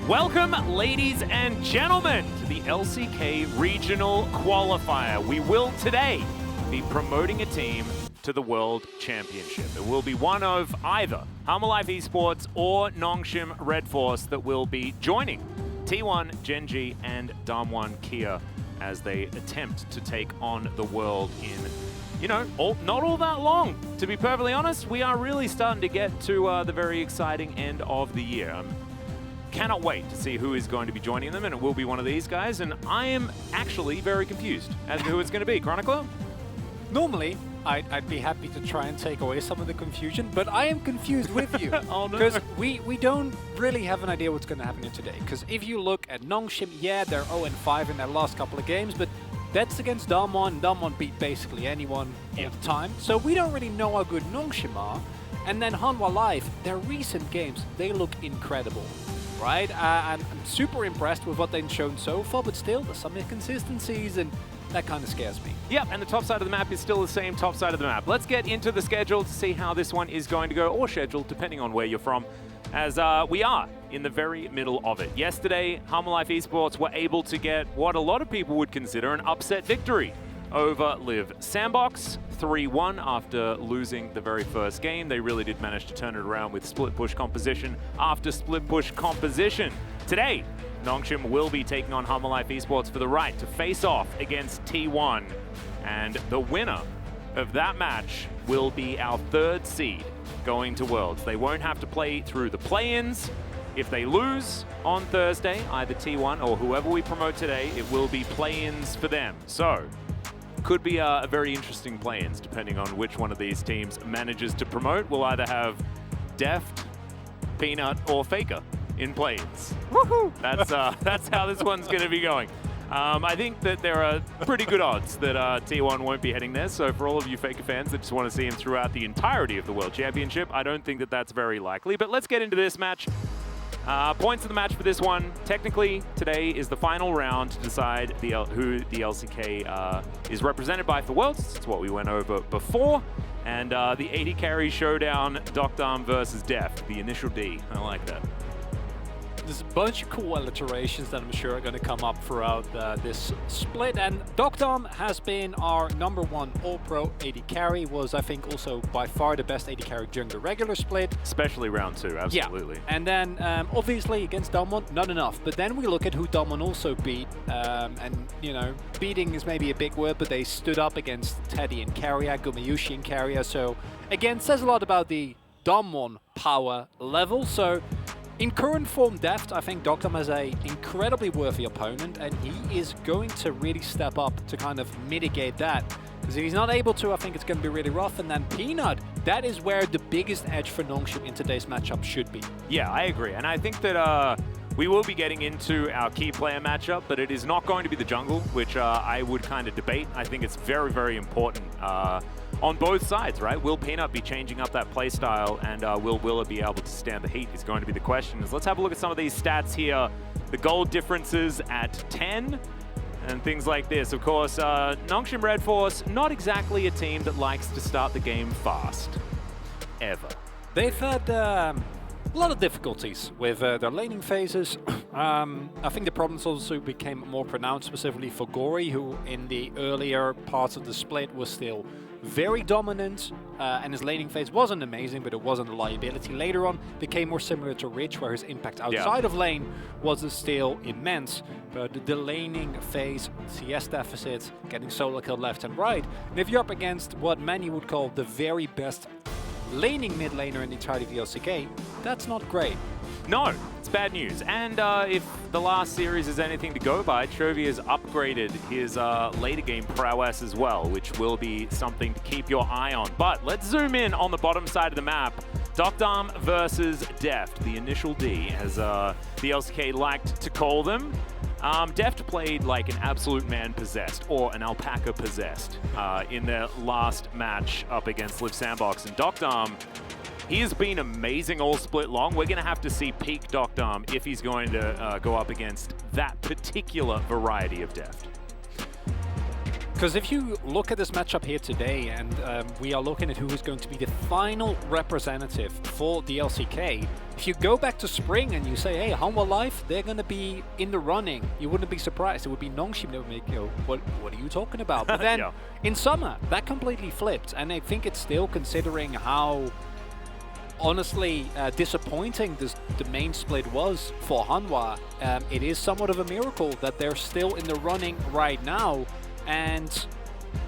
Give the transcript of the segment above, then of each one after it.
Welcome, ladies and gentlemen, to the LCK Regional Qualifier. We will today be promoting a team to the World Championship. It will be one of either Hamalife Esports or Nongshim Red Force that will be joining T1, Genji, and Damwon Kia as they attempt to take on the world in, not all that long. To be perfectly honest, we are really starting to get to the very exciting end of the year. Cannot wait to see who is going to be joining them, and it will be one of these guys, and I am actually very confused as to who it's going to be. Chronicler? Normally, I'd be happy to try and take away some of the confusion, but I am confused with you. Oh, no. Because we don't really have an idea what's going to happen here today. Because if you look at Nongshim, yeah, they're 0-5 in their last couple of games, but that's against Damwon. Damwon beat basically anyone all the time. So we don't really know how good Nongshim are. And then Hanwha Life, their recent games, they look incredible. Right? And I'm super impressed with what they've shown so far, but still, there's some inconsistencies, and that kind of scares me. Yep, and the top side of the map is still the same top side of the map. Let's get into the schedule to see how this one is going to go, or schedule, depending on where you're from, as we are in the very middle of it. Yesterday, Hamalife Esports were able to get what a lot of people would consider an upset victory over Liv Sandbox, 3-1 after losing the very first game. They really did manage to turn it around with split push composition after split push composition. Today, Nongshim will be taking on Hamalife Esports for the right to face off against T1. And the winner of that match will be our third seed going to Worlds. They won't have to play through the play-ins. If they lose on Thursday, either T1 or whoever we promote today, it will be play-ins for them. So, could be a very interesting play-ins, depending on which one of these teams manages to promote. We'll either have Deft, Peanut, or Faker in play-ins. Woohoo! That's how this one's going to be going. I think that there are pretty good odds that T1 won't be heading there, so for all of you Faker fans that just want to see him throughout the entirety of the World Championship, I don't think that that's very likely. But let's get into this match. Points of the match for this one. Technically, today is the final round to decide who the LCK is represented by for Worlds. It's what we went over before. And the 80 carry showdown, Docdam versus Def, the initial D. I like that. There's a bunch of cool alliterations that I'm sure are going to come up throughout this split. And Docdam has been our #1 All-Pro 80 carry, was I think also by far the best 80 carry during the regular split. Especially round 2, absolutely. Yeah. And then obviously against Damwon, not enough. But then we look at who Damwon also beat. And beating is maybe a big word, but they stood up against Teddy and Carrier, Gumayushi and Carrier. So again, says a lot about the Damwon power level. So in current form Deft, I think Docdam is an incredibly worthy opponent, and he is going to really step up to kind of mitigate that. Because if he's not able to, I think it's going to be really rough. And then Peanut, that is where the biggest edge for Nongshim in today's matchup should be. Yeah, I agree. And I think that we will be getting into our key player matchup, but it is not going to be the jungle, which I would kind of debate. I think it's very, very important on both sides, right? Will Peanut be changing up that play style, and will Willa be able to stand the heat is going to be the question. Let's have a look at some of these stats here. The gold differences at 10 and things like this. Of course, Nongshim Red Force, not exactly a team that likes to start the game fast, ever. They've had a lot of difficulties with their laning phases. I think the problems also became more pronounced specifically for Gory, who in the earlier parts of the split was still very dominant, and his laning phase wasn't amazing, but it wasn't a liability. Later on, became more similar to Rich, where his impact outside of lane was still immense. But the laning phase, CS deficits, getting solo killed left and right, and if you're up against what many would call the very best laning mid laner in the entirety of the LCK, that's not great. No, it's bad news. And if the last series is anything to go by, Chovy has upgraded his later game prowess as well, which will be something to keep your eye on. But let's zoom in on the bottom side of the map. Docdam versus Deft, the initial D, as the LCK liked to call them. Deft played like an absolute man possessed, or an alpaca possessed, in their last match up against Liv Sandbox. And Docdam, he has been amazing all split long. We're going to have to see peak Docdam if he's going to go up against that particular variety of Deft. Because if you look at this matchup here today, and we are looking at who is going to be the final representative for the LCK, if you go back to spring and you say, hey, Hanwha Life, they're going to be in the running, you wouldn't be surprised. It would be Nongshim that would make you, what are you talking about? But then yeah. in summer, that completely flipped. And I think it's still, considering how honestly disappointing the main split was for Hanwha, it is somewhat of a miracle that they're still in the running right now. And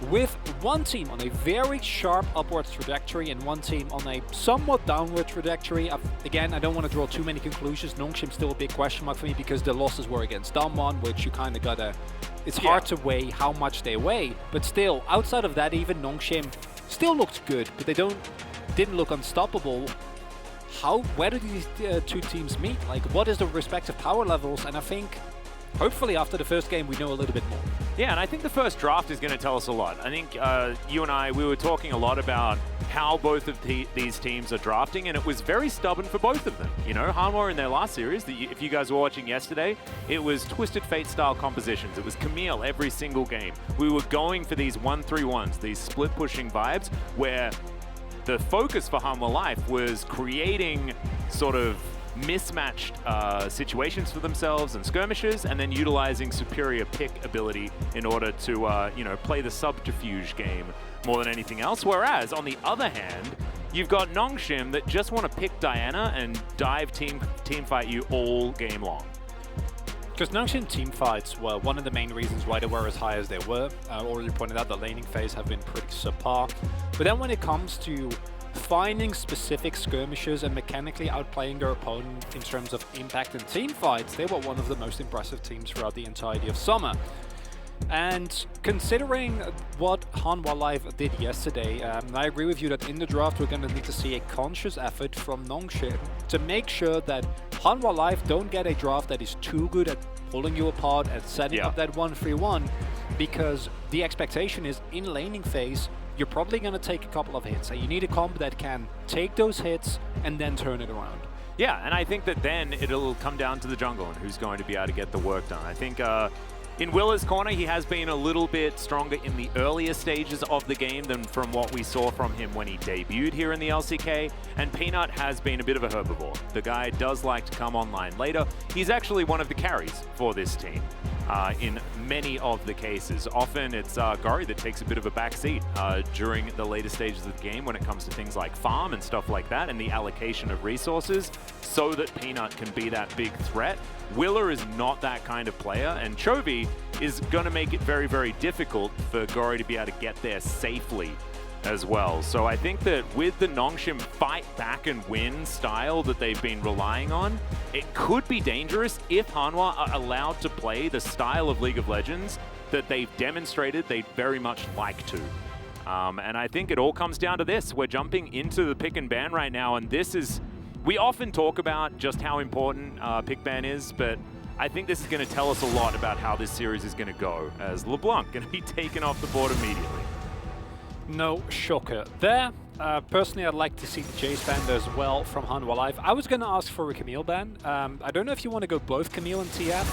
with one team on a very sharp upwards trajectory and one team on a somewhat downward trajectory, again, I don't want to draw too many conclusions. Nongshim's still a big question mark for me because the losses were against Damwon, which you kind of gotta... It's hard to weigh how much they weigh, but still, outside of that, even Nongshim still looked good, but they didn't look unstoppable. Where do these two teams meet? Like, what is the respective power levels? And I think, hopefully, after the first game, we know a little bit more. Yeah, and I think the first draft is going to tell us a lot. I think you and I, we were talking a lot about how both of these teams are drafting, and it was very stubborn for both of them. You know, Hanwha in their last series, if you guys were watching yesterday, it was Twisted Fate-style compositions. It was Camille every single game. We were going for these 1-3-1s, these split-pushing vibes, where the focus for Hanwha Life was creating sort of mismatched situations for themselves and skirmishes, and then utilizing superior pick ability in order to, you know, play the subterfuge game more than anything else. Whereas, on the other hand, you've got Nongshim that just want to pick Diana and dive team fight you all game long. Because Nongshim team fights were one of the main reasons why they were as high as they were. Already pointed out the laning phase have been pretty subpar. But then when it comes to finding specific skirmishes and mechanically outplaying their opponent in terms of impact and team fights, they were one of the most impressive teams throughout the entirety of summer. And considering what Hanwha Life did yesterday, I agree with you that in the draft we're going to need to see a conscious effort from Nongshim to make sure that Hanwha Life don't get a draft that is too good at pulling you apart and setting up that 1-3-1, because the expectation is in laning phase, you're probably going to take a couple of hits, and you need a comp that can take those hits and then turn it around. Yeah, and I think that then it'll come down to the jungle and who's going to be able to get the work done. I think in Willa's corner, he has been a little bit stronger in the earlier stages of the game than from what we saw from him when he debuted here in the LCK, and Peanut has been a bit of a herbivore. The guy does like to come online later. He's actually one of the carries for this team in many of the cases. Often it's Gori that takes a bit of a backseat during the later stages of the game when it comes to things like farm and stuff like that, and the allocation of resources so that Peanut can be that big threat. Willa is not that kind of player, and Chovy is going to make it very, very difficult for Gori to be able to get there safely as well. So I think that with the Nongshim fight back and win style that they've been relying on, it could be dangerous if Hanwha are allowed to play the style of League of Legends that they've demonstrated they'd very much like to. And I think it all comes down to this. We're jumping into the pick and ban right now, and this is... We often talk about just how important pick ban is, but I think this is going to tell us a lot about how this series is going to go, as LeBlanc going to be taken off the board immediately. No shocker there. Personally, I'd like to see the Jace ban as well from Hanwha Life. I was going to ask for a Camille ban. I don't know if you want to go both Camille and TF.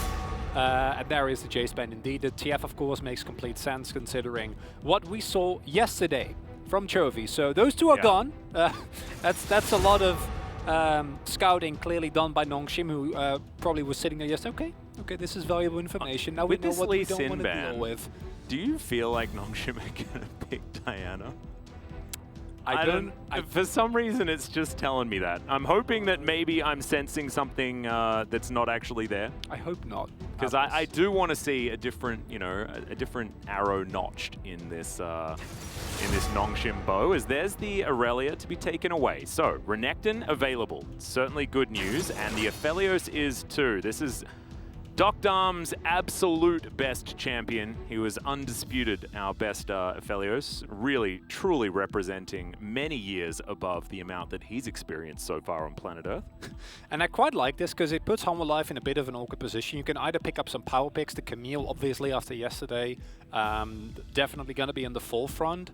And there is the Jace ban indeed. The TF, of course, makes complete sense considering what we saw yesterday from Chovy. So those two are gone. That's a lot of scouting clearly done by Nongshim, who probably was sitting there yesterday. Okay, this is valuable information. Now we know what we don't want to deal with. Do you feel like Nongshim are going to pick Diana? I don't. For some reason, it's just telling me that. I'm hoping that maybe I'm sensing something that's not actually there. I hope not. Because I do want to see a different, you know, a different arrow notched in this Nongshim bow, as there's the Aurelia to be taken away. So, Renekton available. Certainly good news. And the Aphelios is too. This is Doc Darm's absolute best champion. He was undisputed our best Aphelios, really, truly representing many years above the amount that he's experienced so far on planet Earth. And I quite like this because it puts Hanwha Life in a bit of an awkward position. You can either pick up some power picks, the Camille, obviously, after yesterday, definitely going to be in the forefront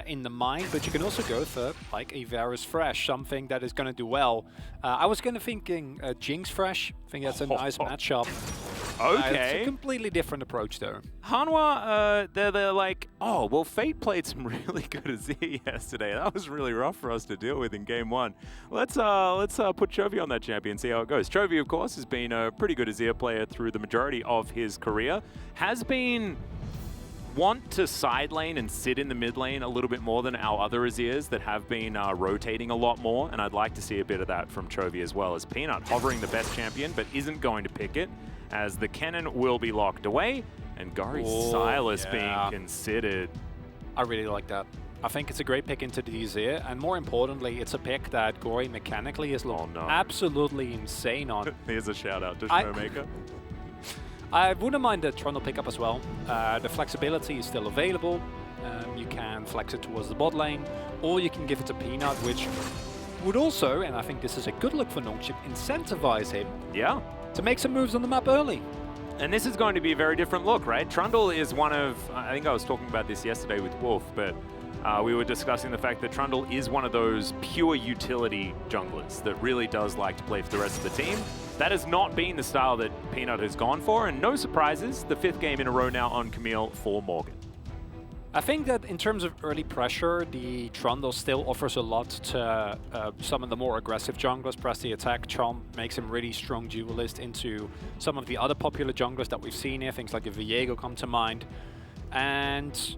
in the mind, but you can also go for like a Varus Fresh, something that is going to do well. I was going to thinking Jinx Fresh. I think that's a nice matchup. Okay. It's a completely different approach, though. Hanwha, they're like, oh, well, Fate played some really good Azir yesterday. That was really rough for us to deal with in game one. Let's put Chovy on that champion, see how it goes. Chovy, of course, has been a pretty good Azir player through the majority of his career. Has been want to side lane and sit in the mid lane a little bit more than our other Azirs that have been rotating a lot more, and I'd like to see a bit of that from Chovy as well, as Peanut hovering the best champion but isn't going to pick it, as the cannon will be locked away and Gary Silas being considered. I really like that. I think it's a great pick into the Azir, and more importantly, it's a pick that Gory mechanically is absolutely insane on. Here's a shout out to Showmaker. I wouldn't mind the Trundle pickup as well. The flexibility is still available. You can flex it towards the bot lane, or you can give it to Peanut, which would also, and I think this is a good look for Nongshim, incentivize him to make some moves on the map early. And this is going to be a very different look, right? Trundle is one of, I think I was talking about this yesterday with Wolf, but we were discussing the fact that Trundle is one of those pure utility junglers that really does like to play for the rest of the team. That has not been the style that Peanut has gone for, and no surprises, the 5th game in a row now on Camille for Morgan. I think that in terms of early pressure, the Trundle still offers a lot to some of the more aggressive junglers. Press the attack chomp makes him really strong duelist into some of the other popular junglers that we've seen here. Things like a Viego come to mind. And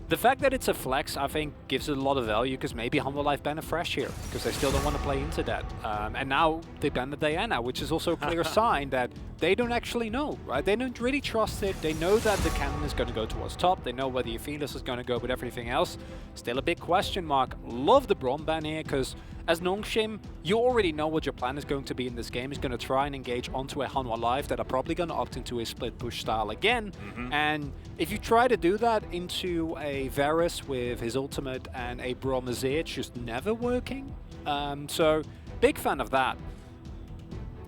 the fact that it's a flex, I think, gives it a lot of value, because maybe Humble Life ban a Fresh here, because they still don't want to play into that. And now they ban the Diana, which is also a clear sign that they don't actually know, right? They don't really trust it. They know that the cannon is going to go towards top. They know where the Aphelios is going to go, but everything else, still a big question mark. Love the Braum ban here, because as Nongshim, you already know what your plan is going to be in this game. Is going to try and engage onto a Hanwha Live that are probably going to opt into a split push style again. And if you try to do that into a Varus with his ultimate and a Braum Azir, it's just never working. So, big fan of that.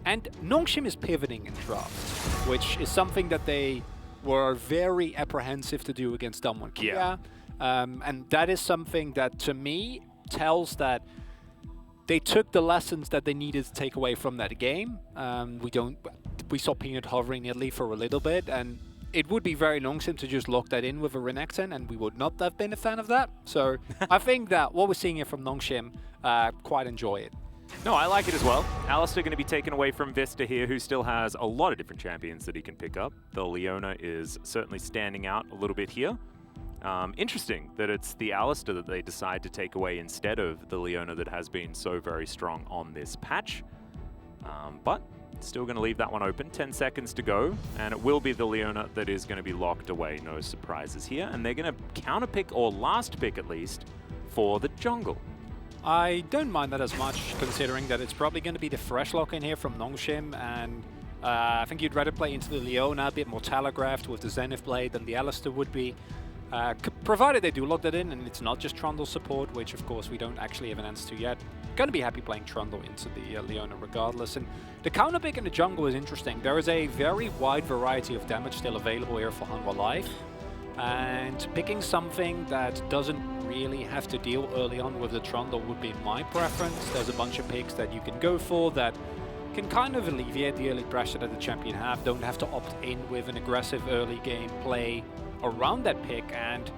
And Nongshim is pivoting in draft, which is something that they were very apprehensive to do against Damwon Kia. And that is something that, to me, tells that they took the lessons that they needed to take away from that game. We saw Peanut hovering nearly for a little bit, and it would be very Nongshim to just lock that in with a Renekton, and we would not have been a fan of that. So I think that what we're seeing here from Nongshim, quite enjoy it. No, I like it as well. Alistair going to be taken away from Vista here, who still has a lot of different champions that he can pick up. The Leona is certainly standing out a little bit here. Interesting that it's the Alistair that they decide to take away instead of the Leona that has been so very strong on this patch. But still going to leave that one open. 10 seconds to go, and it will be the Leona that is going to be locked away. No surprises here. And they're going to counter pick, or last pick at least, for the jungle. I don't mind that as much, considering that it's probably going to be the fresh lock in here from Nongshim, and I think you'd rather play into the Leona, a bit more telegraphed with the Zenith Blade than the Alistair would be. Provided they do lock that in and it's not just Trundle support, which of course we don't actually have an answer to yet. Gonna be happy playing Trundle into the Leona regardless. And the counter pick in the jungle is interesting. There is a very wide variety of damage still available here for Hanwha Life. And picking something that doesn't really have to deal early on with the Trundle would be my preference. There's a bunch of picks that you can go for that can kind of alleviate the early pressure that the champion have. Don't have to opt in with an aggressive early game play around that pick. And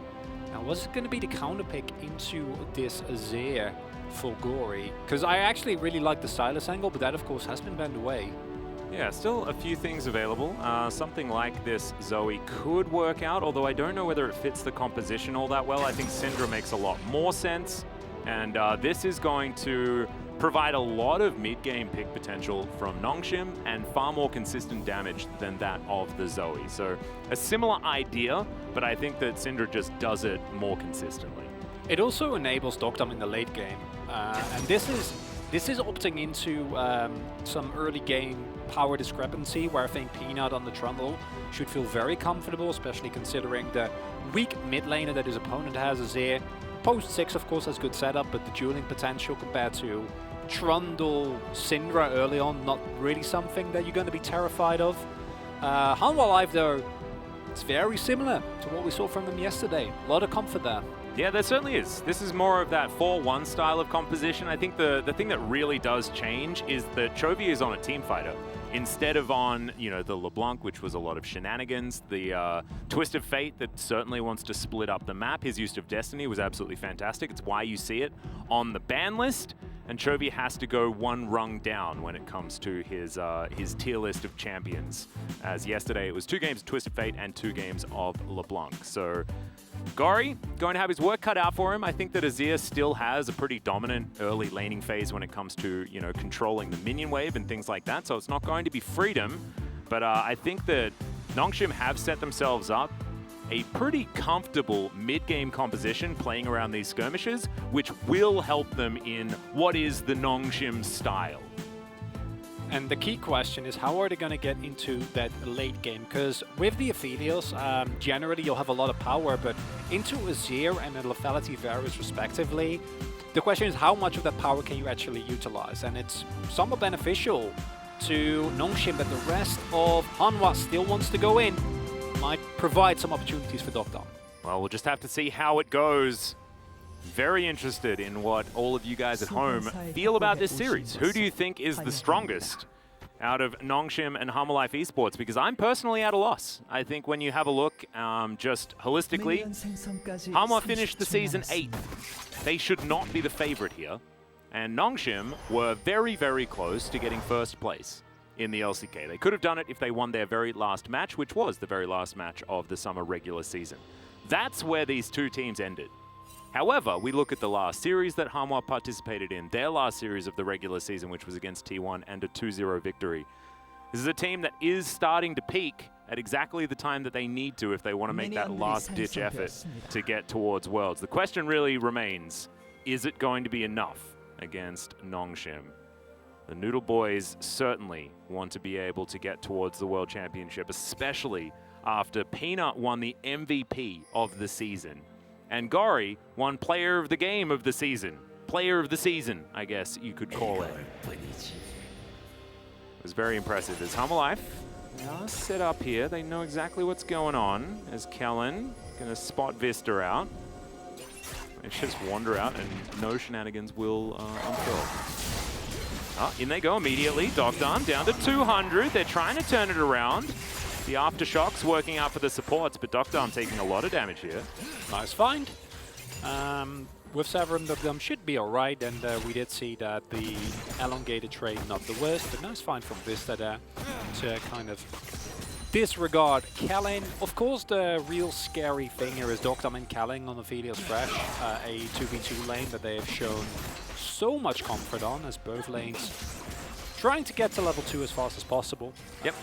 now was it going to be the counter pick into this Azir for Gory? Because I actually really like the Silas angle, but that of course has been banned away. Yeah, still a few things available. Something like this Zoe could work out, although I don't know whether it fits the composition all that well. I think Syndra makes a lot more sense, and this is going to provide a lot of mid-game pick potential from Nongshim and far more consistent damage than that of the Zoe. So a similar idea, but I think that Syndra just does it more consistently. It also enables Doctam in the late game, and this is opting into some early game power discrepancy, where I think Peanut on the Trundle should feel very comfortable, especially considering the weak mid laner that his opponent has. Azir post 6 of course has good setup, but the dueling potential compared to Trundle Syndra early on, not really something that you're going to be terrified of. Hanwha Live though, it's very similar to what we saw from them yesterday. A lot of comfort there. Yeah, there certainly is. This is more of that 4-1 style of composition. I think the thing that really does change is that Chovy is on a team fighter instead of on, you know, the LeBlanc, which was a lot of shenanigans. The Twist of Fate that certainly wants to split up the map. His use of Destiny was absolutely fantastic. It's why you see it on the ban list. And Chovy has to go one rung down when it comes to his tier list of champions. As yesterday, it was 2 games of Twist of Fate and 2 games of LeBlanc. So Gori going to have his work cut out for him. I think that Azir still has a pretty dominant early laning phase when it comes to, you know, controlling the minion wave and things like that. So it's not going to be freedom. But I think that Nongshim have set themselves up a pretty comfortable mid-game composition playing around these skirmishes, which will help them in what is the Nongshim style. And the key question is, how are they going to get into that late game? Because with the Aphelios, generally you'll have a lot of power, but into Azir and the lethality varies respectively. The question is, how much of that power can you actually utilize? And it's somewhat beneficial to Nongshim that the rest of Hanwha still wants to go in. Might provide some opportunities for Dokdam. Well, we'll just have to see how it goes. Very interested in what all of you guys at home feel about this series. Who do you think is the strongest out of Nongshim and Hanwha Esports? Because I'm personally at a loss. I think when you have a look just holistically, Hanwha finished the season 8th. They should not be the favorite here. And Nongshim were very, very close to getting first place in the LCK. They could have done it if they won their very last match, which was the very last match of the summer regular season. That's where these two teams ended. However, we look at the last series that Hanwha participated in, their last series of the regular season, which was against T1, and a 2-0 victory. This is a team that is starting to peak at exactly the time that they need to if they want to make that last-ditch effort to get towards Worlds. The question really remains, is it going to be enough against Nongshim? The Noodle Boys certainly want to be able to get towards the World Championship, especially after Peanut won the MVP of the season. And Gori won Player of the Game of the season. Player of the season, I guess you could call it. It was very impressive. As Hanwha are set up here, they know exactly what's going on. As Kellen going to spot Vista out. It's just wander out and no shenanigans will unfurl. In they go immediately. Dokdam down to 200. They're trying to turn it around. The aftershocks working out for the supports, but Dokdam taking a lot of damage here. Nice find. With Severin, Dokdam should be alright, and we did see that the elongated trade not the worst, but nice find from Vista there to kind of disregard Kellen. Of course, the real scary thing here is Dokdam and Kellen on the Aphelios Fresh, a 2v2 lane that they have shown so much comfort on, as both lanes trying to get to level 2 as fast as possible. Yep.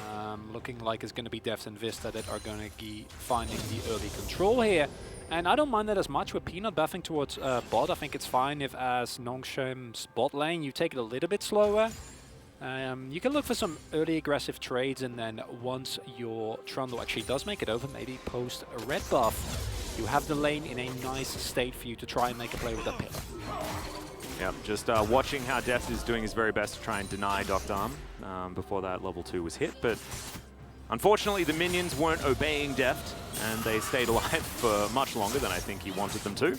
Looking like it's going to be Devs and Vista that are going to be finding the early control here. And I don't mind that as much with Peanut buffing towards bot. I think it's fine if as Nongshim's bot lane you take it a little bit slower. You can look for some early aggressive trades, and then once your Trundle actually does make it over, maybe post a red buff, you have the lane in a nice state for you to try and make a play with that pillar. Yep, just watching how Deft is doing his very best to try and deny Dokdam before that level 2 was hit, but unfortunately the minions weren't obeying Deft, and they stayed alive for much longer than I think he wanted them to.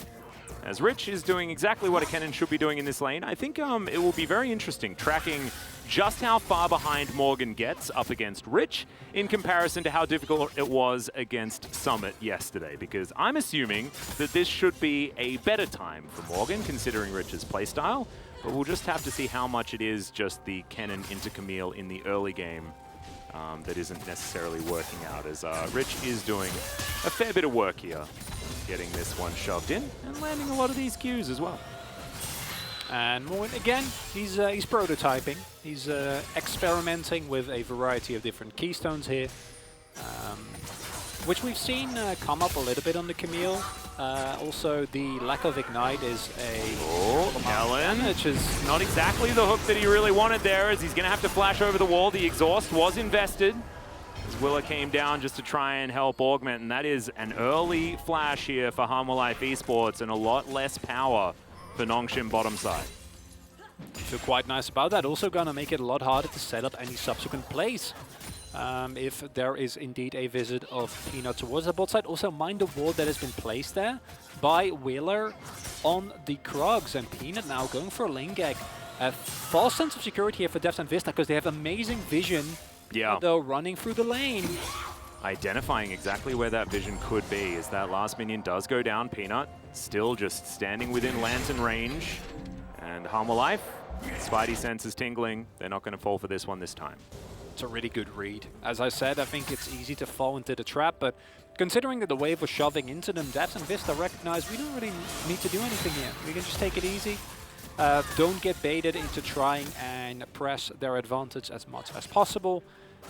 As Rich is doing exactly what a Kennen should be doing in this lane, I think it will be very interesting tracking just how far behind Morgan gets up against Rich in comparison to how difficult it was against Summit yesterday, because I'm assuming that this should be a better time for Morgan considering Rich's playstyle, but we'll just have to see how much it is just the Kennen into Camille in the early game that isn't necessarily working out, as Rich is doing a fair bit of work here, getting this one shoved in and landing a lot of these Qs as well. And Morgan, again, he's prototyping. He's experimenting with a variety of different keystones here, which we've seen come up a little bit on the Camille. Also, the lack of Ignite is a Kellen, which is not exactly the hook that he really wanted there, as he's going to have to flash over the wall. The exhaust was invested, as Willa came down just to try and help augment, and that is an early flash here for Hanwha Esports and a lot less power for Nongshim bottom side. Feel quite nice about that. Also going to make it a lot harder to set up any subsequent plays. if there is indeed a visit of Peanut towards the bot side. Also, mind the ward that has been placed there by Wheeler on the Krugs, and Peanut now going for a lane gag. A false sense of security here for Deft and Vista because they have amazing vision. Yeah. Though running through the lane. Identifying exactly where that vision could be as that last minion does go down. Peanut still just standing within lantern range. And Harmor Life, Spidey sense is tingling. They're not going to fall for this one this time. It's a really good read. As I said, I think it's easy to fall into the trap, but considering that the wave was shoving into them, Deft and Vista recognize we don't really need to do anything here. We can just take it easy. Don't get baited into trying and press their advantage as much as possible.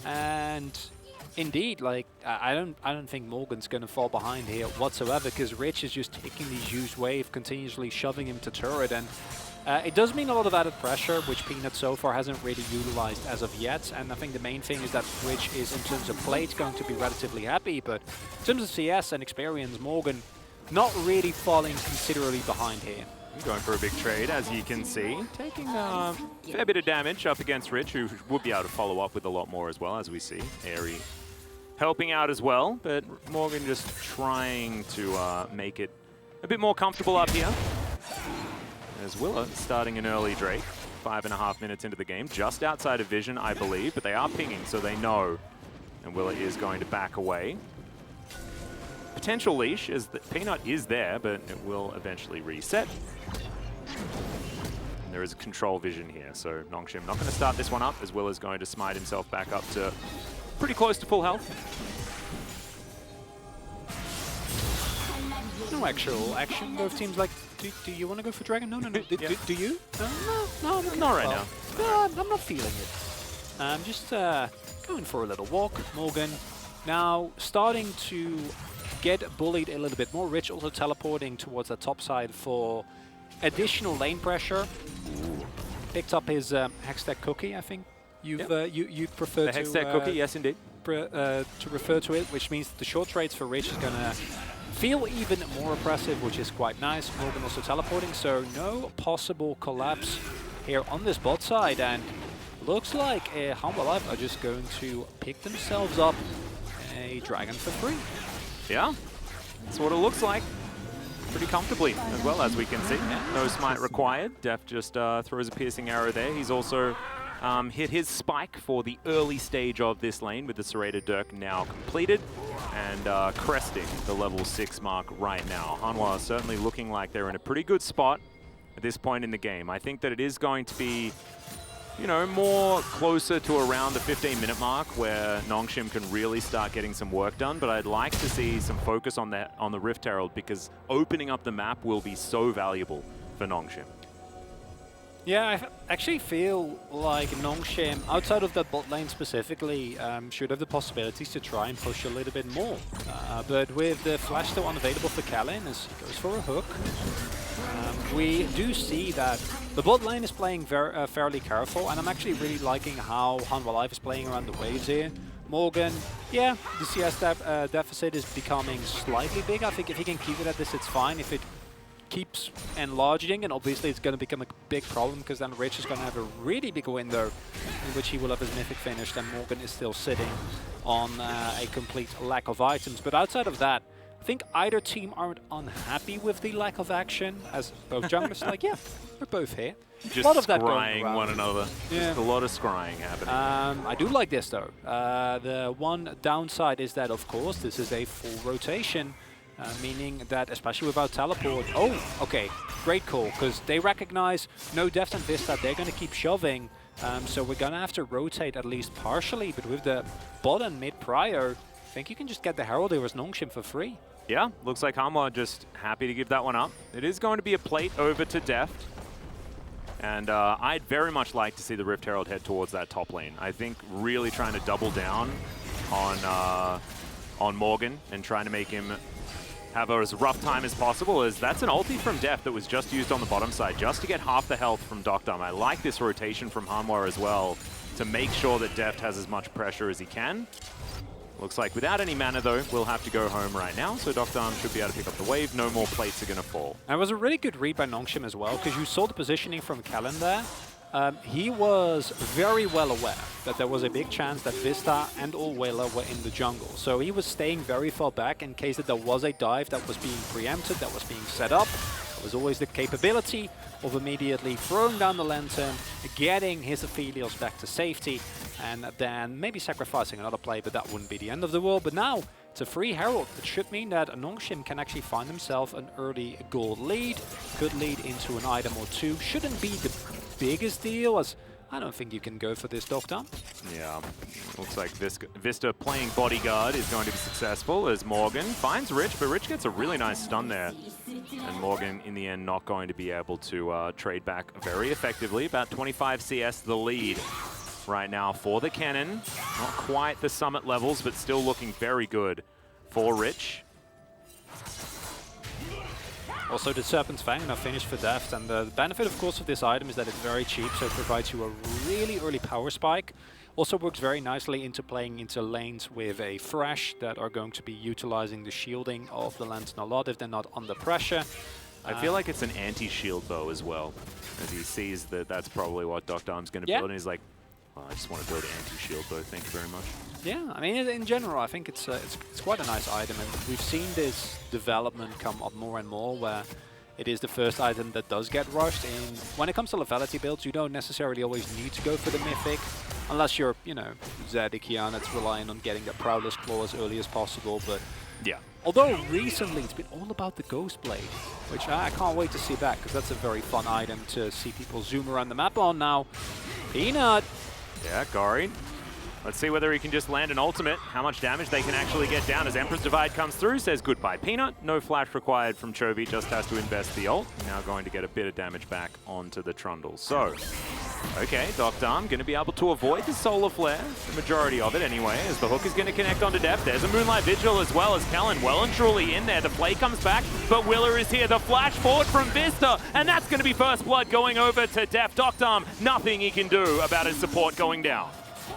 And indeed, like I don't think Morgan's going to fall behind here whatsoever, because Rich is just taking the used wave, continuously shoving him to turret, and it does mean a lot of added pressure, which Peanut so far hasn't really utilized as of yet. And I think the main thing is that Rich is, in terms of plate, going to be relatively happy, but in terms of CS and experience, Morgan not really falling considerably behind here. Going for a big trade, as you can see. Taking a fair bit of damage up against Rich, who would be able to follow up with a lot more as well, as we see. Airy helping out as well, but Morgan just trying to make it a bit more comfortable up here. There's Willa starting an early Drake, 5.5 minutes into the game, just outside of vision, I believe, but they are pinging, so they know. And Willa is going to back away. Potential leash, as the Peanut is there, but it will eventually reset. And there is a control vision here, so Nongshim not going to start this one up, as Willa's going to smite himself back up to pretty close to full health. No actual action. Both teams like, do you want to go for Dragon? No. Do you? No, Not right now. No, I'm not feeling it. I'm just going for a little walk. Morgan now starting to get bullied a little bit more. Rich also teleporting towards the top side for additional lane pressure. Ooh. Picked up his Hextech cookie, I think. You prefer the Hextech cookie, yes indeed. To refer to it, which means the short trades for Rich is going to feel even more oppressive, which is quite nice. Morgan also teleporting, so no possible collapse here on this bot side, and looks like Humble Life are just going to pick themselves up a dragon for free. Yeah, that's what it looks like. Pretty comfortably, as well, as we can see. No smite required. Def just throws a piercing arrow there. He's also hit his spike for the early stage of this lane with the Serrated Dirk now completed and cresting the level 6 mark right now. Hanwha certainly looking like they're in a pretty good spot at this point in the game. I think that it is going to be, you know, more closer to around the 15-minute mark where Nongshim can really start getting some work done, but I'd like to see some focus on that on the Rift Herald, because opening up the map will be so valuable for Nongshim. Yeah, I actually feel like Nongshim, outside of that bot lane specifically, should have the possibilities to try and push a little bit more. But with the flash still unavailable for Kalin as he goes for a hook, we do see that the bot lane is playing fairly careful, and I'm actually really liking how Hanwha Life is playing around the waves here. Morgan, yeah, the CS deficit is becoming slightly big. I think if he can keep it at this, it's fine. If it keeps enlarging, and obviously it's going to become a big problem, because then Rich is going to have a really big window in which he will have his mythic finished, and Morgan is still sitting on a complete lack of items. But outside of that, I think either team aren't unhappy with the lack of action, as both junglers are like, yeah, we're both here. Just a lot of that scrying one another. Yeah. Just a lot of scrying happening. I do like this though. The one downside is that, of course, this is a full rotation. Meaning that, especially without teleport, oh, okay, great call, because they recognize no Deft and Vista, they're going to keep shoving, so we're going to have to rotate at least partially, but with the bot and mid prior, I think you can just get the Herald here as Nongshim for free. Yeah, looks like Hanwha just happy to give that one up. It is going to be a plate over to Deft, and I'd very much like to see the Rift Herald head towards that top lane. I think really trying to double down on Morgan and trying to make him have as rough time as possible, as that's an ulti from Deft that was just used on the bottom side just to get half the health from Docdom. I like this rotation from Hanwha as well to make sure that Deft has as much pressure as he can. Looks like without any mana though, we'll have to go home right now, so Docdom should be able to pick up the wave. No more plates are going to fall. And it was a really good read by Nongshim as well, because you saw the positioning from Kalin there. He was very well aware that there was a big chance that Vista and or Willa were in the jungle. So he was staying very far back in case that there was a dive that was being preempted, that was being set up. There was always the capability of immediately throwing down the lantern, getting his Aphelios back to safety, and then maybe sacrificing another play, but that wouldn't be the end of the world. But now it's a free Herald. It should mean that Nongshim can actually find himself an early gold lead. Could lead into an item or two. Shouldn't be the biggest deal, as I don't think you can go for this Doctor. Yeah, looks like Vista playing bodyguard is going to be successful as Morgan finds Rich, but Rich gets a really nice stun there. And Morgan, in the end, not going to be able to trade back very effectively. About 25 CS the lead right now for the Cannon. Not quite the summit levels, but still looking very good for Rich. Also, the Serpent's Fang now finished for Deft, and the benefit, of course, of this item is that it's very cheap, so it provides you a really early power spike. Also works very nicely into playing into lanes with a Thresh that are going to be utilizing the shielding of the Lantern a lot if they're not under pressure. I feel like it's an anti-shield bow as well, as he sees that that's probably what Dr. Arm's going to build, and he's like, well, I just want to build an anti-shield bow, thank you very much. Yeah, I mean, in general, I think it's quite a nice item, and we've seen this development come up more and more, where it is the first item that does get rushed. And when it comes to lethality builds, you don't necessarily always need to go for the Mythic, unless you're, you know, Zedikian that's relying on getting the Prowler's Claw as early as possible. But yeah, although recently it's been all about the Ghost Blade, which I can't wait to see back, because that's a very fun item to see people zoom around the map on now. Peanut. Yeah, Gori. Let's see whether he can just land an ultimate, how much damage they can actually get down as Emperor's Divide comes through, says goodbye Peanut. No flash required from Chovy, just has to invest the ult. Now going to get a bit of damage back onto the Trundle. So, okay, Dr. Arm going to be able to avoid the Solar Flare, the majority of it anyway, as the hook is going to connect onto Deft. There's a Moonlight Vigil as well as Kellen well and truly in there. The play comes back, but Willa is here. The flash forward from Vista, and that's going to be first blood going over to Deft. Dr. Arm, nothing he can do about his support going down.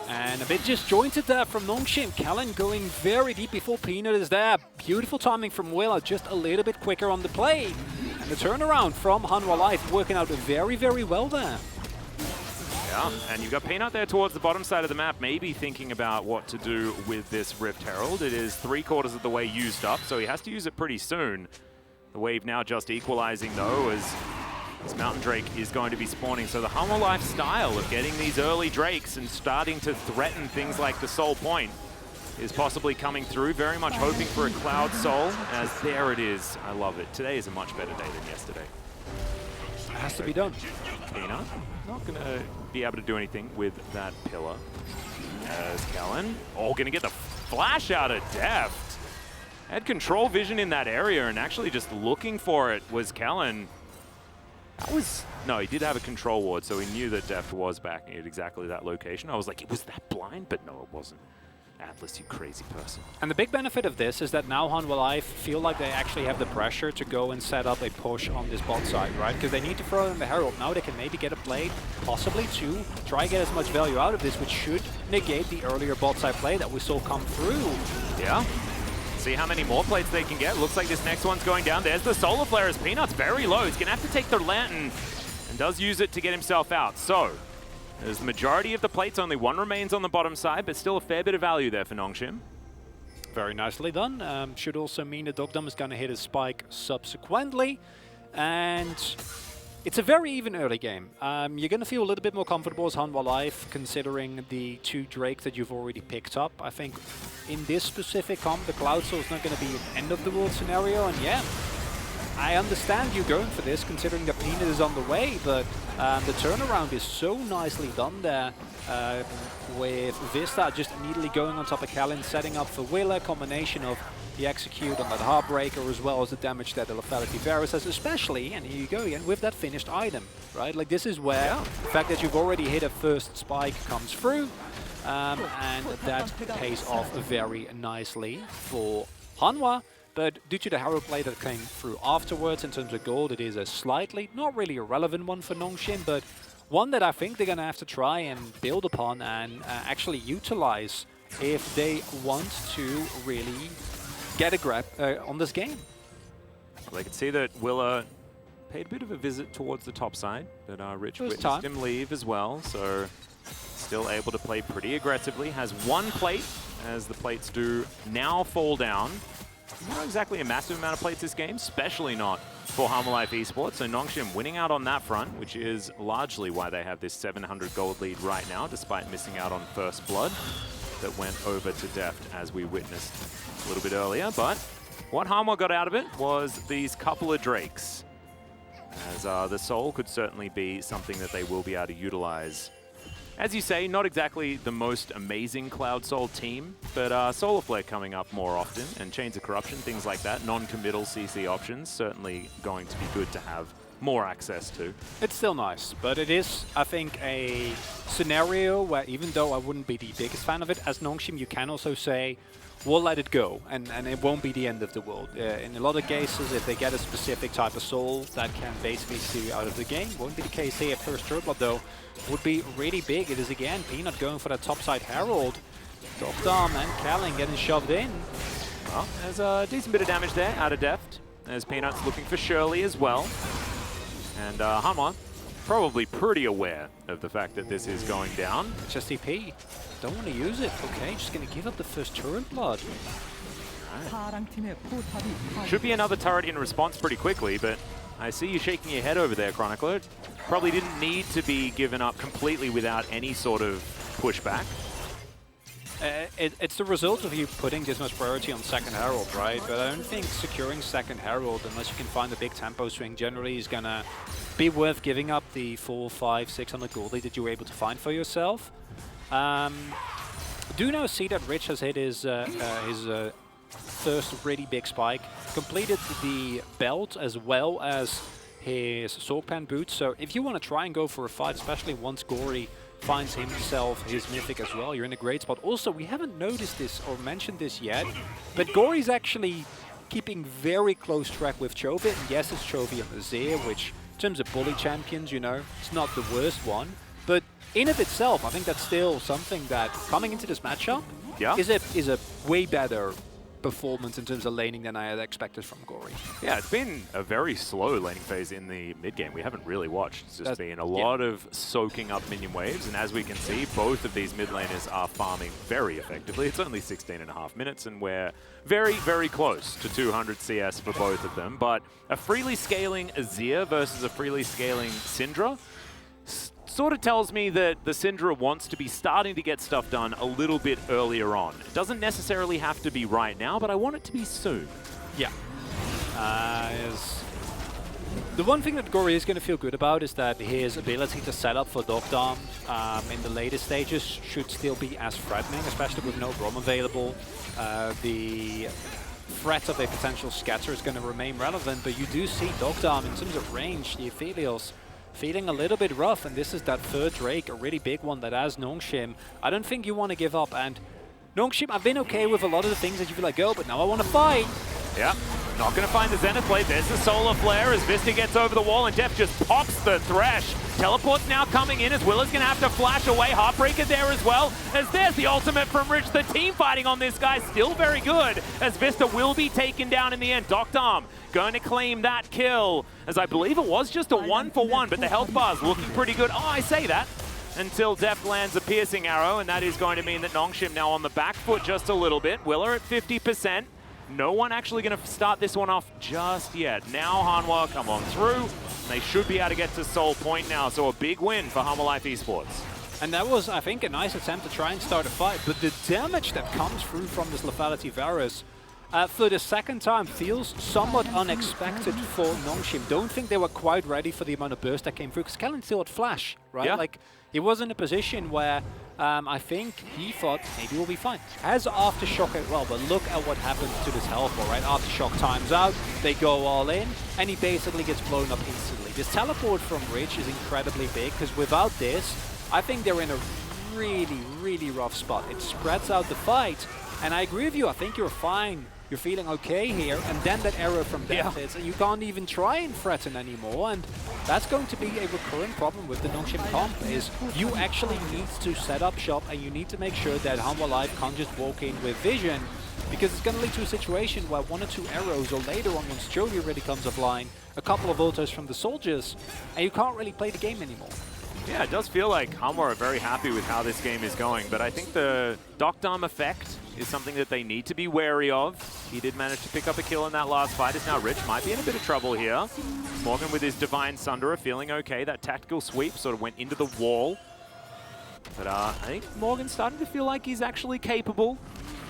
And a bit disjointed there from Nongshim. Kellen going very deep before Peanut is there. Beautiful timing from Willa, just a little bit quicker on the play. And the turnaround from Hanwha Life working out very, very well there. Yeah, and you've got Peanut there towards the bottom side of the map, maybe thinking about what to do with this Rift Herald. It is 3/4 of the way used up, so he has to use it pretty soon. The wave now just equalizing, though, as this Mountain Drake is going to be spawning. So the Hanwha Life style of getting these early Drakes and starting to threaten things like the Soul Point is possibly coming through. Very much hoping for a Cloud Soul, as there it is. I love it. Today is a much better day than yesterday. It has to be done. Peanut not going to be able to do anything with that pillar. As Kellen, going to get the flash out of Deft. Had control vision in that area and actually just looking for it was Kellen. That was, no, he did have a control ward, so he knew that Deft was back at exactly that location. I was like, it was that blind? But no, it wasn't. Atlas, you crazy person. And the big benefit of this is that now Hanwha Life feel like they actually have the pressure to go and set up a push on this bot side, right? Because they need to throw in the Herald. Now they can maybe get a play, possibly two, try and get as much value out of this, which should negate the earlier bot side play that we saw come through. Yeah. See how many more plates they can get. Looks like this next one's going down. There's the Solar Flare as Peanut's very low. He's going to have to take the Lantern and does use it to get himself out. So, there's the majority of the plates. Only one remains on the bottom side, but still a fair bit of value there for Nongshim. Very nicely done. Should also mean that Dogdom is going to hit his spike subsequently. And it's a very even early game. You're going to feel a little bit more comfortable as Hanwha Life, considering the two Drake that you've already picked up. I think in this specific comp, the Cloud Soul is not going to be an end-of-the-world scenario. And yeah, I understand you going for this, considering that Peanut is on the way, but the turnaround is so nicely done there with Vista just immediately going on top of Kellen, setting up for Willa, combination of the execute on that Heartbreaker as well as the damage that the Lethality Varus has, especially, and here you go again, with that finished item, right? Like this is where the fact that you've already hit a first spike comes through, and that pays off very nicely for Hanwha. But due to the Herald play that came through afterwards in terms of gold, it is a slightly, not really a relevant one for Nongshim, but one that I think they're going to have to try and build upon and actually utilize if they want to really get a grab on this game. Well, they can see that Willa paid a bit of a visit towards the top side, but Rich It was witnessed time. him leave as well, so still able to play pretty aggressively. Has one plate, as the plates do now fall down. Not exactly a massive amount of plates this game, especially not for Harmolife Esports. So Nongshim winning out on that front, which is largely why they have this 700 gold lead right now, despite missing out on First Blood that went over to Deft, as we witnessed a little bit earlier. But what Harmor got out of it was these couple of Drakes, as the Soul could certainly be something that they will be able to utilize. As you say, not exactly the most amazing Cloud Soul team, but Solar Flare coming up more often, and Chains of Corruption, things like that, non-committal CC options, certainly going to be good to have more access to. It's still nice, but it is, I think, a scenario where even though I wouldn't be the biggest fan of it, as Nongshim, you can also say, we'll let it go, and it won't be the end of the world. In a lot of cases, if they get a specific type of soul that can basically see you out of the game, won't be the case here. First Turbot, though, would be really big. It is, again, Peanut going for that topside Herald. Dom and Callan getting shoved in. Well, there's a decent bit of damage there out of Deft. There's Peanuts looking for Shirley as well. And Hanwha probably pretty aware of the fact that this is going down. Just TP. Don't want to use it. Okay, just going to give up the first turret blood. Should be another turret in response pretty quickly, but I see you shaking your head over there, Chronicler. Probably didn't need to be given up completely without any sort of pushback. It's the result of you putting this much priority on second Herald, right? But I don't think securing second Herald, unless you can find a big tempo swing, generally is going to be worth giving up the 400, 500, 600 gold lead that you were able to find for yourself. Do now see that Rich has hit his first really big spike, completed the belt as well as his Swordpan boots. So if you want to try and go for a fight, especially once Gory finds himself his mythic as well, you're in a great spot. Also, we haven't noticed this or mentioned this yet, but Gory's actually keeping very close track with Chovy. And yes, it's Chovy on the Zir, which in terms of bully champions, you know, it's not the worst one. But in of itself, I think that's still something that coming into this matchup is a way better performance in terms of laning than I had expected from Gory. Yeah, it's been a very slow laning phase in the mid game. We haven't really watched. It's just been a lot of soaking up minion waves, and as we can see, both of these mid laners are farming very effectively. It's only 16.5 minutes, and we're very, very close to 200 CS for both of them. But a freely scaling Azir versus a freely scaling Syndra sort of tells me that the Syndra wants to be starting to get stuff done a little bit earlier on. It doesn't necessarily have to be right now, but I want it to be soon. Yeah. The one thing that Gory is going to feel good about is that his ability to set up for Dogdom in the later stages should still be as threatening, especially with no Brom available. The threat of a potential scatter is going to remain relevant, but you do see Dogdom in terms of range, the Aphelios, feeling a little bit rough, and this is that third Drake, a really big one that has Nongshim. I don't think you want to give up, and Nongshim, I've been okay with a lot of the things that you feel like, go, but now I want to fight. Yeah, not going to find the Zenith blade. There's the Solar Flare as Vista gets over the wall, and Def just pops the Thresh. Teleport's now coming in as Willa's going to have to flash away. Heartbreaker there as well, as there's the ultimate from Rich. The team fighting on this guy still very good, as Vista will be taken down in the end. Dogdom going to claim that kill, as I believe it was just a 1-for-1, but the health bar's looking pretty good. Oh, I say that until Def lands a piercing arrow, and that is going to mean that Nongshim now on the back foot just a little bit. Willa at 50%. No one actually going to start this one off just yet. Now Hanwha come on through. They should be able to get to Soul Point now, so a big win for Harmolife Esports. And that was, I think, a nice attempt to try and start a fight, but the damage that comes through from this Lethality Varus for the second time feels somewhat unexpected for Nongshim. Don't think they were quite ready for the amount of burst that came through, because Kellen still had Flash, right? Yeah. Like, he was in a position where I think he thought maybe we'll be fine. As Aftershock as well, but look at what happens to this health bar, right? Aftershock times out, they go all in, and he basically gets blown up instantly. This teleport from Rich is incredibly big, because without this, I think they're in a really, really rough spot. It spreads out the fight, and I agree with you, I think you're fine. You're feeling okay here, and then that arrow from Death hits, and you can't even try and threaten anymore, and that's going to be a recurring problem with the Nongshim comp, is you actually need to set up shop, and you need to make sure that Hanwha Life can't just walk in with vision, because it's going to lead to a situation where 1 or 2 arrows, or later on once Chovy really comes offline, a couple of autos from the soldiers, and you can't really play the game anymore. Yeah, it does feel like Hanwha are very happy with how this game is going, but I think the Dokdam effect is something that they need to be wary of. He did manage to pick up a kill in that last fight. Is now Rich might be in a bit of trouble here. Morgan with his Divine Sundera feeling okay. That tactical sweep sort of went into the wall. But I think Morgan's starting to feel like he's actually capable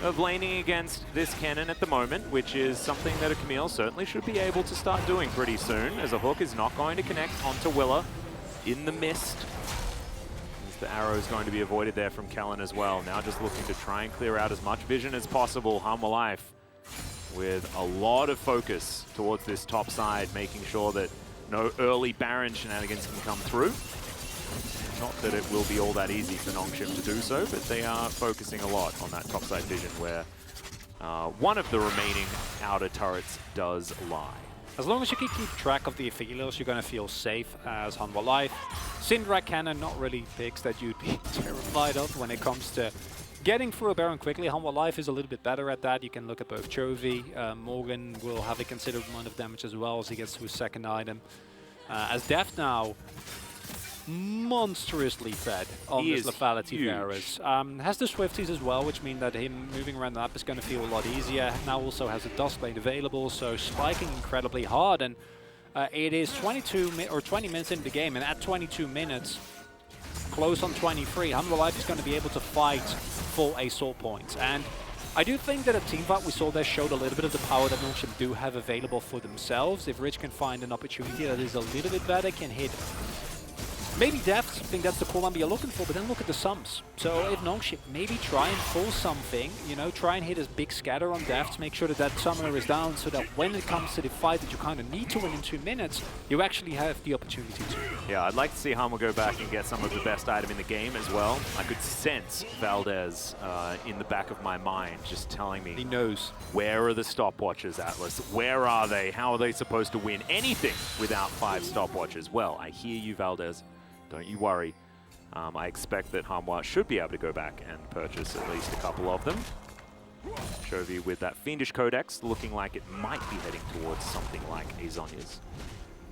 of laning against this cannon at the moment, which is something that a Camille certainly should be able to start doing pretty soon, as a hook is not going to connect onto Willa in the mist. As the arrow is going to be avoided there from Kellen as well. Now just looking to try and clear out as much vision as possible. Hanwha Life with a lot of focus towards this top side, making sure that no early Baron shenanigans can come through. Not that it will be all that easy for Nongshim to do so, but they are focusing a lot on that topside vision where one of the remaining outer turrets does lie. As long as you can keep track of the Aphelios, you're going to feel safe as Hanwha Life. Syndra Cannon, not really picks that you'd be terrified of when it comes to getting through a Baron quickly. Hanwha Life is a little bit better at that. You can look at both Chovy. Morgan will have a considerable amount of damage as well as he gets to his second item. As Deft now, monstrously fed on this lethality virus. Has the Swifties as well, which mean that him moving around the map is going to feel a lot easier. Now also has a Dust Blade available, so spiking incredibly hard. And it is 20 minutes into the game, and at 22 minutes, close on 23, Hanwha Life is going to be able to fight for a sword point. And I do think that a team fight we saw there showed a little bit of the power that Nongshim do have available for themselves. If Rich can find an opportunity that is a little bit better, can hit maybe Deft, I think that's the call you're looking for, but then look at the sums. So if Nongshim maybe try and pull something, you know, try and hit a big scatter on Deft, make sure that that summoner is down so that when it comes to the fight that you kind of need to win in 2 minutes, you actually have the opportunity to. Yeah, I'd like to see Hanwha go back and get some of the best item in the game as well. I could sense Valdez in the back of my mind just telling me, he knows. Where are the stopwatches, Atlas? Where are they? How are they supposed to win anything without 5 stopwatches? Well, I hear you, Valdez. Don't you worry. I expect that Hanwha should be able to go back and purchase at least a couple of them. Chovy with that Fiendish Codex looking like it might be heading towards something like a Zhonya's.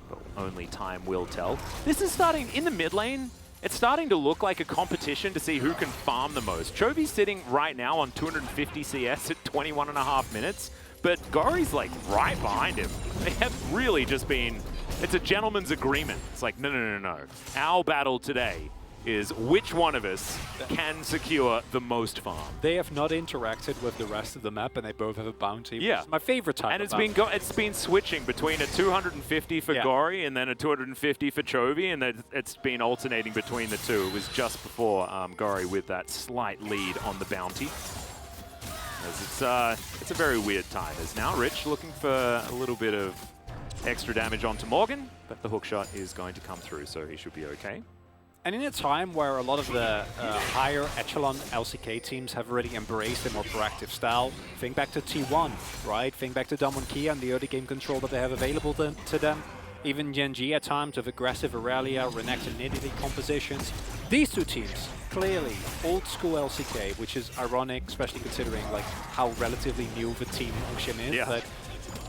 But only time will tell. This is starting in the mid lane. It's starting to look like a competition to see who can farm the most. Chovy's sitting right now on 250 CS at 21.5 minutes, but Gori's like right behind him. They have really just been... It's a gentleman's agreement. It's like, no. Our battle today is which one of us can secure the most farm. They have not interacted with the rest of the map, and they both have a bounty. Yeah, my favorite type. And of it's been switching between a 250 for Gori and then a 250 for Chovy, and it's been alternating between the two. It was just before Gori with that slight lead on the bounty. As it's a very weird time. As now Rich looking for a little bit of extra damage onto Morgan, but the hookshot is going to come through, so he should be okay. And in a time where a lot of the higher echelon LCK teams have already embraced a more proactive style, think back to T1, right? Think back to Damwon Kia and the early game control that they have available to them. Even Genji at times with aggressive Aurelia, Renekton Nidity compositions. These two teams, clearly old school LCK, which is ironic, especially considering like how relatively new the team Nongshim is. Yeah. But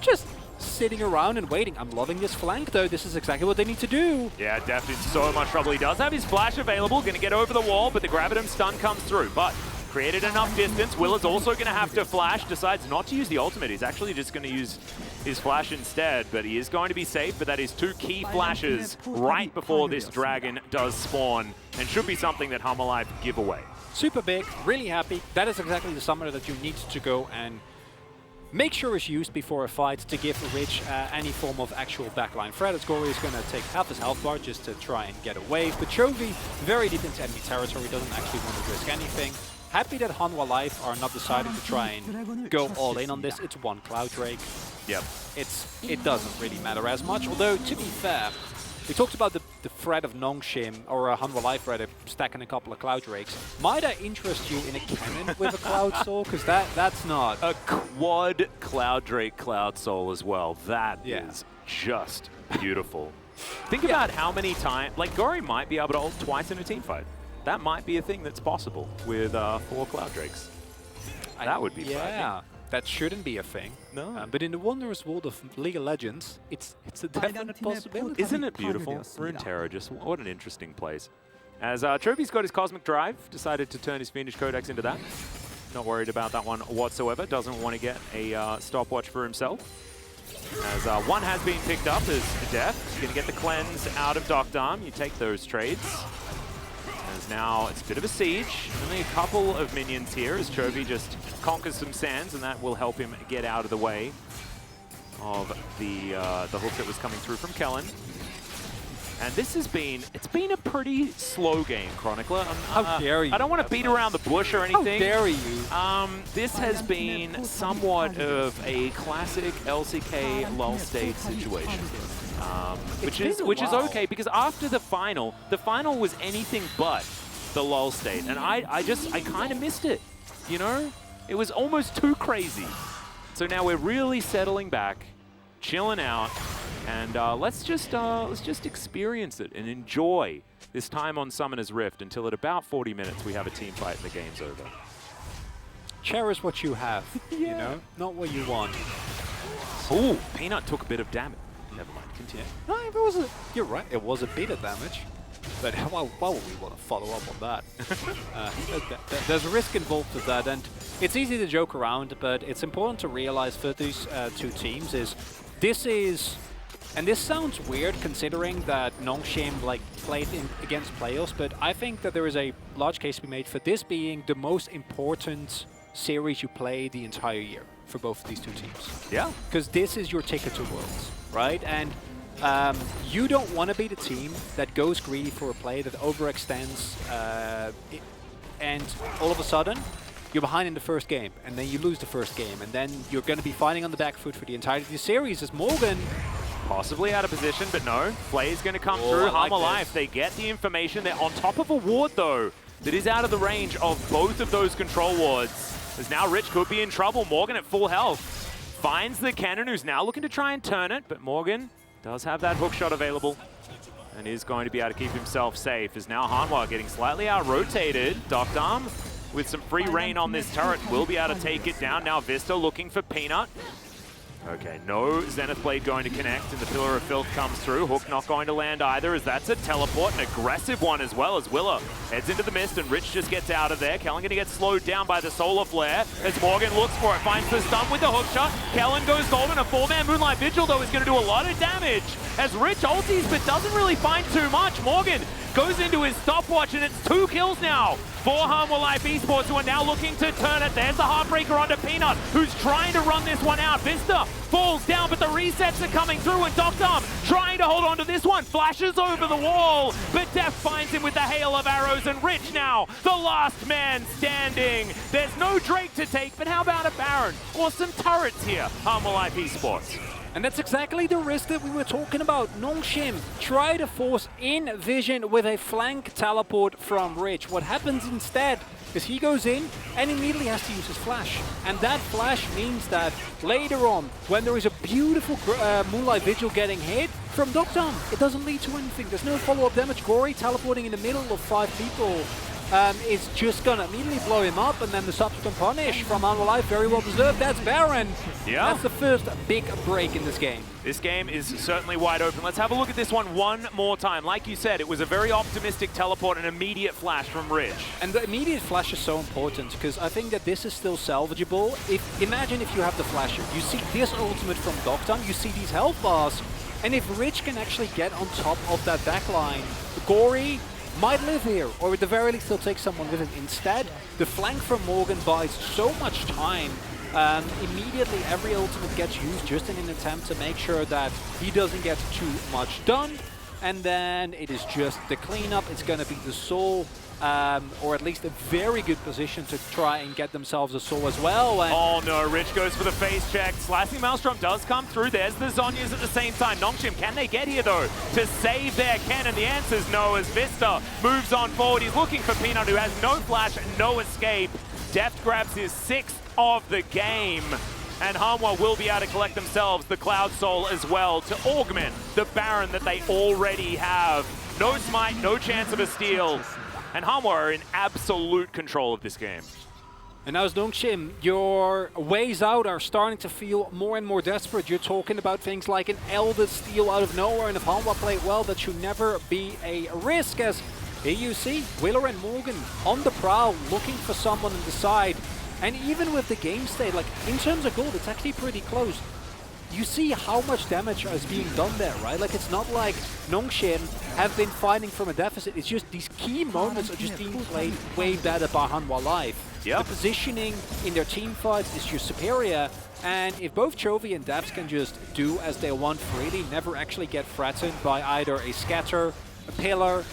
just sitting around and waiting. I'm loving this flank though. This is exactly what they need to do. Yeah, Deft in so much trouble. He does have his flash available, going to get over the wall, but the Gravitum stun comes through. But created enough distance. Will is also going to have to flash, decides not to use the ultimate. He's actually just going to use his flash instead, but he is going to be safe. But that is 2 key flashes right before this dragon does spawn, and should be something that Hanwha Life give away. Super big, really happy. That is exactly the summoner that you need to go and make sure it's used before a fight to give Rich any form of actual backline threat. As Gori is going to take half his health bar just to try and get away. But Chovy, very deep into enemy territory, doesn't actually want to risk anything. Happy that Hanwha Life are not deciding to try and go all in on this. It's 1 Cloud Drake. Yep. It doesn't really matter as much. Although, to be fair, we talked about the threat of Nongshim, or Hanwha Life rather, stacking a couple of Cloud Drakes. Might I interest you in a cannon with a Cloud Soul? Because that's not... A quad Cloud Drake Cloud Soul as well. That is just beautiful. Think about how many times... Like, Gori might be able to ult twice in a team fight. That might be a thing that's possible with 4 Cloud Drakes. That would be frightening. that shouldn't be a thing. No. But in the wondrous world of League of Legends, it's a definite possibility. Isn't it beautiful? Runeterra, just what an interesting place. As Chobi's got his Cosmic Drive, decided to turn his Fiendish Codex into that. Not worried about that one whatsoever. Doesn't want to get a stopwatch for himself. As one has been picked up as Deft. Going to get the cleanse out of Doctarm. You take those trades. As now it's a bit of a siege. Only a couple of minions here as Chovy just conquers some sands, and that will help him get out of the way of the hook that was coming through from Kellen. And this has been, it's been a pretty slow game, Chronicler. How dare you? I don't want to beat around the bush or anything. How dare you? This has been somewhat of a classic LCK lull state situation. Which is okay, because after the final was anything but the lull state. And I kind of missed it, you know? It was almost too crazy. So now we're really settling back, chilling out. And let's just experience it and enjoy this time on Summoner's Rift until at about 40 minutes we have a team fight and the game's over. Cherish what you have, yeah. You know, not what you want. Ooh, Peanut took a bit of damage. Never mind, continue. No, you're right, it was a bit of damage. But why would we want to follow up on that? There's risk involved with that, and it's easy to joke around, but it's important to realize for these two teams and this sounds weird considering that Nongshim played against players, but I think that there is a large case to be made for this being the most important series you play the entire year for both of these two teams. Yeah. Because this is your ticket to Worlds, right? And you don't want to be the team that goes greedy for a play that overextends and all of a sudden you're behind in the first game, and then you lose the first game, and then you're going to be fighting on the back foot for the entirety of the series as Morgan possibly out of position, but no. Flay's going to come through. Harm Alive, they get the information. They're on top of a ward, though, that is out of the range of both of those control wards. As now Rich could be in trouble. Morgan at full health finds the cannon, who's now looking to try and turn it, but Morgan does have that hook shot available and is going to be able to keep himself safe. As now Hanwha getting slightly out-rotated. Doctarm with some free reign on this turret will be able to take it down. Now Vista looking for Peanut. Okay, no Zenith Blade going to connect, and the Pillar of Filth comes through. Hook not going to land either, as that's a teleport, an aggressive one as well, as Willa heads into the mist, and Rich just gets out of there. Kellen going to get slowed down by the Solar Flare, as Morgan looks for it, finds the stun with the hook shot. Kellen goes golden, a 4-man Moonlight Vigil, though, is going to do a lot of damage, as Rich ulties, but doesn't really find too much. Morgan goes into his stopwatch, and it's 2 kills now for Harmwell Life Esports, who are now looking to turn it. There's the Heartbreaker onto Peanut, who's trying to run this one out. Vista falls down, but the resets are coming through, and Doctarm trying to hold on to this one. Flashes over the wall, but Def finds him with the hail of arrows, and Rich now, the last man standing. There's no Drake to take, but how about a Baron or some turrets here, Harmwell Life Esports? And that's exactly the risk that we were talking about. Nongshim try to force in Vision with a flank teleport from Rich. What happens instead is he goes in and immediately has to use his flash. And that flash means that later on, when there is a beautiful Moonlight Vigil getting hit from Doctarm, it doesn't lead to anything. There's no follow-up damage. Gory teleporting in the middle of 5 people is just gonna immediately blow him up, and then the subsequent punish from Harmwell Life, very well deserved. That's Baron. Yeah. That's the first big break in this game. This game is certainly wide open. Let's have a look at this one more time. Like you said, it was a very optimistic teleport, an immediate flash from Rich. And the immediate flash is so important, because I think that this is still salvageable. Imagine if you have the flasher, you see this ultimate from Doctarm, you see these health bars, and if Rich can actually get on top of that backline, Gory might live here, or at the very least he'll take someone with him. Instead, the flank from Morgan buys so much time. Immediately every ultimate gets used just in an attempt to make sure that he doesn't get too much done. And then it is just the cleanup. It's going to be the soul, or at least a very good position to try and get themselves a soul as well. And oh no, Rich goes for the face check. Slicing Maelstrom does come through. There's the Zhonya's at the same time. Nongshim, can they get here though to save their cannon? The answer is no, as Vista moves on forward. He's looking for Peanut, who has no flash, no escape. Deft grabs his 6th of the game. And Hanwha will be able to collect themselves the Cloud Soul as well to augment the Baron that they already have. No smite, no chance of a steal. And Hanwha are in absolute control of this game. And now as Nongshim, your ways out are starting to feel more and more desperate. You're talking about things like an Elder steal out of nowhere, and if Hanwha played well, that should never be a risk, as here you see Wheeler and Morgan on the prowl, looking for someone on the side. And even with the game state, like in terms of gold, it's actually pretty close. You see how much damage is being done there, right? Like it's not like Nongshim have been fighting from a deficit. It's just these key moments are just being played way better by Hanwha Live. Yep. The positioning in their team fights is just superior. And if both Chovy and Devs can just do as they want freely, never actually get threatened by either a scatter, a pillar,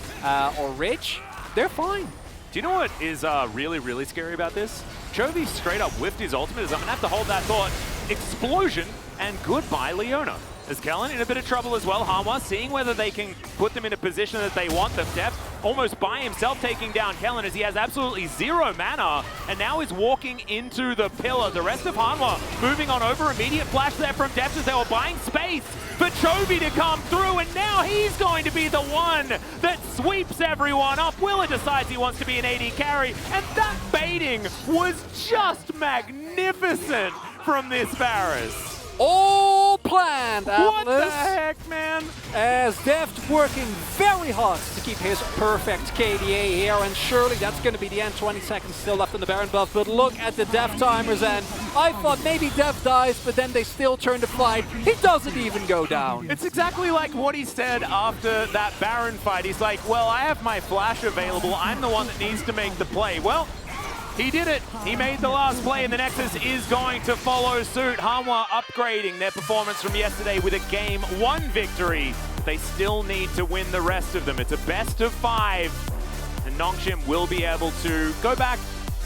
or Ridge, they're fine. Do you know what is really, really scary about this? Chovy straight up whiffed his ultimate. I'm going to have to hold that thought. Explosion, and goodbye, Leona. Is Kellen in a bit of trouble as well? Hanwha seeing whether they can put them in a position that they want them. Deft almost by himself taking down Kellen as he has absolutely zero mana and now is walking into the pillar. The rest of Hanwha moving on over. Immediate flash there from Deft as they were buying space for Chovy to come through, and now he's going to be the one that sweeps everyone up. Willa decides he wants to be an AD carry, and that baiting was just magnificent from this Varus. All planned, Atlas. What the heck, man? As Deft working very hard to keep his perfect KDA here, and surely that's going to be the end. 20 seconds still left on the Baron buff, but look at the Deft timers, and I thought maybe Deft dies, but then they still turn the fight. He doesn't even go down. It's exactly like what he said after that Baron fight. He's like, well, I have my flash available. I'm the one that needs to make the play. Well, he did it. He made the last play, and the Nexus is going to follow suit. Hanwha upgrading their performance from yesterday with a Game 1 victory. They still need to win the rest of them. It's a best of 5, and Nongshim will be able to go back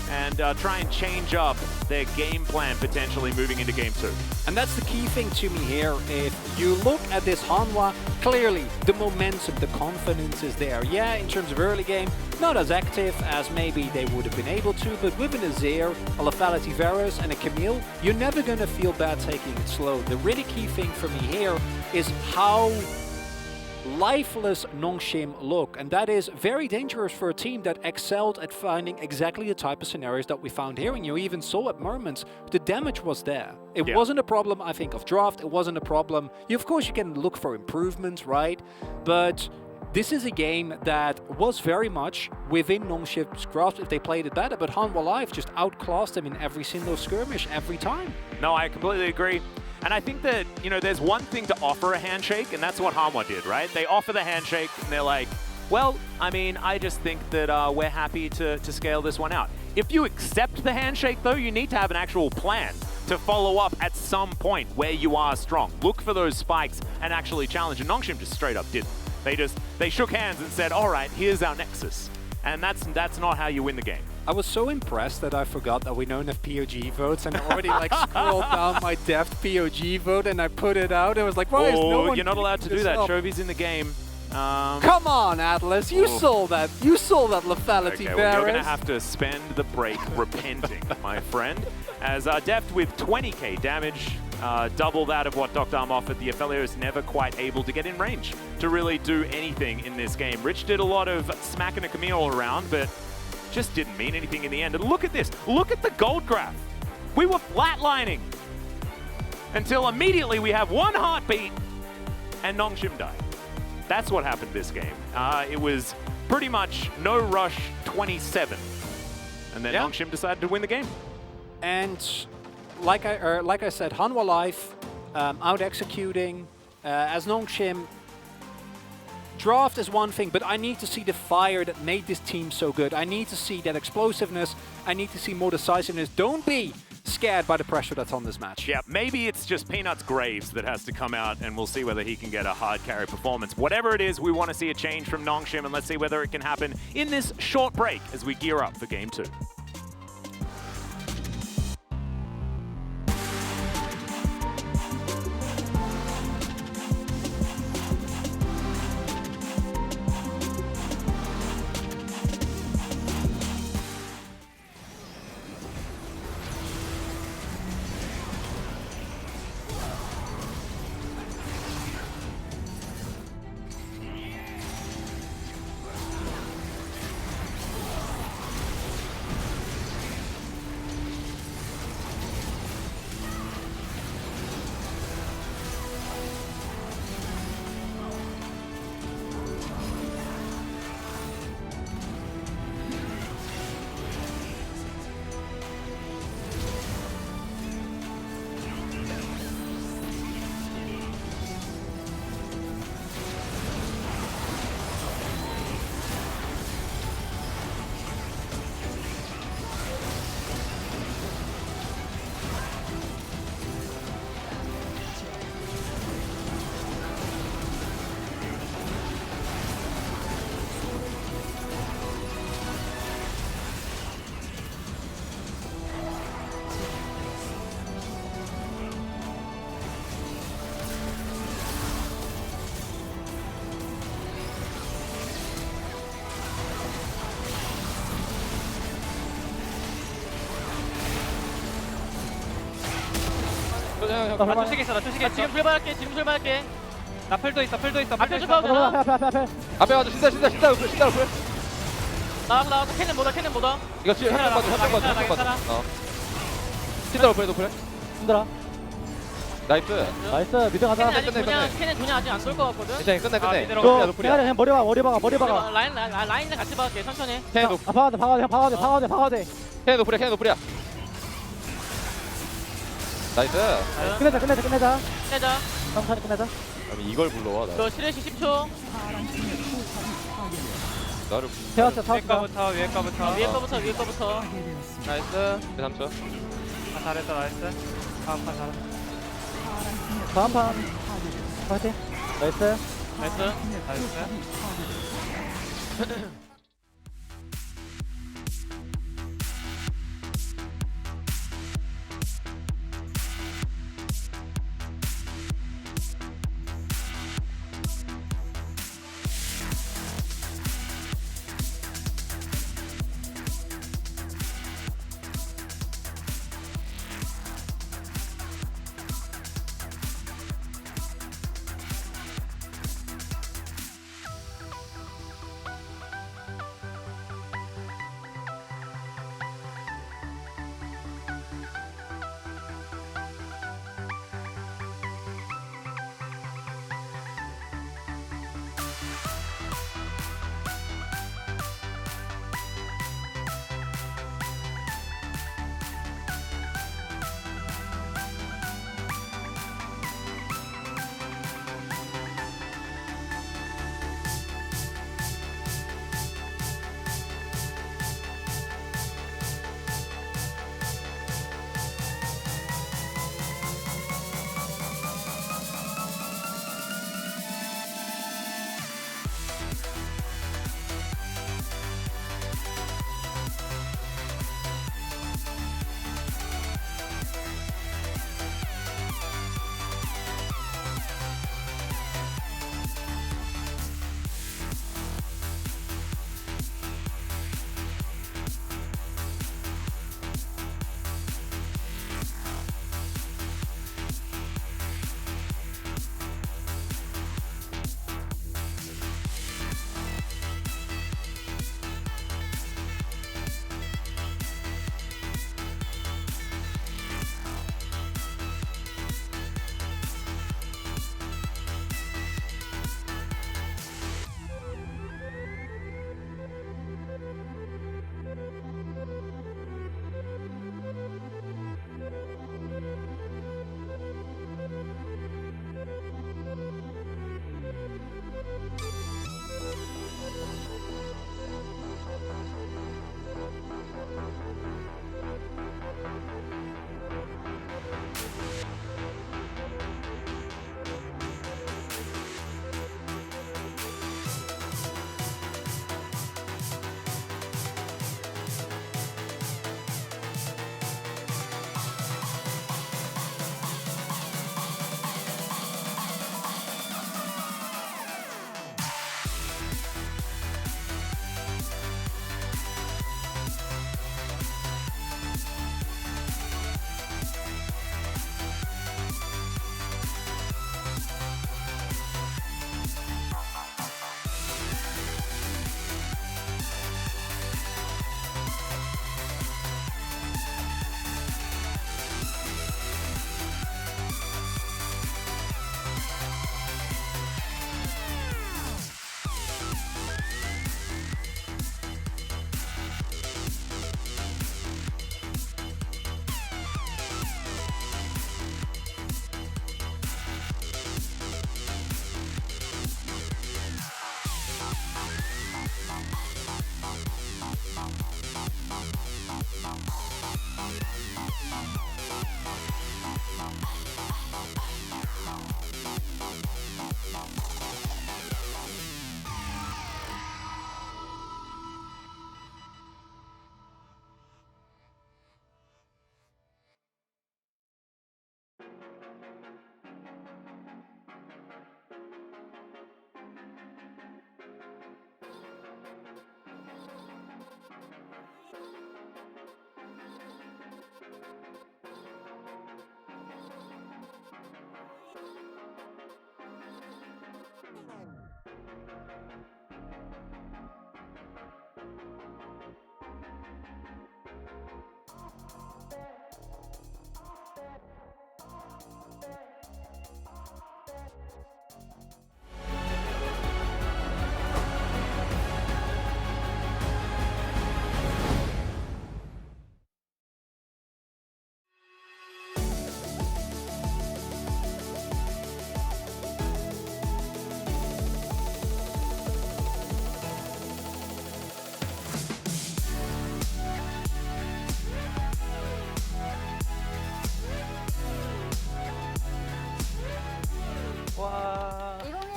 and try and change up their game plan, potentially moving into Game 2. And that's the key thing to me here. If you look at this Hanwha, clearly the momentum, the confidence is there. Yeah, in terms of early game, not as active as maybe they would have been able to, but with an Azir, a Lethality Varus, and a Camille, you're never going to feel bad taking it slow. The really key thing for me here is how lifeless Nongshim look, and that is very dangerous for a team that excelled at finding exactly the type of scenarios that we found here. And you even saw at moments the damage was there. It wasn't a problem, I think, of draft. It wasn't a problem. Of course, you can look for improvements, right? But this is a game that was very much within Nongshim's grasp if they played it better, but Hanwha Live just outclassed them in every single skirmish every time. No, I completely agree. And I think that, you know, there's one thing to offer a handshake, and that's what Hanwha did, right? They offer the handshake, and they're like, well, I mean, I just think that we're happy to scale this one out. If you accept the handshake, though, you need to have an actual plan to follow up at some point where you are strong. Look for those spikes and actually challenge, and Nongshim just straight up didn't. They shook hands and said, all right, here's our Nexus. And that's not how you win the game. I was so impressed that I forgot that we don't have POG votes, and I already like scrolled down my Deft POG vote and I put it out. It was like, why is no one? You're not allowed to do that. Chovy's in the game. Come on, Atlas, you saw that. You saw that lethality, okay, Varus. Well, you're going to have to spend the break repenting, my friend. As Deft with 20k damage, double that of what Dr. Arm offered. The Ophelio is never quite able to get in range to really do anything in this game. Rich did a lot of smacking a Camille around, but just didn't mean anything in the end. And look at this. Look at the gold graph. We were flatlining until immediately we have one heartbeat and Nongshim died. That's what happened this game. It was pretty much no rush 27. And then Nongshim decided to win the game. And like I said, Hanwha Live out-executing as Nongshim. Draft is one thing, but I need to see the fire that made this team so good. I need to see that explosiveness. I need to see more decisiveness. Don't be scared by the pressure that's on this match. Yeah, maybe it's just Peanuts Graves that has to come out, and we'll see whether he can get a hard carry performance. Whatever it is, we want to see a change from Nongshim, and let's see whether it can happen in this short break as we gear up for Game 2. 나 나 투식했어. 지금 출발할게. 지금 출발할게. 나 펠도 있어. 앞에 좀 봐도 되나? 앞에 가서 신다 높여. 나가 캐는 뭐다. 이거 지금 한명 봐줘. 괜찮아. 신다 높여. 힘들어. 나이스. 나이스. 미드 가자. 캐는 아직 끝내. 캐는 그냥 아직 안 쏠 것 같거든. 괜찮아 끝내. 미드로 이거 높이야. 그냥 머리 박아. 라인이랑 같이 박을게. 천천히. 캐 높. 박아야 돼. 캐 높이야. 나이스. 끝내자. 빼자. 천천히 끝내자. 아니 이걸 불러와 나. 너 시레시 10초. 나를 태웠어. 위에 거부터. 위에 거부터. 나이스. 3초. 잘했다. 나이스. 다음 판 잘했다. 다음 판. 파이팅. 나이스. 나이스. 나이스.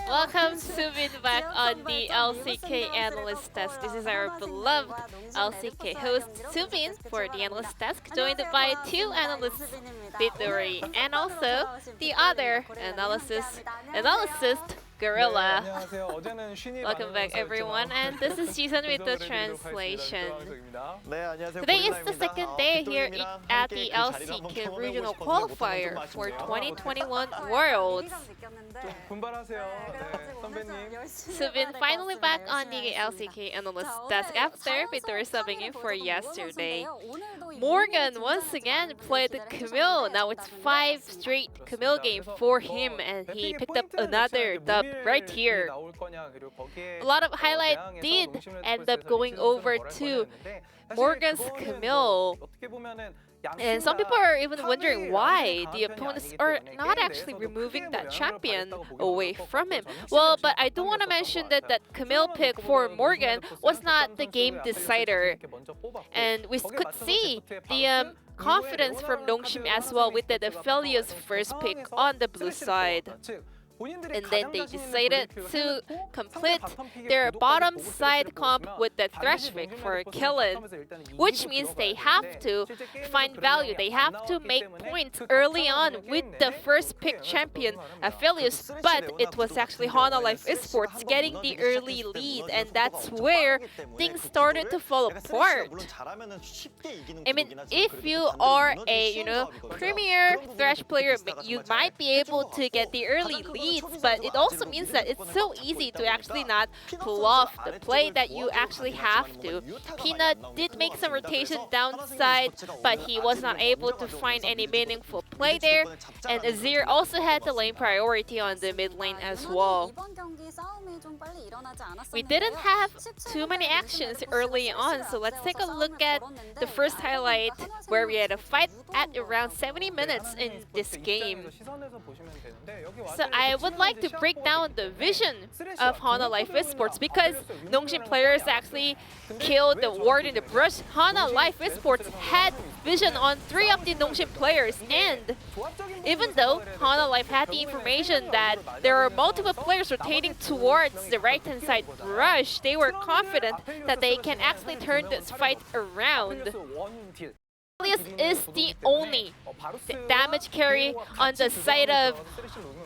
Welcome Subin back on the LCK Analyst Desk. This is our beloved LCK host Subin for the Analyst Desk, joined by two analysts, Victory, and also the other analyst Gorilla. Welcome back everyone, and this is Season with the translation. Today is the second day here at the LCK Regional Qualifier for 2021 Worlds. Subin finally back on the LCK Analyst Desk after Victory subbing in for yesterday. Morgan once again played Camille. Now it's 5 straight Camille games for him, and he picked up another dub right here. A lot of highlight did end up going over to Morgan's Camille. And some people are even wondering why the opponents are not actually removing that champion away from him. Well, but I do want to mention that that Camille pick for Morgan was not the game decider. And we could see the confidence from Nongshim as well with the Aphelios first pick on the blue side. And then they decided to complete their bottom side comp with the Thresh pick for Killen, which means they have to find value. They have to make points early on with the first pick champion, Aphelios, but it was actually Hana Life Esports getting the early lead, and that's where things started to fall apart. I mean, if you are a, premier Thresh player, you might be able to get the early lead, but it also means that it's so easy to actually not pull off the play that you actually have to. Peanut did make some rotation downside, but he was not able to find any meaningful play there. And Azir also had the lane priority on the mid lane as well. We didn't have too many actions early on, so let's take a look at the first highlight where we had a fight at around 70 minutes in this game. So I would like to break down the vision of Hana Life Esports, because Nongshim players actually killed the ward in the brush. Hana Life Esports had vision on 3 of the Nongshim players, and even though Hana Life had the information that there are multiple players rotating towards the right-hand side brush, they were confident that they can actually turn this fight around. Aphelios is the only damage carry on the side of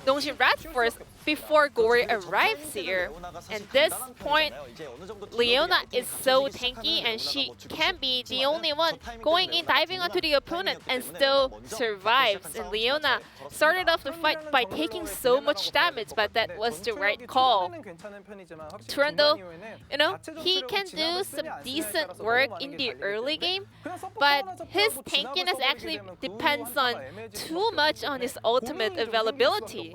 Nongshim Radforce before Gory arrives here. At this point, Leona is so tanky, and she can be the only one going in, diving onto the opponent, and still survives. And Leona started off the fight by taking so much damage, but that was the right call. Turando, he can do some decent work in the early game, but his tankiness actually depends on too much on his ultimate availability.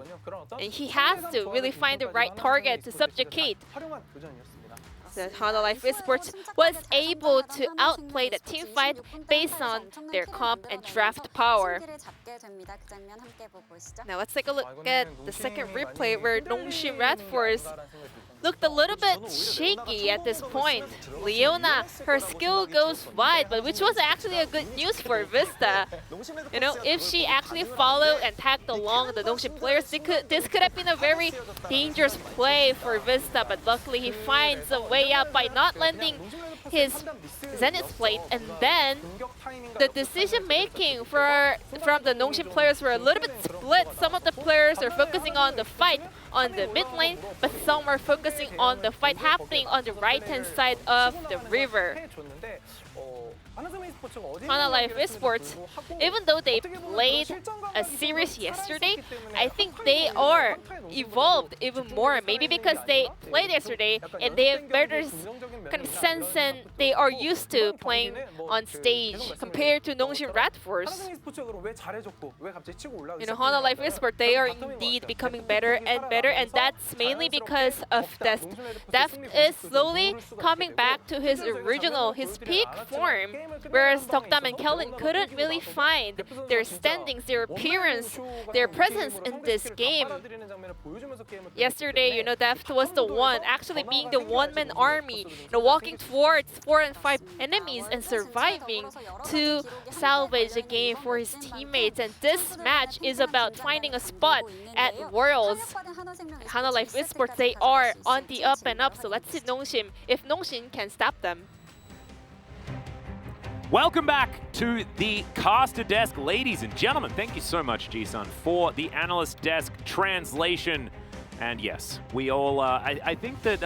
And he has to really find the right target to subjugate. The Hana Life Esports was able to outplay the team fight based on their comp and draft power. Now let's take a look at the second replay where Nongshim Radforce looked a little bit shaky at this point. Leona, her skill goes wide, but which was actually a good news for Vista. If she actually followed and tagged along the Nongshim players, this could have been a very dangerous play for Vista, but luckily he finds a way out by not landing his Zenith plate, and then the decision making from the Nongshim players were a little bit split. Some of the players are focusing on the fight on the mid lane, but some are focusing on the fight happening on the right-hand side of the river. Hana Life Esports, even though they played a series yesterday, I think they are evolved even more. Maybe because they played yesterday and they have better kind of sense and they are used to playing on stage compared to Nongshim Rat Force. You know, Hana Life Esports, they are indeed becoming better and better, and that's mainly because of Deft. Deft is slowly coming back to his peak form, whereas Tokdam and Kellen couldn't really find their standings, their appearance, their presence in this game. Yesterday, you know, Deft was the one actually being the one-man army, you know, walking towards 4 and 5 enemies and surviving to salvage the game for his teammates. And this match is about finding a spot at Worlds. Hana Life Esports, they are on the up and up, so let's see Nongshim, if Nongshim can stop them. Welcome back to the caster desk, ladies and gentlemen. Thank you so much, Jisun, for the analyst desk translation. And yes, we all, I think that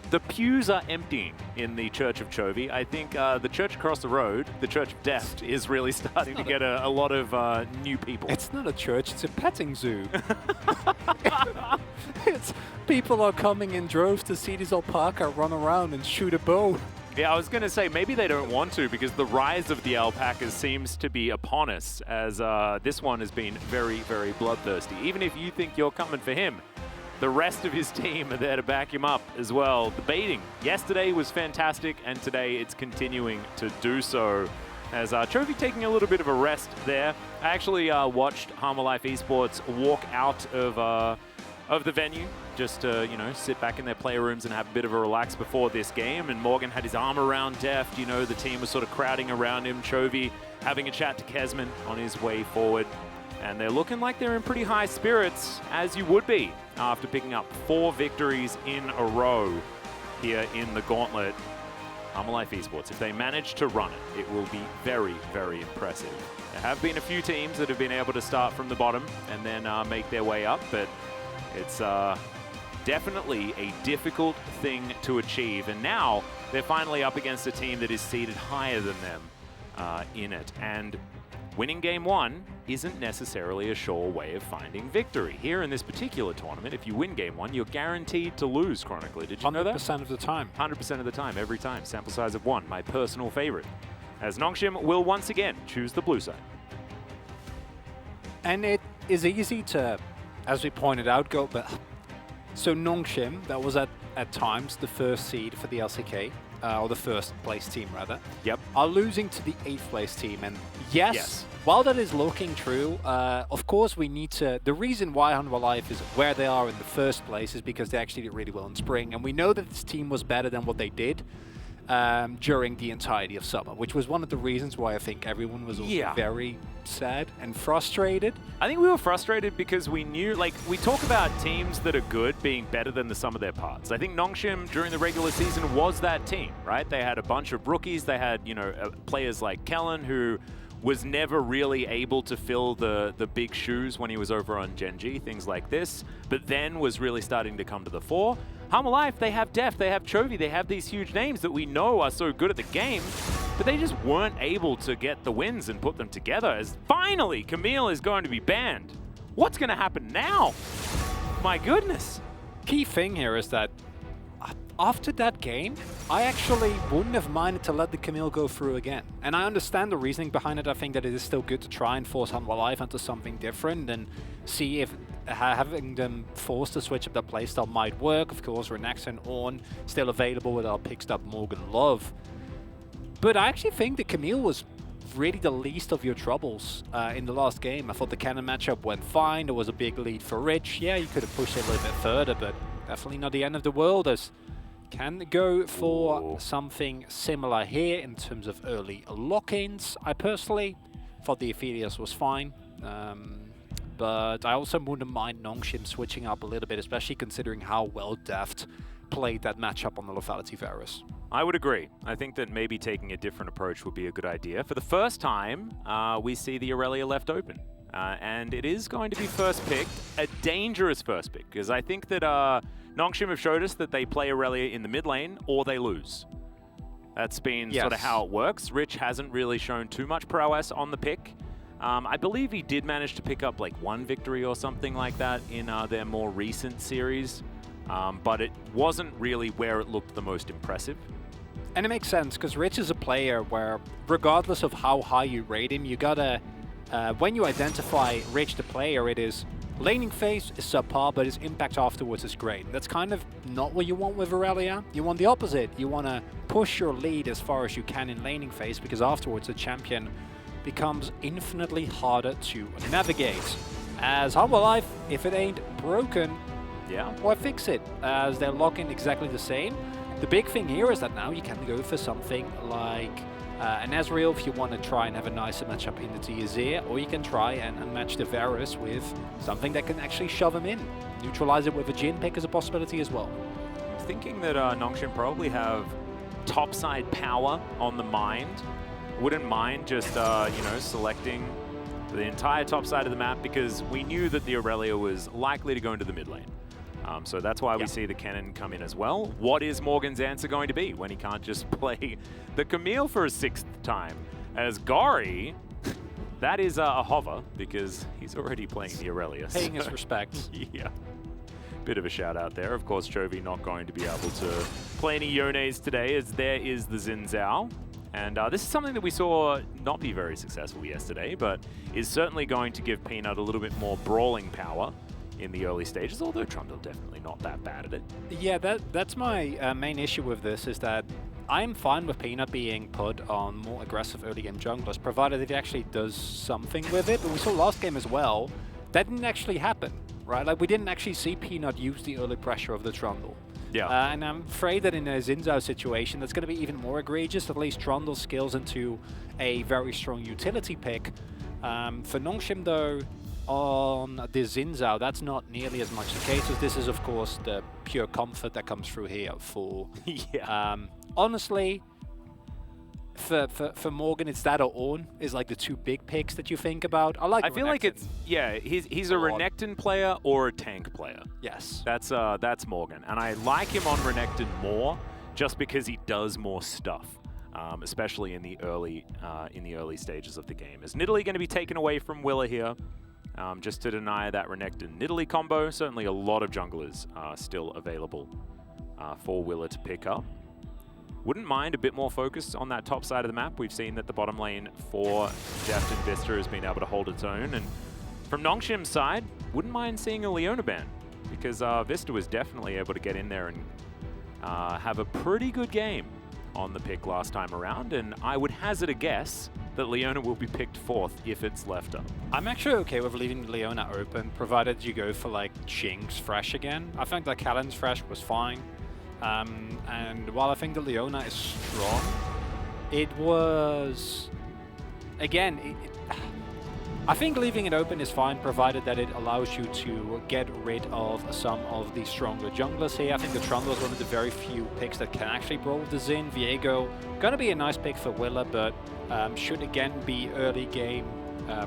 the pews are emptying in the Church of Chovy. I think the church across the road, the Church of Deft, is really starting to get a lot of new people. It's not a church, it's a petting zoo. People are coming in droves to see this alpaca run around and shoot a bow. Yeah, I was going to say, maybe they don't want to because the rise of the alpacas seems to be upon us, as this one has been very, very bloodthirsty. Even if you think you're coming for him, the rest of his team are there to back him up as well. The baiting yesterday was fantastic, and today it's continuing to do so. As Chovy taking a little bit of a rest there. I actually watched Hana Life Esports walk out of the venue, just to, you know, sit back in their playrooms and have a bit of a relax before this game. And Morgan had his arm around Deft. You know, the team was sort of crowding around him. Chovy having a chat to Kesman on his way forward. And they're looking like they're in pretty high spirits, as you would be, after picking up 4 victories in a row here in the gauntlet. Hana Life Esports, if they manage to run it, it will be very, very impressive. There have been a few teams that have been able to start from the bottom and then make their way up, but it's definitely a difficult thing to achieve. And now they're finally up against a team that is seeded higher than them in it. And winning game 1 isn't necessarily a sure way of finding victory. Here in this particular tournament, if you win game 1, you're guaranteed to lose chronically. Did you know that? 100% of the time. 100% of the time, every time. Sample size of 1, my personal favorite. As Nongshim will once again choose the blue side. And it is easy to, as we pointed out, go, but so Nongshim, that was at times the first seed for the LCK, or the first place team rather. Yep. Are losing to the 8th place team. And yes, while that is looking true, of course we need to, the reason why Hana Life is where they are in the first place is because they actually did really well in spring. And we know that this team was better than what they did during the entirety of summer, which was one of the reasons why I think everyone was also very sad and frustrated. I think we were frustrated because we knew, like, we talk about teams that are good being better than the sum of their parts. I think Nongshim during the regular season was that team, right? They had a bunch of rookies. They had, you know, players like Kellen, who was never really able to fill the big shoes when he was over on Genji, things like this, but then was really starting to come to the fore. Hana Life, they have Deft, they have Chovy, they have these huge names that we know are so good at the game, but they just weren't able to get the wins and put them together. As finally, Camille is going to be banned. What's going to happen now? My goodness. Key thing here is that after that game, I actually wouldn't have minded to let the Camille go through again. And I understand the reasoning behind it. I think that it is still good to try and force Hana Life into something different and see if having them forced to switch up their playstyle might work. Of course, Renex and Ornn still available with our picked up Morgan Love. But I actually think the Camille was really the least of your troubles in the last game. I thought the cannon matchup went fine. There was a big lead for Rich. Yeah, you could have pushed it a little bit further, but definitely not the end of the world, as can go for something similar here in terms of early lock-ins. I personally thought the Aphelios was fine, but I also wouldn't mind Nongshim switching up a little bit, especially considering how well Deft played that matchup on the Lethality Varus. I would agree. I think that maybe taking a different approach would be a good idea. For the first time, we see the Aurelia left open. And it is going to be first picked, a dangerous first pick, because I think that Nongshim have showed us that they play Aurelia in the mid lane or they lose. That's been Yes. sort of how it works. Rich hasn't really shown too much prowess on the pick. I believe he did manage to pick up like 1 victory or something like that in their more recent series, but it wasn't really where it looked the most impressive. And it makes sense, because Rich is a player where, regardless of how high you rate him, you gotta, when you identify Rich the player, it is laning phase is subpar, but his impact afterwards is great. That's kind of not what you want with Aurelia. You want the opposite. You want to push your lead as far as you can in laning phase, because afterwards the champion becomes infinitely harder to navigate. As Humble Life, if it ain't broken, Yeah. why fix it? As they're locking exactly the same. The big thing here is that now you can go for something like an Ezreal if you want to try and have a nicer matchup in the Diazir, or you can try and match the Varus with something that can actually shove him in. Neutralize it with a Jhin pick is a possibility as well. I'm thinking that Nongshim probably have topside power on the mind. Wouldn't mind just, you know, selecting the entire top side of the map, because we knew that the Aurelia was likely to go into the mid lane. So that's why we see the cannon come in as well. What is Morgan's answer going to be when he can't just play the Camille for a 6th time? As Gori, that is a hover, because he's already playing the Aurelia. Paying his respects. Yeah. Bit of a shout out there. Of course, Chovy not going to be able to play any Yones today, as there is the Xin Zhao. And this is something that we saw not be very successful yesterday, but is certainly going to give Peanut a little bit more brawling power in the early stages, although Trundle definitely not that bad at it. Yeah, that's my main issue with this, is that I'm fine with Peanut being put on more aggressive early game junglers, provided it actually does something with it. But we saw last game as well, that didn't actually happen, right? Like, we didn't actually see Peanut use the early pressure of the Trundle. Yeah. And I'm afraid that in a Xin Zhao situation, that's going to be even more egregious. At least Trundle skills into a very strong utility pick. For Nongshim, though, on the Xin Zhao, that's not nearly as much the case, as this is, of course, the pure comfort that comes through here for... Yeah. Honestly, for Morgan, it's that or Ornn is like the 2 big picks that you think about. I like. I feel like it's he's a Renekton player or a tank player. Yes. That's Morgan, and I like him on Renekton more just because he does more stuff, especially in the early stages of the game. Is Nidalee going to be taken away from Willa here? Just to deny that Renekton Nidalee combo? Certainly a lot of junglers are still available for Willa to pick up. Wouldn't mind a bit more focus on that top side of the map. We've seen that the bottom lane for Deft and Vista has been able to hold its own. And from Nongshim's side, wouldn't mind seeing a Leona ban, because Vista was definitely able to get in there and have a pretty good game on the pick last time around. And I would hazard a guess that Leona will be picked 4th if it's left up. I'm actually okay with leaving Leona open, provided you go for like Jinx Fresh again. I think that Callan's Fresh was fine. And while I think that Leona is strong, it was... Again, I think leaving it open is fine, provided that it allows you to get rid of some of the stronger junglers here. I think the Trundle is one of the very few picks that can actually brawl with the Xin. Viego, gonna be a nice pick for Willa, but should again be early game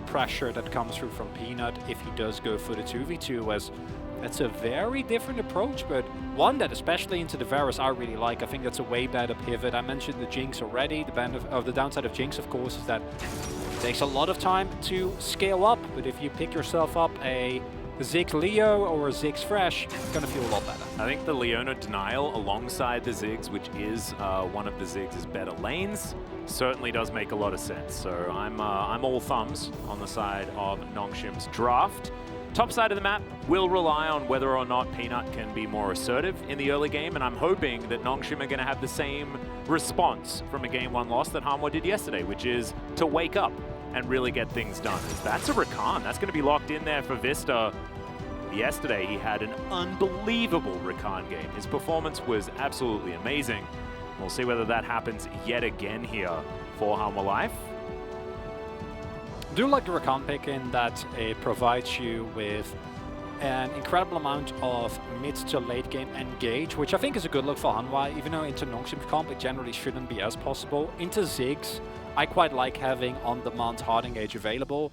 pressure that comes through from Peanut if he does go for the 2v2, as that's a very different approach, but one that, especially into the Varus, I really like. I think that's a way better pivot. I mentioned the Jinx already. The downside of Jinx, of course, is that it takes a lot of time to scale up, but if you pick yourself up a Ziggs Leo or a Ziggs Fresh, it's going to feel a lot better. I think the Leona denial alongside the Ziggs, which is one of the Ziggs' better lanes, certainly does make a lot of sense. So I'm all thumbs on the side of Nongshim's draft. Top side of the map will rely on whether or not Peanut can be more assertive in the early game, and I'm hoping that Nongshim are going to have the same response from a Game 1 loss that Hanwha did yesterday, which is to wake up and really get things done. That's a Rakan. That's going to be locked in there for Vista. Yesterday, he had an unbelievable Rakan game. His performance was absolutely amazing. We'll see whether that happens yet again here for Hanwha Life. I do like the Rakan pick in that it provides you with an incredible amount of mid to late game engage, which I think is a good look for Hanwha, even though into Nongshim's comp it generally shouldn't be as possible. Into Ziggs, I quite like having on-demand hard engage available.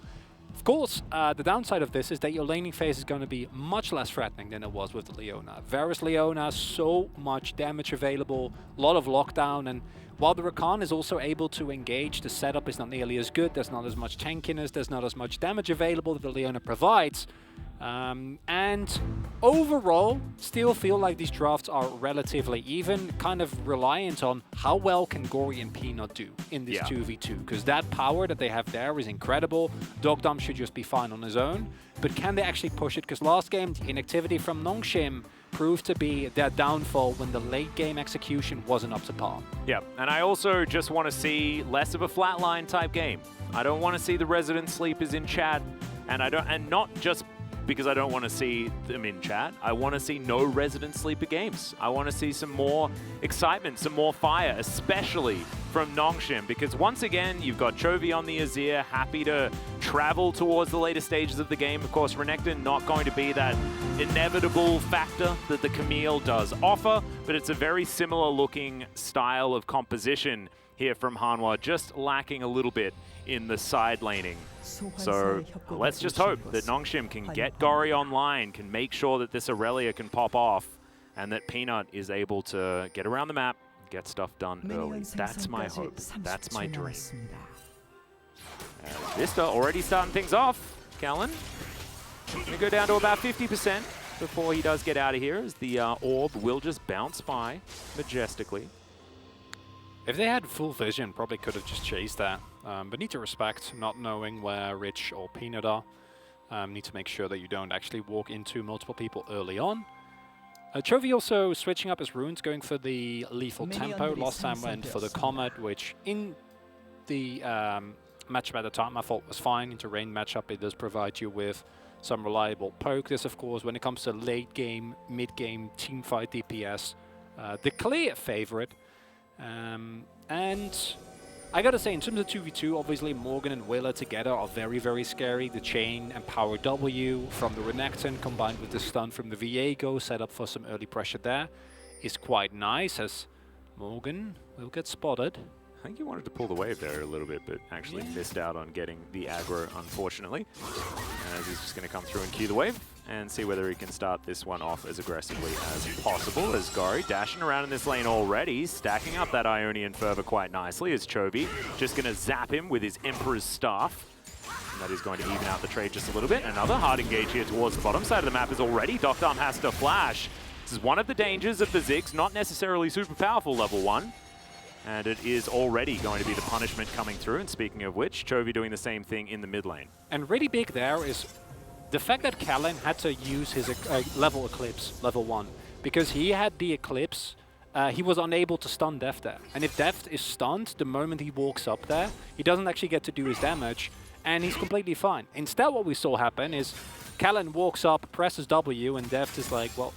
Of course, the downside of this is that your laning phase is going to be much less threatening than it was with the Leona. Varus Leona, so much damage available, a lot of lockdown, and while the Rakan is also able to engage, the setup is not nearly as good, there's not as much tankiness, there's not as much damage available that the Leona provides. And overall, still feel like these drafts are relatively even, kind of reliant on how well can Gory and Peanut do in this 2v2, because that power that they have there is incredible. Dogdom should just be fine on his own, but can they actually push it? Because last game, the inactivity from Nongshim proved to be their downfall when the late game execution wasn't up to par. Yeah, and I also just want to see less of a flatline type game. I don't want to see the Resident Sleepers in chat, and not just because I don't want to see them in chat. I want to see no Resident Sleeper games. I want to see some more excitement, some more fire, especially from Nongshim, because once again, you've got Chovy on the Azir, happy to travel towards the later stages of the game. Of course, Renekton not going to be that inevitable factor that the Camille does offer, but it's a very similar looking style of composition here from Hanwha, just lacking a little bit in the side laning. So let's just hope that Nongshim can get Gori online, can make sure that this Aurelia can pop off, and that Peanut is able to get around the map, get stuff done early. That's my hope. That's my dream. Vista already starting things off. Callan gonna go down to about 50% before he does get out of here, as the orb will just bounce by majestically. If they had full vision, probably could have just chased that. But need to respect not knowing where Rich or Peanut are. Need to make sure that you don't actually walk into multiple people early on. Chovy also switching up his runes, going for the lethal tempo. Last time went for the Comet, which in the matchup at the time I thought was fine. Into rain matchup, it does provide you with some reliable poke. This, of course, when it comes to late game, mid game, teamfight DPS, the clear favorite. And I gotta say, in terms of 2v2, obviously Morgan and Willa together are very, very scary. The chain and power W from the Renekton combined with the stun from the Viego set up for some early pressure there is quite nice, as Morgan will get spotted. I think he wanted to pull the wave there a little bit, but actually missed out on getting the aggro, unfortunately. As he's just going to come through and cue the wave and see whether he can start this one off as aggressively as possible. As Gori dashing around in this lane already, stacking up that Ionian Fervor quite nicely, as Chovy just going to zap him with his Emperor's Staff. And that is going to even out the trade just a little bit. Another hard engage here towards the bottom side of the map is already Dogdom has to flash. This is one of the dangers of the Ziggs, not necessarily super powerful level 1. And it is already going to be the punishment coming through. And speaking of which, Chovy doing the same thing in the mid lane. And really big there is the fact that Callan had to use his level Eclipse, level 1. Because he had the Eclipse, he was unable to stun Deft there. And if Deft is stunned, the moment he walks up there, he doesn't actually get to do his damage. And he's completely fine. Instead, what we saw happen is Callan walks up, presses W, and Deft is like, well,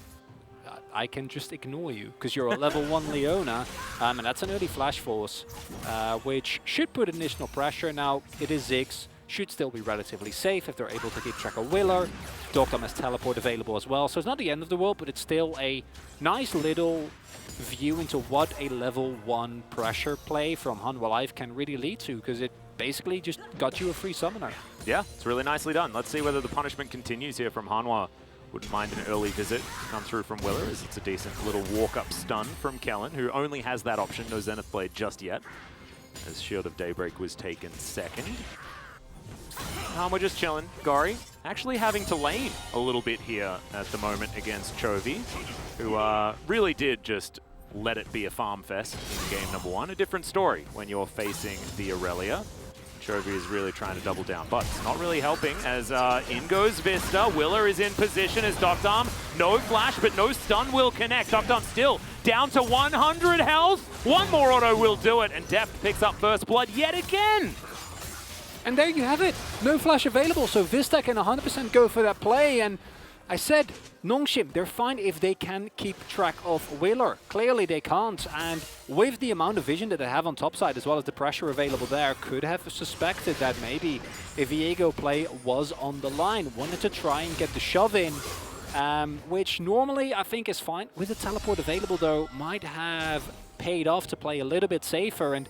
I can just ignore you because you're a level 1 Leona, and that's an early flash force, which should put additional pressure. Now, it is Ziggs, should still be relatively safe if they're able to keep track of Willer. Dogdom has teleport available as well, so it's not the end of the world, but it's still a nice little view into what a level 1 pressure play from Hanwha Life can really lead to, because it basically just got you a free summoner. Yeah, it's really nicely done. Let's see whether the punishment continues here from Hanwha. Wouldn't mind an early visit come through from Willer, as it's a decent little walk-up stun from Callan, who only has that option, no Zenith Blade just yet, as Shield of Daybreak was taken second. We're just chilling. Gori actually having to lane a little bit here at the moment against Chovy, who really did just let it be a farm fest in game number 1. A different story when you're facing the Aurelia. Chovy is really trying to double down, but it's not really helping, as in goes Vista. Willer is in position as Dogdom. No flash, but no stun will connect. Dogdom still down to 100 health. One more auto will do it, and Deft picks up first blood yet again. And there you have it. No flash available, so Vista can 100% go for that play. And I said, Nongshim, they're fine if they can keep track of Willer. Clearly they can't, and with the amount of vision that they have on topside, as well as the pressure available there, could have suspected that maybe a Viego play was on the line. Wanted to try and get the shove in, which normally I think is fine. With the teleport available though, might have paid off to play a little bit safer. And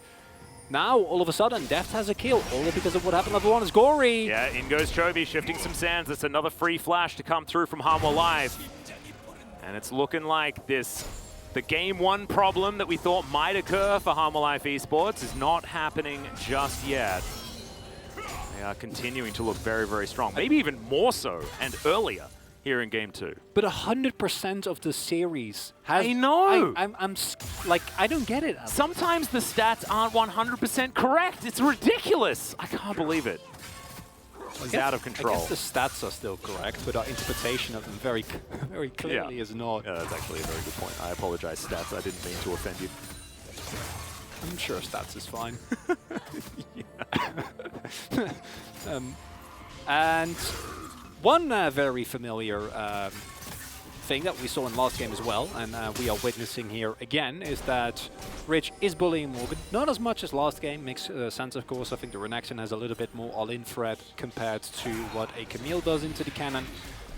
now, all of a sudden, Deft has a kill, only because of what happened level 1 is Gori. Yeah, in goes Chovy, shifting some sands. That's another free flash to come through from Hanwha Live. And it's looking like this The game one problem that we thought might occur for Life Esports is not happening just yet. They are continuing to look very, very strong. Maybe even more so and earlier here in game two. But 100% of the series has... I know! Like, I don't get it. Sometimes the stats aren't 100% correct. It's ridiculous. I can't believe it. It's out of control. I guess the stats are still correct, but our interpretation of them very, very clearly is not. Yeah, that's actually a very good point. I apologize, stats. I didn't mean to offend you. I'm sure stats is fine. And one very familiar thing that we saw in last game as well, and we are witnessing here again, is that Rich is bullying Morgan. Not as much as last game, makes sense of course. I think the Renaxon has a little bit more all-in threat compared to what a Camille does into the cannon.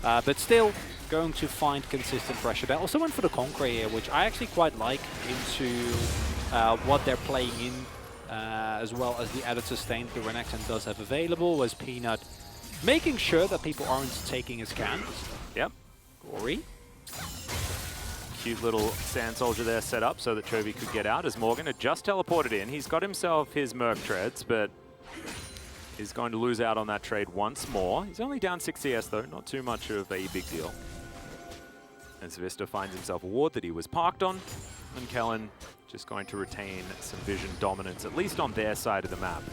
But still going to find consistent pressure there. Also went for the Conqueror here, which I actually quite like into what they're playing in, as well as the added sustain the Renaxon does have available, as Peanut making sure that people aren't taking his cans. Yep. Gory. Cute little Sand Soldier there set up so that Chovy could get out as Morgan had just teleported in. He's got himself his Merc Treads, but is going to lose out on that trade once more. He's only down 6 CS though, not too much of a big deal. As Vista finds himself a ward that he was parked on, and Kellen just going to retain some vision dominance, at least on their side of the map.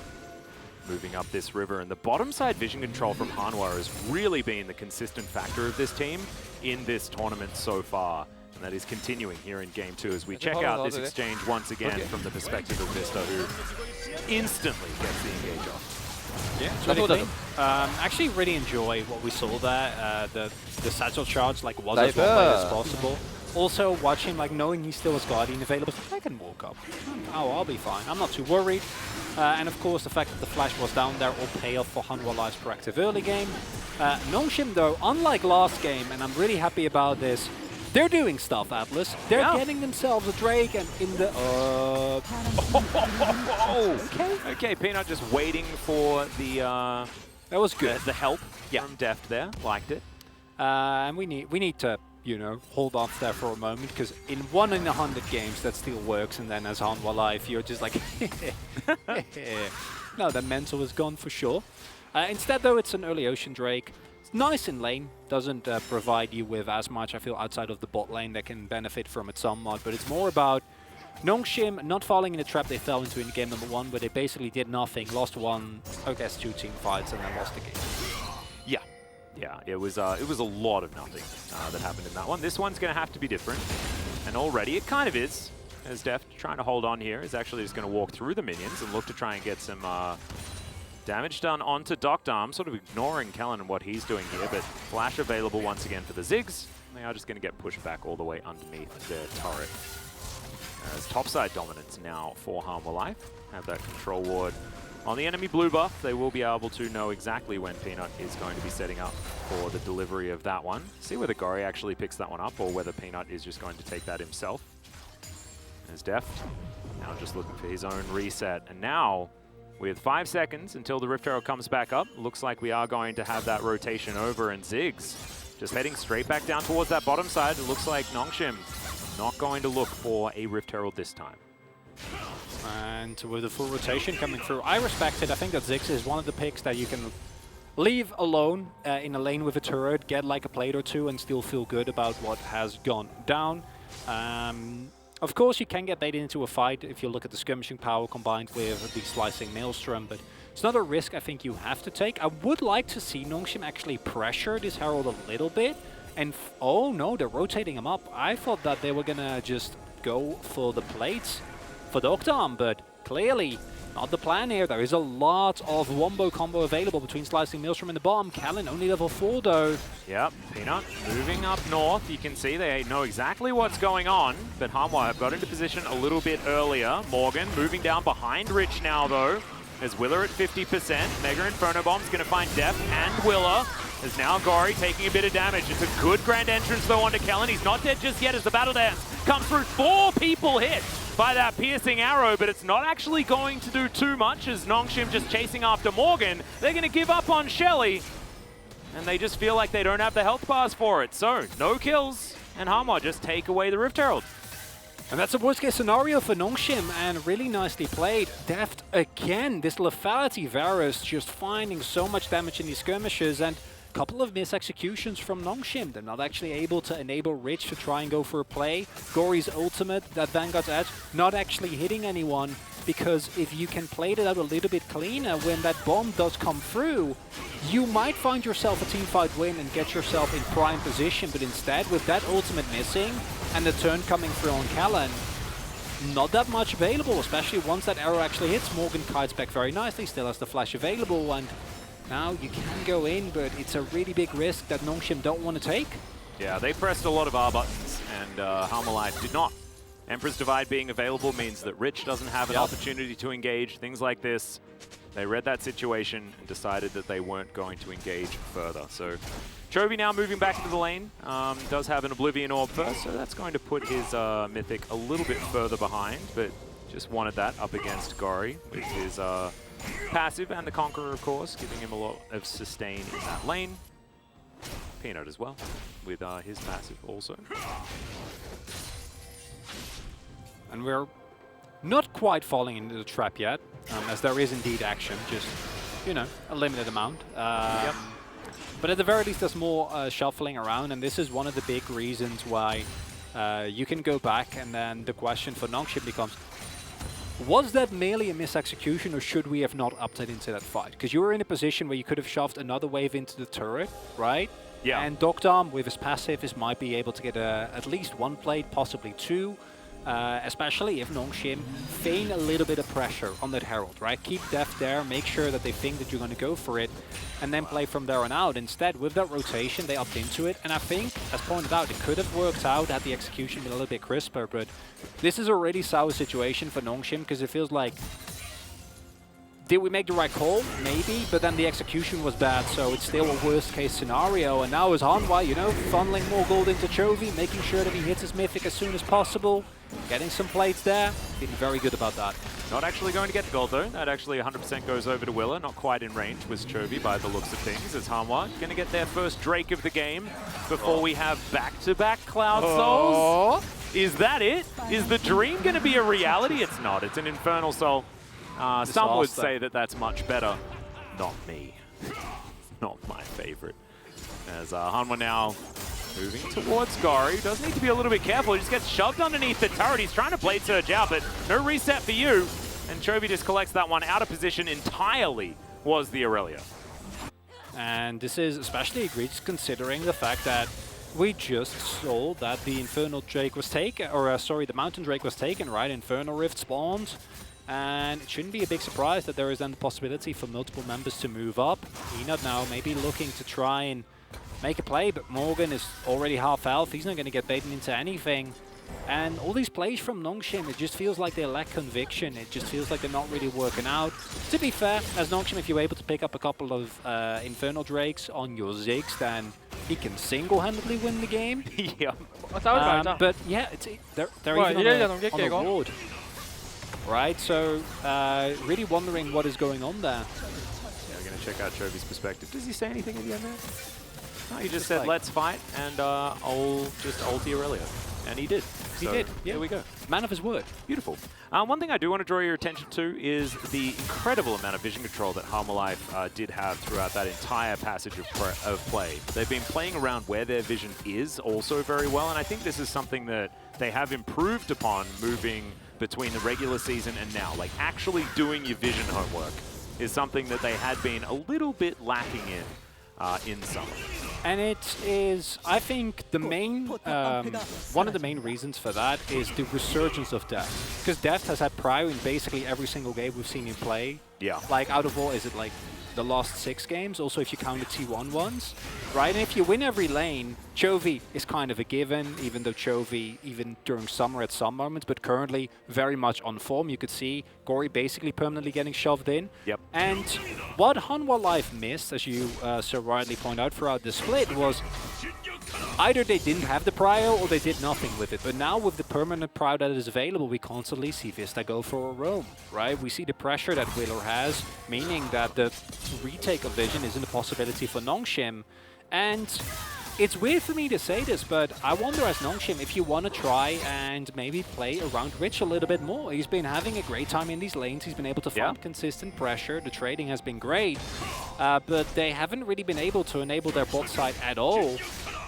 Moving up this river, and the bottom side vision control from Hanwha has really been the consistent factor of this team in this tournament so far. And that is continuing here in game two as we check out this exchange once again from the perspective of Vista, who instantly gets the engage off. Yeah, it's really clean. Actually really enjoy what we saw there. The satchel charge like was as well played as possible. Also watch him like knowing he still has Guardian available. I can walk up. Oh, I'll be fine. I'm not too worried. And of course the fact that the flash was down there will pay off for Hanwha Life's proactive early game. Nongshim though, unlike last game, and I'm really happy about this, they're doing stuff, Atlas. They're getting themselves a Drake and in the... Okay, Peanut just waiting for the... that was good. The help from Deft there. Liked it. And we need to, you know, hold off there for a moment, because in 1 in 100 games that still works, and then as Hanwha Life, you're just like... No, the mental is gone for sure. Instead though, it's an early Ocean Drake. Nice in lane, doesn't provide you with as much, I feel, outside of the bot lane that can benefit from it somewhat, but it's more about Nongshim not falling in the trap they fell into in game number 1, where they basically did nothing, lost one, I guess 2 team fights, and then lost the game. Yeah, it was a lot of nothing that happened in that one. This one's going to have to be different, and already it kind of is, as Deft trying to hold on here is actually just going to walk through the minions and look to try and get some... damage done onto Doctarm, sort of ignoring Kellen and what he's doing here, but flash available once again for the Ziggs. They are just going to get pushed back all the way underneath their turret. As topside dominance now for Hanwha Life. Have that control ward on the enemy blue buff. They will be able to know exactly when Peanut is going to be setting up for the delivery of that one. See whether Gory actually picks that one up or whether Peanut is just going to take that himself. As Deft now just looking for his own reset. And now, with 5 seconds until the Rift Herald comes back up, looks like we are going to have that rotation over, and Ziggs just heading straight back down towards that bottom side. It looks like Nongshim not going to look for a Rift Herald this time. And with the full rotation coming through, I respect it. I think that Ziggs is one of the picks that you can leave alone in a lane with a turret, get like a plate or two, and still feel good about what has gone down. Of course, you can get baited into a fight if you look at the skirmishing power combined with the slicing Maelstrom, but it's not a risk I think you have to take. I would like to see Nongshim actually pressure this Herald a little bit, and oh no, they're rotating him up. I thought that they were gonna just go for the plates for Doctarm, but clearly not the plan here. There is a lot of wombo combo available between slicing Maelstrom and the bomb. Kellen only level 4 though. Yep, Peanut moving up north. You can see they know exactly what's going on, but Hanwha have got into position a little bit earlier. Morgan moving down behind Rich now though. As Willer at 50%. Mega Inferno Bomb's going to find Deft and Willer. As now Gory taking a bit of damage. It's a good grand entrance though onto Kellen. He's not dead just yet as the Battle Dance comes through. 4 people hit by that piercing arrow, but it's not actually going to do too much as Nongshim just chasing after Morgan. They're going to give up on Shelly, and they just feel like they don't have the health bars for it. So, no kills, and Hanwha just take away the Rift Herald. And that's a worst case scenario for Nongshim, and really nicely played. Deft again, this lethality Varus just finding so much damage in these skirmishes, and a couple of mis-executions from Nongshim. They're not actually able to enable Rich to try and go for a play. Gory's ultimate, that Vanguard's edge, not actually hitting anyone, because if you can play it out a little bit cleaner when that bomb does come through, you might find yourself a teamfight win and get yourself in prime position, but instead with that ultimate missing and the turn coming through on Callan, not that much available, especially once that arrow actually hits. Morgan kites back very nicely, still has the flash available, and now you can go in, but it's a really big risk that Nongshim don't want to take. Yeah, they pressed a lot of R buttons, and Harmalife did not. Emperor's Divide being available means that Rich doesn't have an opportunity to engage, things like this. They read that situation and decided that they weren't going to engage further. So Chovy now moving back into the lane, does have an Oblivion Orb first, so that's going to put his Mythic a little bit further behind, but just wanted that up against Gory with his passive and the Conqueror, of course, giving him a lot of sustain in that lane. Peanut as well with his passive also. And we're not quite falling into the trap yet, as there is indeed action, just, you know, a limited amount. But at the very least, there's more shuffling around, and this is one of the big reasons why you can go back, and then the question for Nongshim becomes, was that merely a mis-execution, or should we have not upped it into that fight? Because you were in a position where you could have shoved another wave into the turret, right? Yeah. And Dogdom, with his passive, might be able to get at least one plate, possibly two. Especially if Nongshim feign a little bit of pressure on that Herald, right? Keep Deft there, make sure that they think that you're going to go for it, and then play from there on out. Instead, with that rotation, they upped into it, and I think, as pointed out, it could have worked out had the execution been a little bit crisper, but this is already a sour situation for Nongshim, because it feels like, did we make the right call? Maybe, but then the execution was bad, so it's still a worst-case scenario. And now is Hanwha, you know, funneling more gold into Chovy, making sure that he hits his Mythic as soon as possible, getting some plates there, feeling very good about that. Not actually going to get the gold though. That actually 100% goes over to Willa. Not quite in range with Chovy by the looks of things, as Hanwha going to get their first Drake of the game before we have back-to-back Cloud Souls. Is that it? Is the dream going to be a reality? It's not. It's an Infernal Soul. Some would say that that's much better. Not me. Not my favorite. As Hanwha now moving towards Gory. Does need to be a little bit careful. He just gets shoved underneath the turret. He's trying to blade surge out, but no reset for you. And Chovy just collects that one out of position entirely, was the Aurelia. And this is especially egregious considering the fact that we just saw that the Infernal Drake was taken, or sorry, the Mountain Drake was taken, right? Infernal Rift spawned. And it shouldn't be a big surprise that there is then the possibility for multiple members to move up. Peanut now maybe looking to try and make a play, but Morgan is already half health. He's not going to get baited into anything. And all these plays from Nongshim, it just feels like they lack conviction. It just feels like they're not really working out. To be fair, as Nongshim, if you're able to pick up a couple of Infernal Drakes on your Ziggs, then he can single-handedly win the game. Yeah. 싸우지 말자. But yeah, they're 뭐야, even 이래야 on 넘길게, a 이거. ward. Right, so really wondering what is going on there. Yeah, we're going to check out Chovy's perspective. Does he say anything at the end there? No, he just said, like, let's fight, and I'll just ulti Aurelia. And he did. He So, did, yeah. There we go. Man of his word. Beautiful. One thing I do want to draw your attention to is the incredible amount of vision control that Harmalife did have throughout that entire passage of play. They've been playing around where their vision is also very well, and I think this is something that they have improved upon moving between the regular season and now. Like, actually doing your vision homework is something that they had been a little bit lacking in summer. And it is, I think, the main, one of the main reasons for that is the resurgence of Deft. Because Deft has had Prio in basically every single game we've seen him play. Yeah. Like, out of all, is it like the last 6 games? Also, if you count the T1 ones, right? And if you win every lane, Chovy is kind of a given, even though Chovy, even during summer at some moments, but currently very much on form. You could see Gory basically permanently getting shoved in. Yep. And what Hanwha Life missed, as you so rightly point out throughout the split, was either they didn't have the prio or they did nothing with it. But now with the permanent prio that is available, we constantly see Vista go for a roam, right? We see the pressure that Willer has, meaning that the retake of vision isn't a possibility for Nongshim. And It's weird for me to say this, but I wonder as Nongshim if you want to try and maybe play around Rich a little bit more. He's been having a great time in these lanes. He's been able to find consistent pressure. The trading has been great, but they haven't really been able to enable their bot side at all.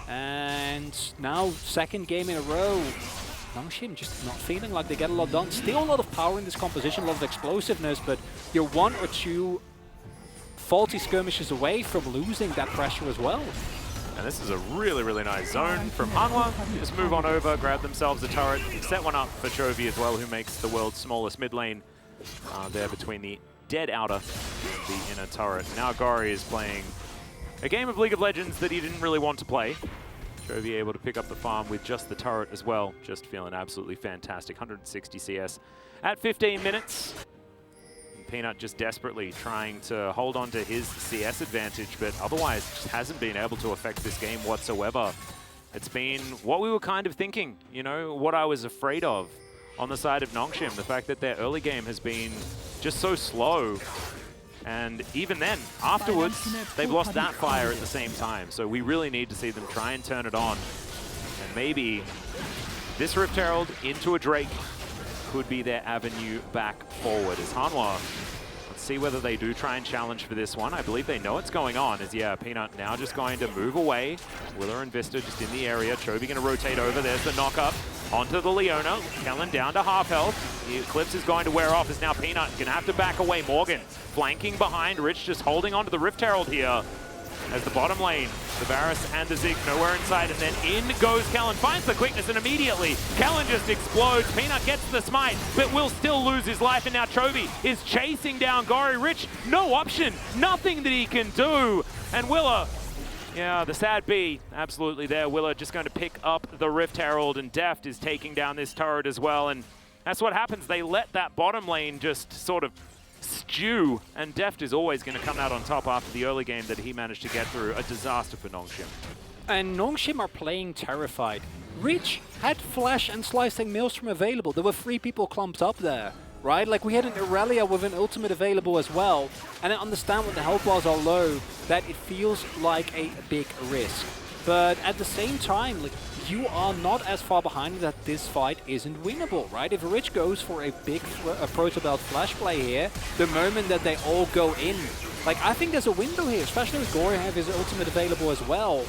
And now, second game in a row, Nongshim just not feeling like they get a lot done. Still a lot of power in this composition, a lot of explosiveness, but you're 1 or 2 faulty skirmishes away from losing that pressure as well. And this is a really, really nice zone from Hanwha. Just move on over, grab themselves a turret, set one up for Chovy as well, who makes the world's smallest mid lane there between the dead outer and the inner turret. Now Gori is playing a game of League of Legends that he didn't really want to play. Chovy able to pick up the farm with just the turret as well. Just feeling absolutely fantastic. 160 CS at 15 minutes. Peanut just desperately trying to hold on to his CS advantage, but otherwise just hasn't been able to affect this game whatsoever. It's been what we were kind of thinking, you know, what I was afraid of on the side of Nongshim, the fact that their early game has been just so slow. And even then, afterwards, they've lost that fire at the same time. So we really need to see them try and turn it on. And maybe this Rift Herald into a Drake could be their avenue back forward. As Hanwha, let's see whether they do try and challenge for this one. I believe they know what's going on. As Peanut now just going to move away. Willer and Vista just in the area. Chovy going to rotate over. There's the knock up onto the Leona. Kellen down to half health. The Eclipse is going to wear off as now Peanut going to have to back away. Morgan flanking behind. Rich just holding onto the Rift Herald here. As the bottom lane, the Varus and the Zig nowhere in sight, and then in goes Kellen, finds the quickness, and immediately Kellen just explodes. Peanut gets the smite, but will still lose his life, and now Chovy is chasing down Gori. Rich, no option, nothing that he can do, and Willer, the sad B, absolutely there. Willer just going to pick up the Rift Herald, and Deft is taking down this turret as well, and that's what happens. They let that bottom lane just sort of stew, and Deft is always going to come out on top after the early game that he managed to get through. A disaster for Nongshim. And Nongshim are playing terrified. Rich had Flash and Slicing Maelstrom available. There were 3 people clumped up there, right? Like, we had an Irelia with an ultimate available as well. And I understand when the health bars are low that it feels like a big risk. But at the same time, like, you are not as far behind that this fight isn't winnable, right? If Rich goes for a big Proto Belt flash play here, the moment that they all go in, like, I think there's a window here, especially with Gori have his ultimate available as well.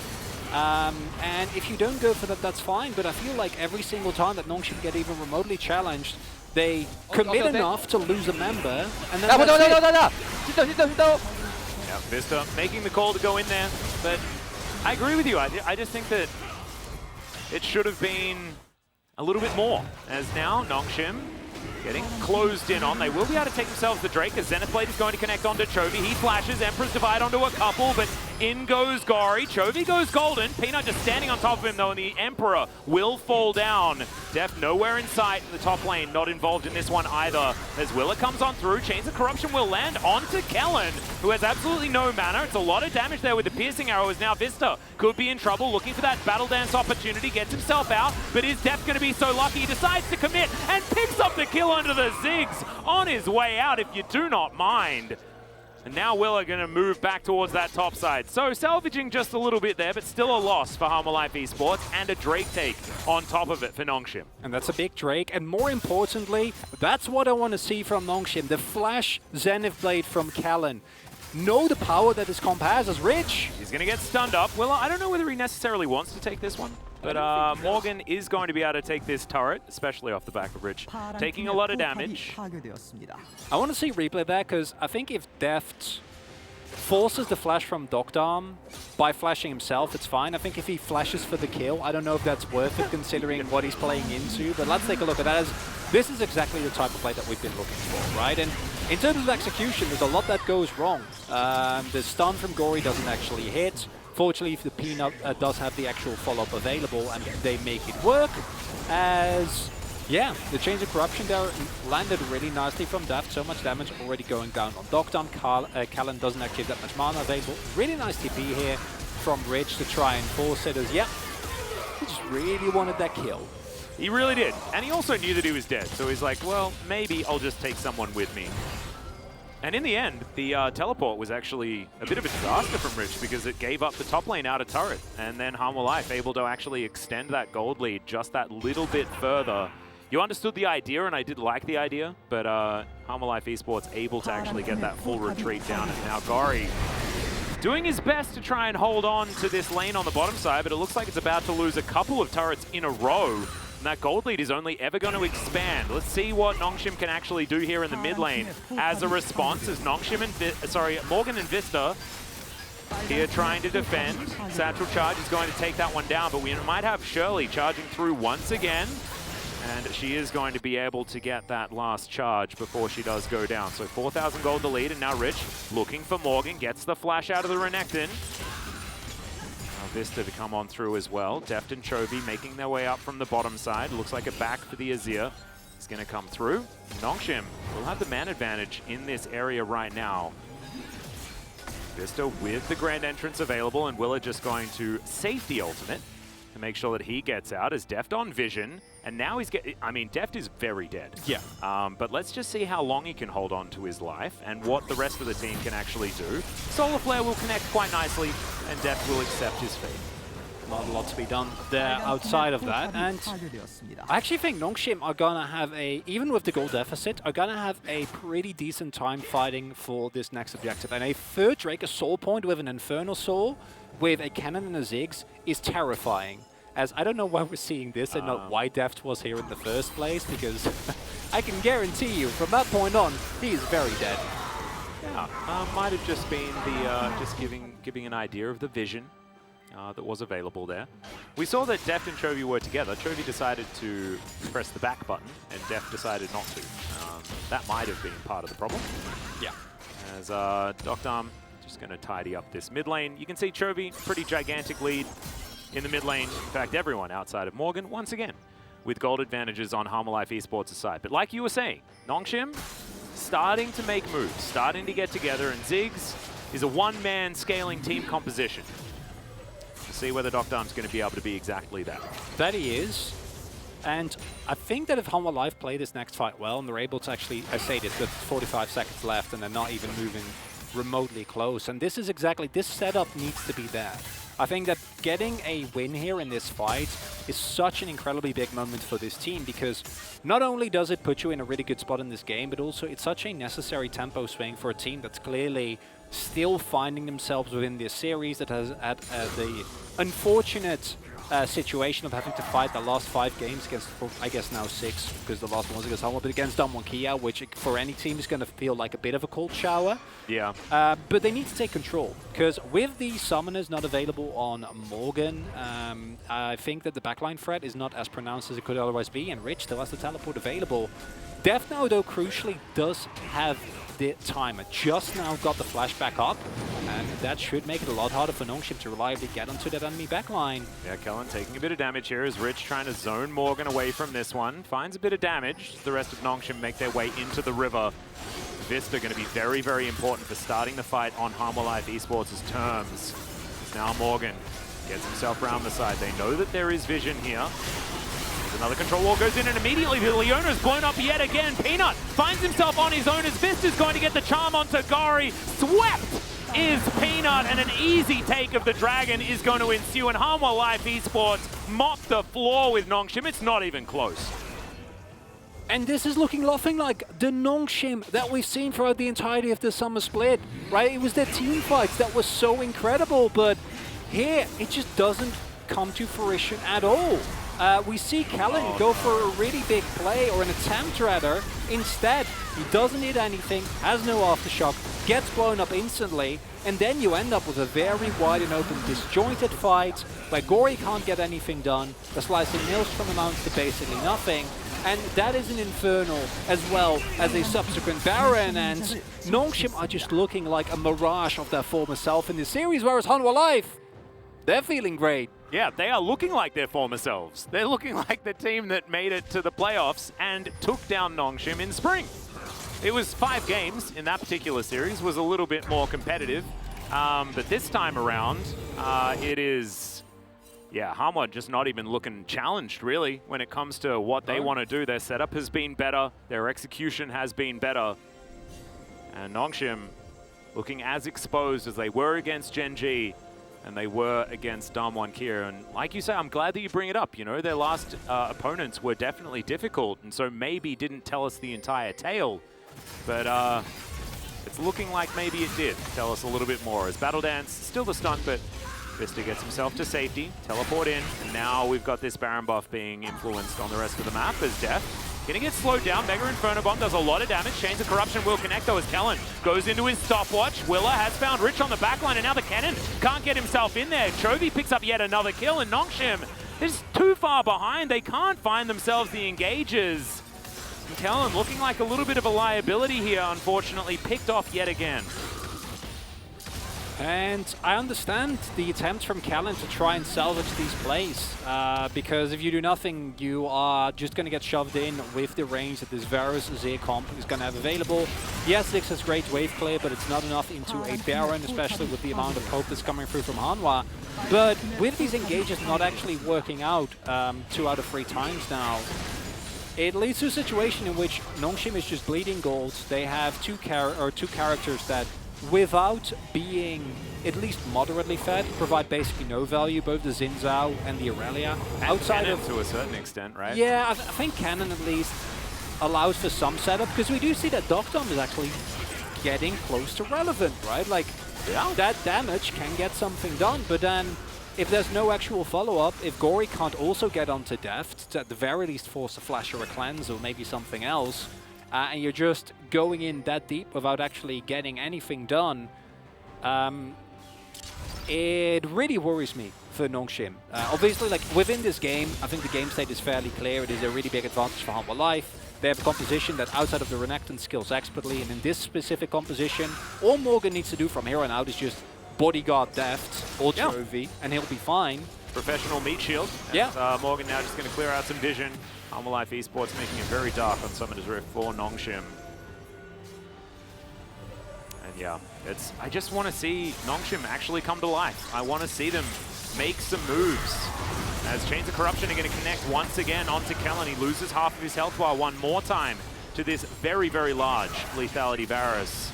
And if you don't go for that, that's fine, but I feel like every single time that Nongshim get even remotely challenged, they commit enough to lose a member, and then that's it. Yeah, Vista making the call to go in there, but I agree with you. I just think that it should have been a little bit more, as now Nongshim getting closed in on. They will be able to take themselves the Drake, as Zenith Blade is going to connect onto Chovy. He flashes, Emperor's Divide onto a couple, but in goes Gori. Chovy goes golden. Peanut just standing on top of him, though, and the Emperor will fall down. Deft nowhere in sight in the top lane, not involved in this one either. As Willer comes on through, Chains of Corruption will land onto Kellen, who has absolutely no mana. It's a lot of damage there with the Piercing Arrow, as now Vista could be in trouble, looking for that Battle Dance opportunity, gets himself out, but is Deft going to be so lucky? He decides to commit and picks up the kill under the Ziggs on his way out, if you do not mind. And now Willer going to move back towards that top side. So salvaging just a little bit there, but still a loss for Harma Life Esports, and a Drake take on top of it for Nongshim. And that's a big Drake, and more importantly, that's what I want to see from Nongshim. The Flash Zenith Blade from Kellen. Know the power that this comp has as Rich. He's going to get stunned up. Well, I don't know whether he necessarily wants to take this one, but Morgan is going to be able to take this turret, especially off the back of Rich, taking a lot of damage. I want to see replay there, because I think if Deft forces the flash from Docdarm by flashing himself, it's fine. I think if he flashes for the kill, I don't know if that's worth it considering what he's playing into, but let's take a look at that. As this is exactly the type of play that we've been looking for, right? And in terms of execution, there's a lot that goes wrong. The stun from Gori doesn't actually hit. Fortunately, if the Peanut does have the actual follow-up available, and they make it work, as the Chains of Corruption there landed really nicely from Daft. So much damage already going down on Docdarm. Kellen doesn't actually have that much mana available. Really nice TP here from Rich to try and force it, as he just really wanted that kill. He really did. And he also knew that he was dead. So he's like, well, maybe I'll just take someone with me. And in the end, the teleport was actually a bit of a disaster from Rich because it gave up the top lane out of turret. And then Harmor Life able to actually extend that gold lead just that little bit further. You understood the idea, and I did like the idea, but Harmor Life Esports able to actually get that full retreat down. And now Gori doing his best to try and hold on to this lane on the bottom side, but it looks like it's about to lose a couple of turrets in a row. And that gold lead is only ever going to expand. Let's see what Nongshim can actually do here in the mid lane as a response, as Nongshim and Morgan and Vista here trying to defend. Satchel Charge is going to take that one down, but we might have HLE charging through once again. And she is going to be able to get that last charge before she does go down. So 4,000 gold to lead, and now Rich looking for Morgan, gets the flash out of the Renekton. Now Vista to come on through as well. Deft and Chovy making their way up from the bottom side. Looks like a back for the Azir. He's going to come through. Nongshim will have the man advantage in this area right now. Vista with the Grand Entrance available, and Willa just going to safety ultimate to make sure that he gets out as Deft on vision. And now he's I mean, Deft is very dead. Yeah. But let's just see how long he can hold on to his life and what the rest of the team can actually do. Solar Flare will connect quite nicely, and Deft will accept his fate. Not a lot to be done there outside of that, and I actually think Nongshim are gonna have even with the goal deficit, are gonna have a pretty decent time fighting for this next objective. And a third Drake, a soul point with an Infernal Soul, with a cannon and a Ziggs is terrifying. As I don't know why we're seeing this and not why Deft was here in the first place, because I can guarantee you from that point on, he is very dead. Yeah, might have just been the just giving an idea of the vision that was available there. We saw that Deft and Chovy were together. Chovy decided to press the back button, and Deft decided not to. That might have been part of the problem. Yeah. As Doctarm just going to tidy up this mid lane. You can see Chovy, pretty gigantic lead in the mid lane. In fact, everyone outside of Morgan, once again, with gold advantages on Harmor Life Esports' side. But like you were saying, Nongshim starting to make moves, starting to get together, and Ziggs is a one-man scaling team composition. We'll see whether Doctarm's going to be able to be exactly that. That he is. And I think that if Harmor Life play this next fight well, and they're able to actually, I say this, with 45 seconds left, and they're not even moving remotely close. And this is exactly, this setup needs to be there. I think that getting a win here in this fight is such an incredibly big moment for this team, because not only does it put you in a really good spot in this game, but also it's such a necessary tempo swing for a team that's clearly still finding themselves within this series, that has had the unfortunate situation of having to fight the last 5 games against, I guess now 6, because the last one was against Harmor, but against Damwon Kia, which for any team is going to feel like a bit of a cold shower. Yeah. But they need to take control, because with the summoners not available on Morgan, I think that the backline threat is not as pronounced as it could otherwise be, and Rich still has the teleport available. Deft now, though, crucially does have the timer. Just now got the flashback up, and that should make it a lot harder for Nongshim to reliably get onto that enemy backline. Yeah, Kellen taking a bit of damage here as Rich trying to zone Morgan away from this one. Finds a bit of damage. The rest of Nongshim make their way into the river. Vista going to be very, very important for starting the fight on Harmor Life Esports' terms. As now Morgan gets himself around the side. They know that there is vision here. Another control wall goes in, and immediately the Leona is blown up yet again. Peanut finds himself on his own as Vista's going to get the charm onto Gori. Swept is Peanut, and an easy take of the dragon is going to ensue. And Harmor Life Esports mop the floor with Nongshim. It's not even close. And this is looking nothing like the Nongshim that we've seen throughout the entirety of the summer split, right? It was their team fights that was so incredible, but here it just doesn't come to fruition at all. We see Kellen go for a really big play, or an attempt rather. Instead, he doesn't hit anything, has no aftershock, gets blown up instantly, and then you end up with a very wide and open, disjointed fight where Gori can't get anything done. The slicing Maelstrom amounts to basically nothing, and that is an Infernal as well as a subsequent Baron, and Nongshim are just looking like a mirage of their former self in this series, whereas Harmor Life, they're feeling great. Yeah, they are looking like their former selves. They're looking like the team that made it to the playoffs and took down Nongshim in spring. It was 5 games in that particular series, was a little bit more competitive. But this time around, it is, yeah, Harmor just not even looking challenged, really, when it comes to what they want to do. Their setup has been better. Their execution has been better. And Nongshim looking as exposed as they were against Gen G and they were against Damwon Kia. And like you say, I'm glad that you bring it up. You know, their last opponents were definitely difficult, and so maybe didn't tell us the entire tale. But it's looking like maybe it did tell us a little bit more. As Battle Dance, still the stunt, but Vista gets himself to safety, teleport in, and now we've got this Baron buff being influenced on the rest of the map as Def gonna get slowed down. Mega Inferno Bomb does a lot of damage. Chains of Corruption will connect though as Kellen goes into his stopwatch. Willa has found Rich on the backline, and now the cannon can't get himself in there. Chovy picks up yet another kill, and Nongshim is too far behind. They can't find themselves the engages. And Kellen looking like a little bit of a liability here, unfortunately, picked off yet again. And I understand the attempt from Kellen to try and salvage these plays, because if you do nothing, you are just going to get shoved in with the range that this Varus Z comp is going to have available. Yes, Six has great wave clear, but it's not enough into a Baron, especially with the amount of hope that's coming through from Hanwha. But with these engages not actually working out 2 out of 3 times now, it leads to a situation in which Nongshim is just bleeding gold. They have two characters that, without being at least moderately fed, provide basically no value, both the Xin Zhao and the Aurelia. Outside of, to a certain extent, right? Yeah, I think Cannon at least allows for some setup, because we do see that Doctom is actually getting close to relevant, right? Like, that damage can get something done, but then if there's no actual follow-up, if Gory can't also get onto Deft, to at the very least force a flash or a cleanse or maybe something else, and you're just going in that deep without actually getting anything done, it really worries me for Nongshim. Obviously, like, within this game, I think the game state is fairly clear. It is a really big advantage for Hanwha Life. They have a composition that outside of the Renekton skills expertly, and in this specific composition, all Morgan needs to do from here on out is just bodyguard Deft or Chovy, and he'll be fine. Professional meat shield. And, Morgan now just going to clear out some vision. Hanwha Life Esports making it very dark on Summoner's Rift for Nongshim. And yeah, I just want to see Nongshim actually come to life. I want to see them make some moves. As Chains of Corruption are going to connect once again onto Kellen. He loses half of his health bar one more time to this very, very large lethality Varus.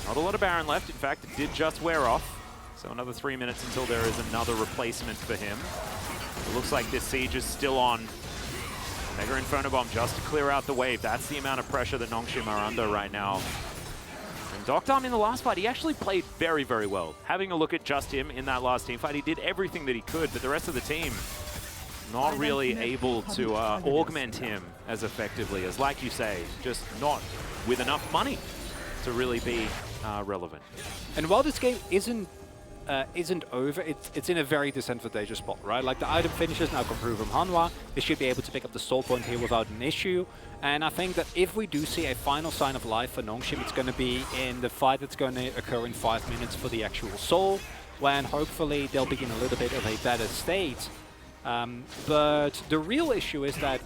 Not a lot of Baron left. In fact, it did just wear off. So another 3 minutes until there is another replacement for him. It looks like this siege is still on. Mega Inferno Bomb just to clear out the wave. That's the amount of pressure that Nongshim are under right now. And Doctom in the last fight, he actually played very, very well. Having a look at just him in that last team fight, he did everything that he could, but the rest of the team not really able to augment him as effectively as, like you say, just not with enough money to really be relevant. And while this game isn't over, it's in a very disadvantageous spot, right? Like, the item finishes now come through from Hanwha. They should be able to pick up the stall point here without an issue. And I think that if we do see a final sign of life for Nongshim, it's going to be in the fight that's going to occur in 5 minutes for the actual soul, when hopefully they'll be in a little bit of a better state. But the real issue is that,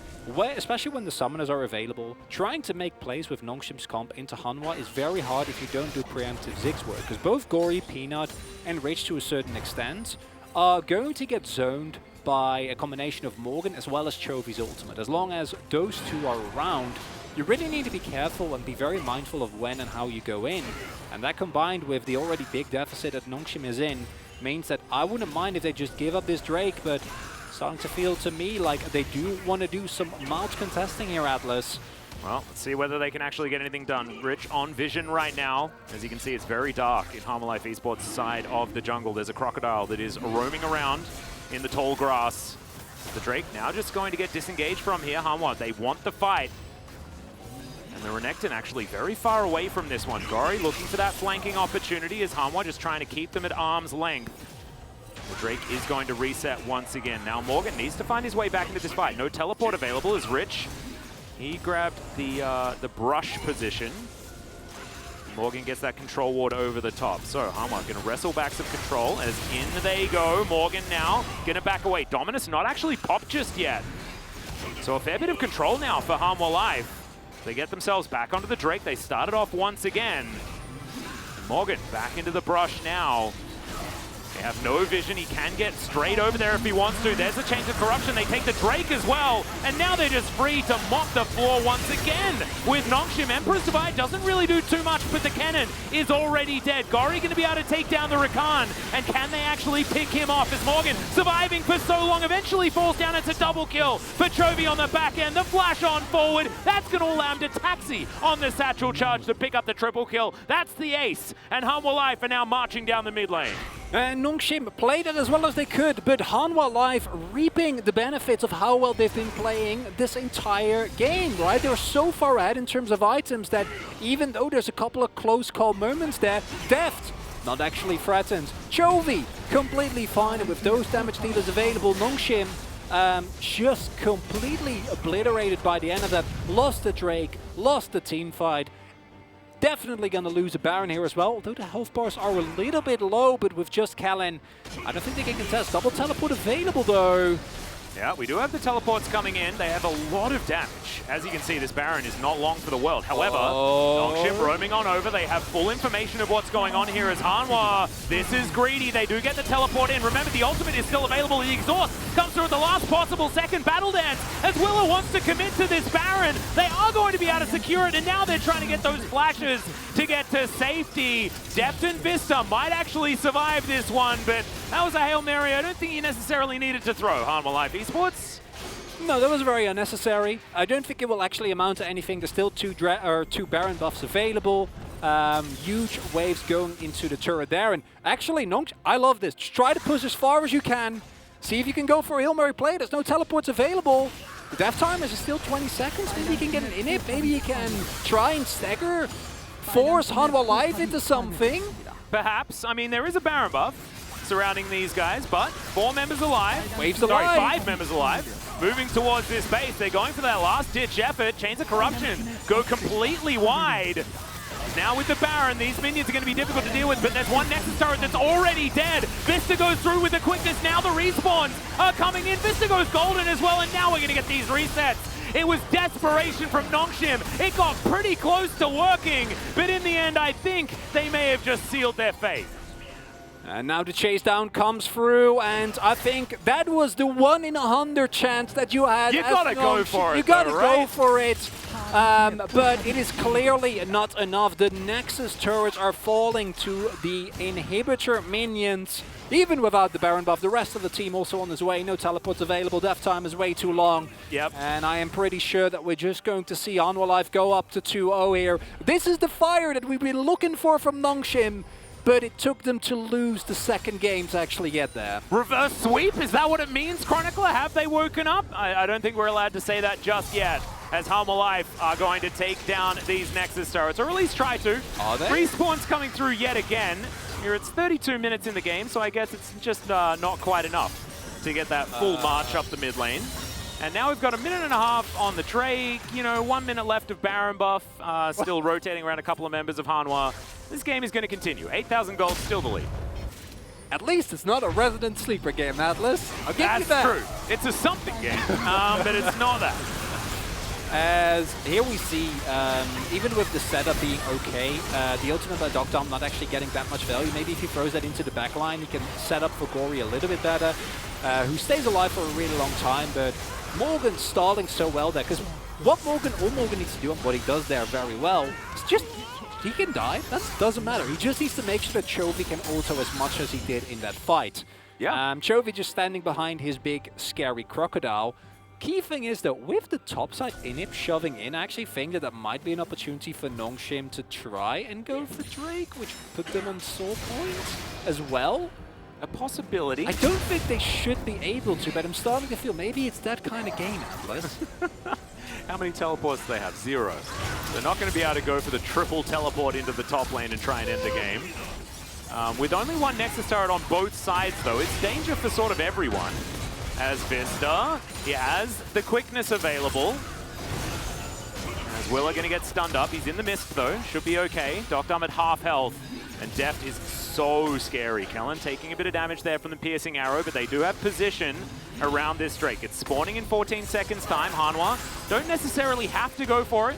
especially when the summoners are available, trying to make plays with Nongshim's comp into Hanwha is very hard if you don't do preemptive Ziggs work, because both Gory, Peanut, and Rich to a certain extent are going to get zoned by a combination of Morgan as well as Chovy's ultimate. As long as those two are around, you really need to be careful and be very mindful of when and how you go in. And that, combined with the already big deficit that Nongshim is in, means that I wouldn't mind if they just give up this Drake, but starting to feel to me like they do want to do some mild contesting here, Atlas. Well, let's see whether they can actually get anything done. Rich on vision right now. As you can see, it's very dark in Hanwha Life Esports' side of the jungle. There's a crocodile that is roaming around in the tall grass. The Drake now just going to get disengaged from here. Hanwha, they want the fight. And the Renekton actually very far away from this one. Gory looking for that flanking opportunity as Hanwha just trying to keep them at arm's length. The Drake is going to reset once again. Now Morgan needs to find his way back into this fight. No teleport available as Rich, he grabbed the brush position. Morgan gets that control ward over the top. So Hanwha going to wrestle back some control as in they go. Morgan now going to back away. Dominus not actually popped just yet. So a fair bit of control now for Hanwha Life. They get themselves back onto the Drake. They started off once again. Morgan back into the brush now. have no vision. He can get straight over there if he wants to. There's a change of corruption. They take the Drake as well. And now they're just free to mop the floor once again with Nongshim. Emperor's Divide doesn't really do too much, but the cannon is already dead. Gori going to be able to take down the Rakan. And can they actually pick him off as Morgan, surviving for so long, eventually falls down. It's a double kill for Chovy on the back end. The flash on forward. That's going to allow him to taxi on the satchel charge to pick up the triple kill. That's the ace. And Hanwha Life are now marching down the mid lane. And Nongshim played it as well as they could, but Hanwha Life reaping the benefits of how well they've been playing this entire game, right? They're so far ahead in terms of items that even though there's a couple of close call moments there, Deft not actually threatened. Chovy completely fine, and with those damage dealers available, Nongshim just completely obliterated by the end of that. Lost the Drake, lost the team fight. Definitely going to lose a Baron here as well, although the health bars are a little bit low, but with just Kellen, I don't think they can contest. Double teleport available though. Yeah, we do have the teleports coming in. They have a lot of damage. As you can see, this Baron is not long for the world. However, Nongshim roaming on over. They have full information of what's going on here as Hanwha. This is greedy. They do get the teleport in. Remember, the ultimate is still available. The exhaust comes through at the last possible second. Battle Dance, as Willa wants to commit to this Baron. They are going to be able to secure it, and now they're trying to get those flashes to get to safety. Deft and Vista might actually survive this one, but that was a Hail Mary I don't think you necessarily needed to throw, Hanwha Life Esports. No, that was very unnecessary. I don't think it will actually amount to anything. There's still two Baron buffs available. Huge waves going into the turret there. And actually, Nongshim, I love this. Just try to push as far as you can. See if you can go for a Hail Mary play. There's no teleports available. The death time is still 20 seconds. Maybe you can get an inhib. Maybe you can try and stagger, force Hanwha Life into something. Perhaps. I mean, there is a Baron buff surrounding these guys, but 4 members alive. Waves Sorry, alive. 5 members alive. Moving towards this base. They're going for that last-ditch effort. Chains of Corruption go completely wide. Now with the Baron, these minions are going to be difficult to deal with, but there's one Nexus turret that's already dead. Vista goes through with the quickness. Now the respawns are coming in. Vista goes golden as well, and now we're going to get these resets. It was desperation from Nongshim. It got pretty close to working, but in the end, I think they may have just sealed their fate. And now the chase down comes through, and I think that was the 1 in 100 chance that you had. You gotta go for it. You gotta though, go right? for it. But it is clearly not enough. The Nexus turrets are falling to the inhibitor minions. Even without the Baron buff, the rest of the team also on his way. No teleports available. Death time is way too long. Yep. And I am pretty sure that we're just going to see Hanwha Life go up to 2-0 here. This is the fire that we've been looking for from Nongshim, but it took them to lose the second game to actually get there. Reverse sweep, is that what it means, Chronicler? Have they woken up? I don't think we're allowed to say that just yet, as Hanwha Life are going to take down these Nexus turrets, or at least try to. Are they? Respawn's coming through yet again. Here it's 32 minutes in the game, so I guess it's just not quite enough to get that full march up the mid lane. And now we've got a minute and a half on the Drake, 1 minute left of Baron buff, still rotating around a couple of members of Hanwha. This game is going to continue. 8,000 gold, still the lead. At least it's not a Resident Sleeper game, Atlas. I'll give you That's that. true. It's a something game, but it's not that. As here we see, even with the setup being okay, the ultimate by Dom not actually getting that much value. Maybe if he throws that into the backline, he can set up for Gori a little bit better, who stays alive for a really long time, but Morgan stalling so well there, because what Morgan needs to do and what he does there very well is just, he can die, that doesn't matter. He just needs to make sure that Chovy can auto as much as he did in that fight. Yeah. Chovy just standing behind his big, scary crocodile. Key thing is that with the topside inhib shoving in, I actually think that might be an opportunity for Nongshim to try and go for Drake, which put them on soul point as well. A possibility. I don't think they should be able to, but I'm starting to feel maybe it's that kind of game, Atlas. How many teleports do they have? 0. They're not going to be able to go for the triple teleport into the top lane and try and end the game. With only one Nexus turret on both sides, though, it's danger for sort of everyone. As Vista, he has the quickness available. As Willa going to get stunned up. He's in the mist, though. Should be okay. Dom at half health. And Deft is so scary. Kellen taking a bit of damage there from the piercing arrow, but they do have position around this Drake. It's spawning in 14 seconds time. Hanwha don't necessarily have to go for it.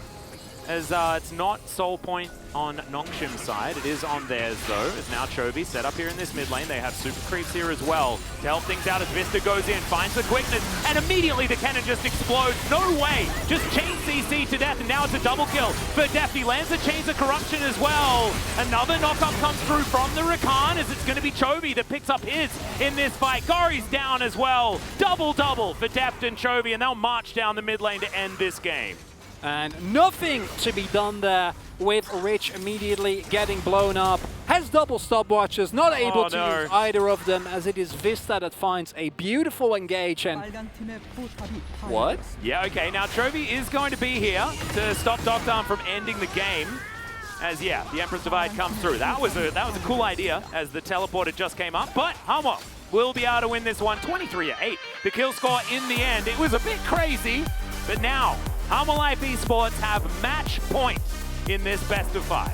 as it's not soul point on Nongshim's side. It is on theirs, though, as now Chovy set up here in this mid lane. They have super creeps here as well to help things out as Vista goes in, finds the quickness, and immediately the cannon just explodes. No way! Just chain CC to death, and now it's a double kill for Deft. He lands the Chains of Corruption as well. Another knockup comes through from the Rakan, as it's going to be Chovy that picks up his in this fight. Gori's down as well. Double for Deft and Chovy, and they'll march down the mid lane to end this game. And nothing to be done there with Rich immediately getting blown up. Has double stopwatches, not able to use either of them, as it is Vista that finds a beautiful engage. And what? Yeah, okay, now Chovy is going to be here to stop Doctarm from ending the game. As yeah, the Emperor's Divide comes through. That was a cool idea as the teleporter just came up, but Hanwha will be able to win this one 23-8. The kill score in the end, it was a bit crazy, but now Hanwha Life Esports have match point in this best of 5.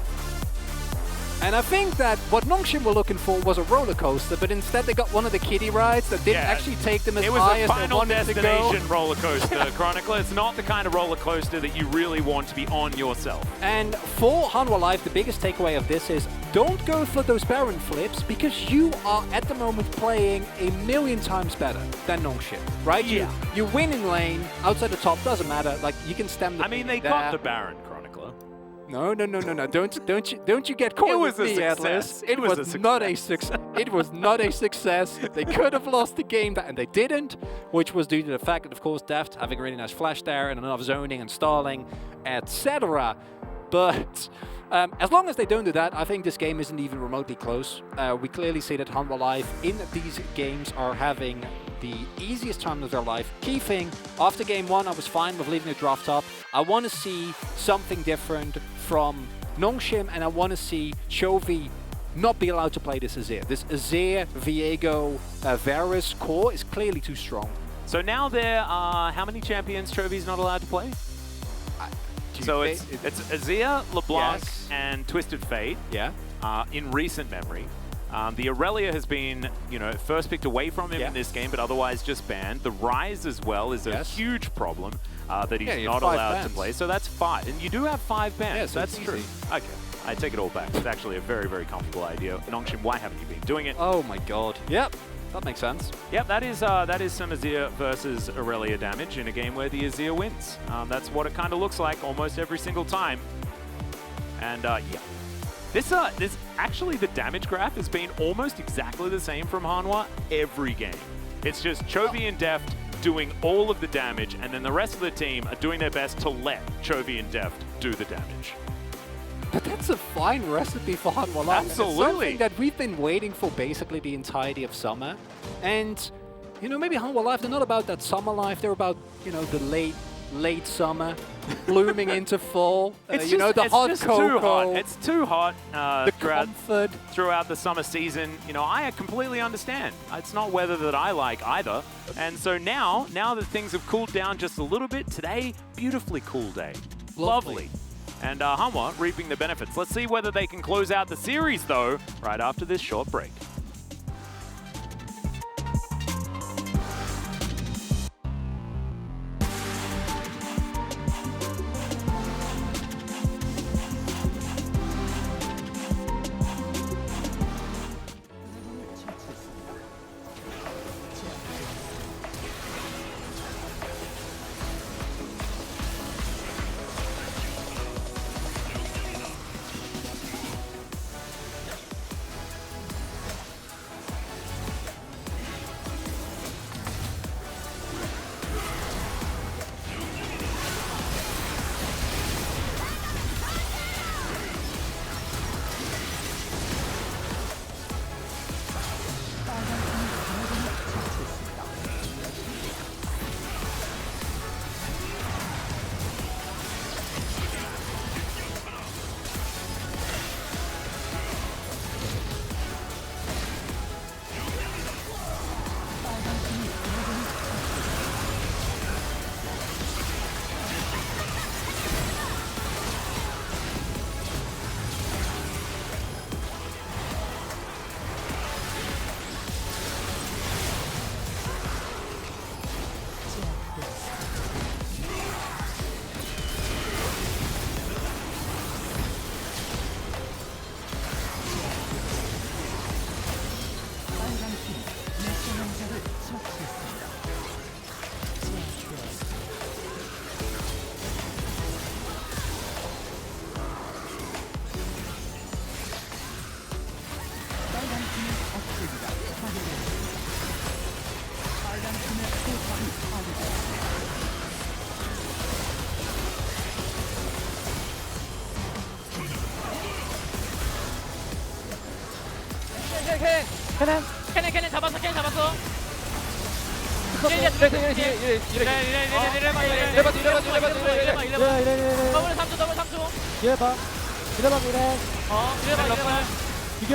And I think that what Nongshim were looking for was a roller coaster, but instead they got one of the kiddie rides that didn't actually take them as high as they wanted to go. It was a Final Destination roller coaster, Chronicler. It's not the kind of roller coaster that you really want to be on yourself. And for Hanwha Life, the biggest takeaway of this is don't go for those Baron flips, because you are at the moment playing a million times better than Nongshim, right? Yeah. You win in lane, outside the top, doesn't matter. Like, you can stem the I mean, they got the Baron, Chronicler. No. Don't you get caught with me, Atlas. It was not a success. It was not a success. They could have lost the game, and they didn't, which was due to the fact that, of course, Deft having a really nice flash there and enough zoning and stalling, etc. But as long as they don't do that, I think this game isn't even remotely close. We clearly see that Hanwha Life in these games are having the easiest time of their life. Key thing, after game 1, I was fine with leaving the draft up. I want to see something different from Nongshim, and I want to see Chovy not be allowed to play this Azir. This Azir, Viego, Varus core is clearly too strong. So now there are how many champions Chovy's not allowed to play? So it's Azir, LeBlanc, and Twisted Fate. Yeah. In recent memory. The Aurelia has been, first picked away from him in this game, but otherwise just banned. The Rise as well is a huge problem that he's not allowed to play. So that's 5. And you do have 5 bans. Yeah, so that's true. Okay, I take it all back. It's actually a very, very comfortable idea. Nongshim, why haven't you been doing it? Oh my god. Yep, that makes sense. Yep, that is some Azir versus Aurelia damage in a game where the Azir wins. That's what it kind of looks like almost every single time. And yeah. This actually, the damage graph has been almost exactly the same from Hanwha every game. It's just Chovy and Deft doing all of the damage, and then the rest of the team are doing their best to let Chovy and Deft do the damage. But that's a fine recipe for Hanwha Life. Absolutely. It's something that we've been waiting for basically the entirety of summer. And, maybe Hanwha Life, they're not about that summer life. They're about, the late summer, blooming into fall. It's the hot cocoa. It's too hot comfort. throughout the summer season. I completely understand. It's not weather that I like either. And so now that things have cooled down just a little bit, today, beautifully cool day. Lovely. And Hanwha reaping the benefits. Let's see whether they can close out the series, though, right after this short break. 캐넨. 캐넨 잡았어 캐넨 잡았어. 이래 이래 더블 3초 더블 3초. 뒤에 봐. 뒤에 봐 미래. 이래봐. 비겨.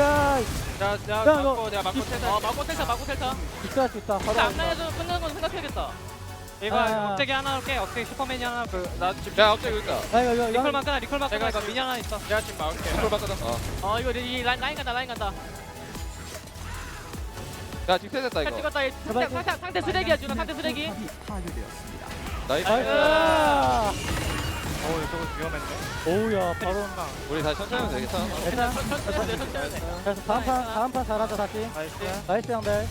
막고 텔타. 있을 수 있다. 바로. 앞라인에서 끝내는 건 생각해야겠다. 이거 아. 억제기 하나 할게. 억제기 슈퍼맨이 하나 나 지금 야 갑자기 여기 있다. 이거 리콜만 끊어 이거 미니 하나 있어. 내가 지금 막을게. 이걸 바꿔다. 이거 이 라인 간다. 야 직퇴됐다 칼 이거. 찍었다. 이 상태 쓰레기야 준아 상태 쓰레기. 나이스. 아. 어우 저거 위험했네. 오우야 바로. 우리 다시 천천히 하면 되겠다. 일단 천천히 돼. 그래서 다음 판 잘하자 다시. 나이스. 나이스 형들.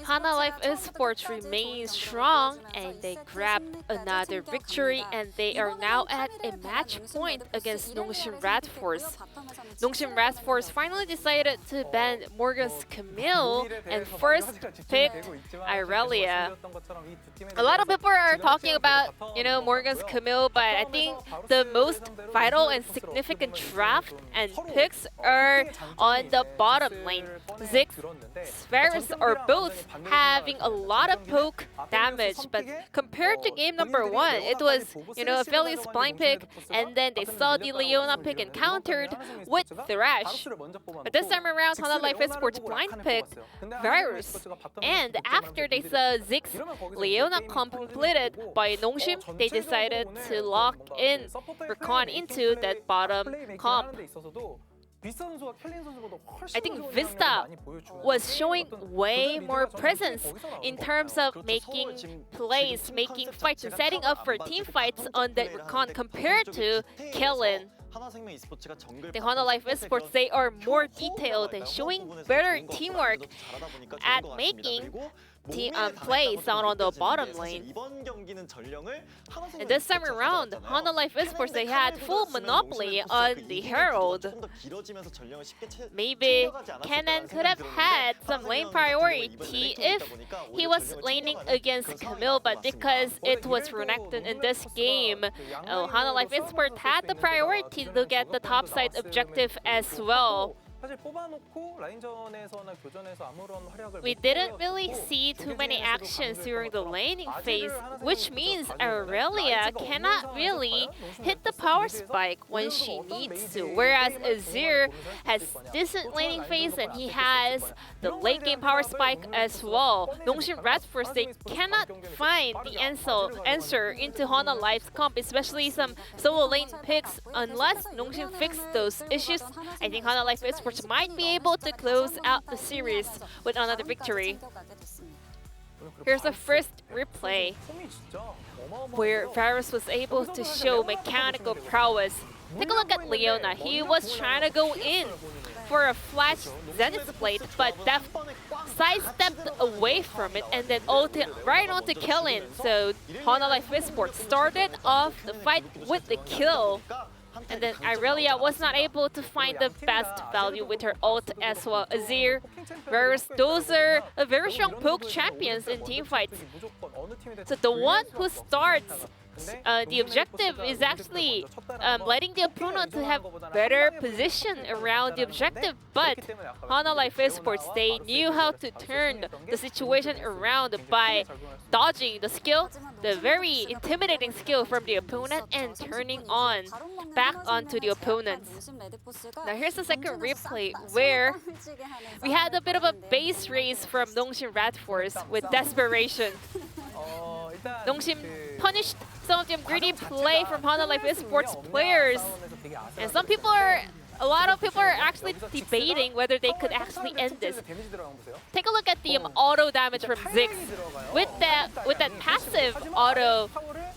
Hana Life Esports remains strong and they grabbed another victory and they are now at a match point against Nongshim Red Force. Nongshim Red Force finally decided to ban Morgan's Camille and first picked Irelia. A lot of people are talking about, Morgan's Camille, but I think the most vital and significant draft and picks are on the bottom lane. Ziggs, Varus are both having a lot of poke damage, but compared to game number 1, it was, Aphelios blind pick, and then they saw the Leona pick and countered with Thresh. But this time around, Hana Life Esports blind picked Varus, and after they saw Ziggs Leona comp completed by Nongshim, they decided to lock in Recon into that bottom comp. I think Vista was showing way more presence in terms of making plays, making fights, and setting up for team fights on that Recon compared to Kellen. The Hana Life Esports, they are more detailed and showing better teamwork at making plays down on the bottom lane. And this time around, Hana Life Esports, they had full monopoly on the Herald. Maybe Kennen could have had some lane priority if he was laning against Camille, but because it was Renekton in this game, Hana Life Esports had the priority to get the top side objective as well. We didn't really see too many actions during the laning phase, which means Aurelia cannot really hit the power spike when she needs to, whereas Azir has decent laning phase and he has the late game power spike as well. Nongshim Red Force, they cannot find the answer into Hana Life's comp, especially some solo lane picks, unless Nongshim fix those issues. I think Hana Life Esports might be able to close out the series with another victory. Here's the first replay where Varus was able to show mechanical prowess. Take a look at Leona. He was trying to go in for a flash Zenith Blade, but Def sidestepped away from it and then ulted right onto Kellen. So Hana Life Esports started off the fight with the kill. And then Irelia was not able to find the best value with her ult as well. Azir, Varus, those are very strong poke champions in teamfights. So the one who starts the objective is actually letting the opponent to have better position around the objective, but Hana Life Esports, they knew how to turn the situation around by dodging the skill, the very intimidating skill from the opponent, and turning on back onto the opponents. Now here's the second replay where we had a bit of a base race from Nongshim Red Force with desperation. Nongshim punished some of the greedy play from Hana Life Esports players, and a lot of people are actually debating whether they could actually end this. Take a look at the auto damage from Ziggs. With that passive auto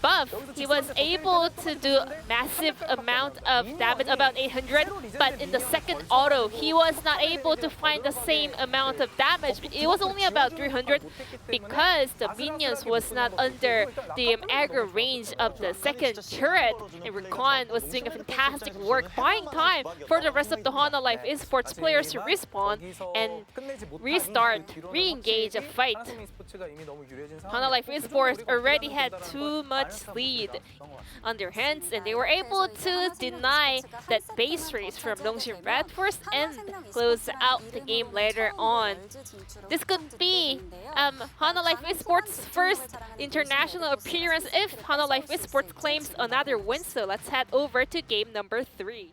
buff, he was able to do massive amount of damage, about 800, but in the second auto, he was not able to find the same amount of damage. It was only about 300 because the minions was not under the aggro range of the second turret, and Recon was doing a fantastic work, buying time for the rest of the Hana Life Esports players to respawn and restart, re-engage a fight. Hana Life Esports already had too much lead on their hands, and they were able to deny that base race from Nongshim Red Force and close out the game later on. This could be Hana Life Esports' first international appearance if Hana Life Esports claims another win, so let's head over to game number 3.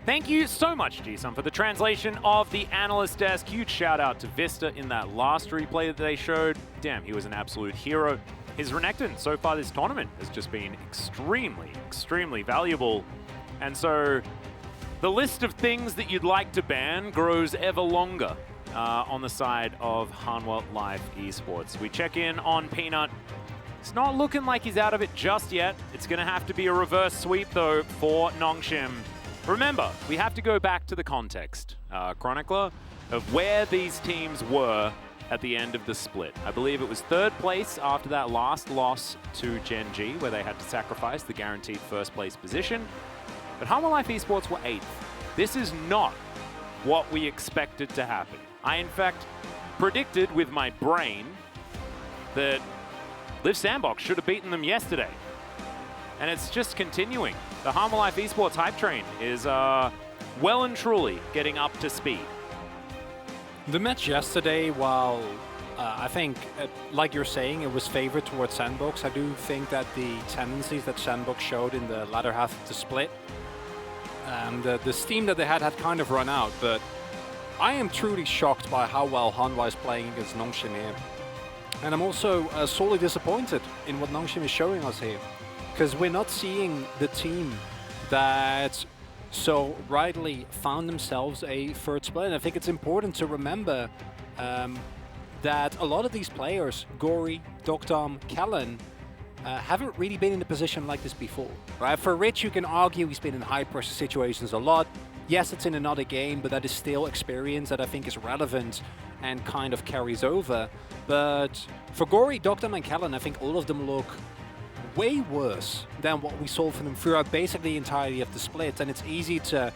Thank you so much, Jisung, for the translation of the analyst desk. Huge shout out to Vista in that last replay that they showed. Damn, he was an absolute hero. His Renekton so far this tournament has just been extremely, extremely valuable. And so the list of things that you'd like to ban grows ever longer on the side of Hana Life Esports. We check in on Peanut. It's not looking like he's out of it just yet. It's going to have to be a reverse sweep, though, for Nongshim. Remember, we have to go back to the context, Chronicler, of where these teams were at the end of the split. I believe it was 3rd place after that last loss to Gen G, where they had to sacrifice the guaranteed 1st place position. But Harmon Life Esports were 8th. This is not what we expected to happen. I, in fact, predicted with my brain that Live Sandbox should have beaten them yesterday. And it's just continuing. The Harmon Life Esports hype train is well and truly getting up to speed. The match yesterday, while I think, like you're saying, it was favored towards Sandbox, I do think that the tendencies that Sandbox showed in the latter half of the split, the steam that they had kind of run out, but I am truly shocked by how well Hanwha is playing against Nongshim here. And I'm also sorely disappointed in what Nongshim is showing us here, because we're not seeing the team that so rightly found themselves a 3rd split. And I think it's important to remember that a lot of these players, Gory, Dokdom, Kellen, haven't really been in a position like this before. Right? For Rich, you can argue he's been in high-pressure situations a lot. Yes, it's in another game, but that is still experience that I think is relevant and kind of carries over. But for Gory, Dokdom, and Kellen, I think all of them look way worse than what we saw from them throughout basically the entirety of the split. And it's easy to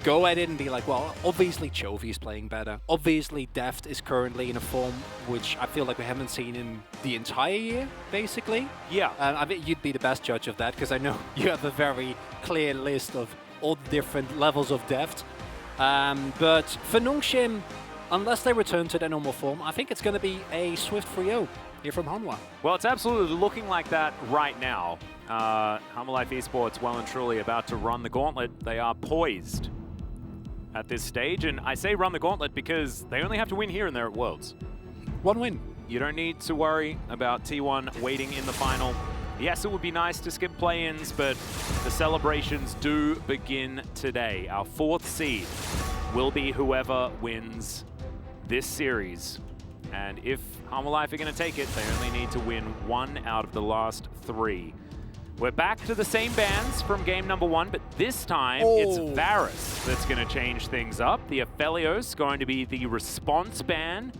go at it and be like, well, obviously Chovy is playing better. Obviously Deft is currently in a form which I feel like we haven't seen in the entire year, basically. Yeah. I think you'd be the best judge of that, because I know you have a very clear list of all the different levels of Deft. But for Nongshim, unless they return to their normal form, I think it's going to be a swift 3-0 here from Hanwha. Well, it's absolutely looking like that right now. Harmon Life Esports well and truly about to run the gauntlet. They are poised at this stage, and I say run the gauntlet because they only have to win here and they're at Worlds. 1 win. You don't need to worry about T1 waiting in the final. Yes, it would be nice to skip play-ins, but the celebrations do begin today. Our 4th seed will be whoever wins this series. And if Harmon Life are going to take it, they only need to win 1 out of the last 3. We're back to the same bans from game number 1, but this time it's Varus that's going to change things up. The Aphelios going to be the response ban,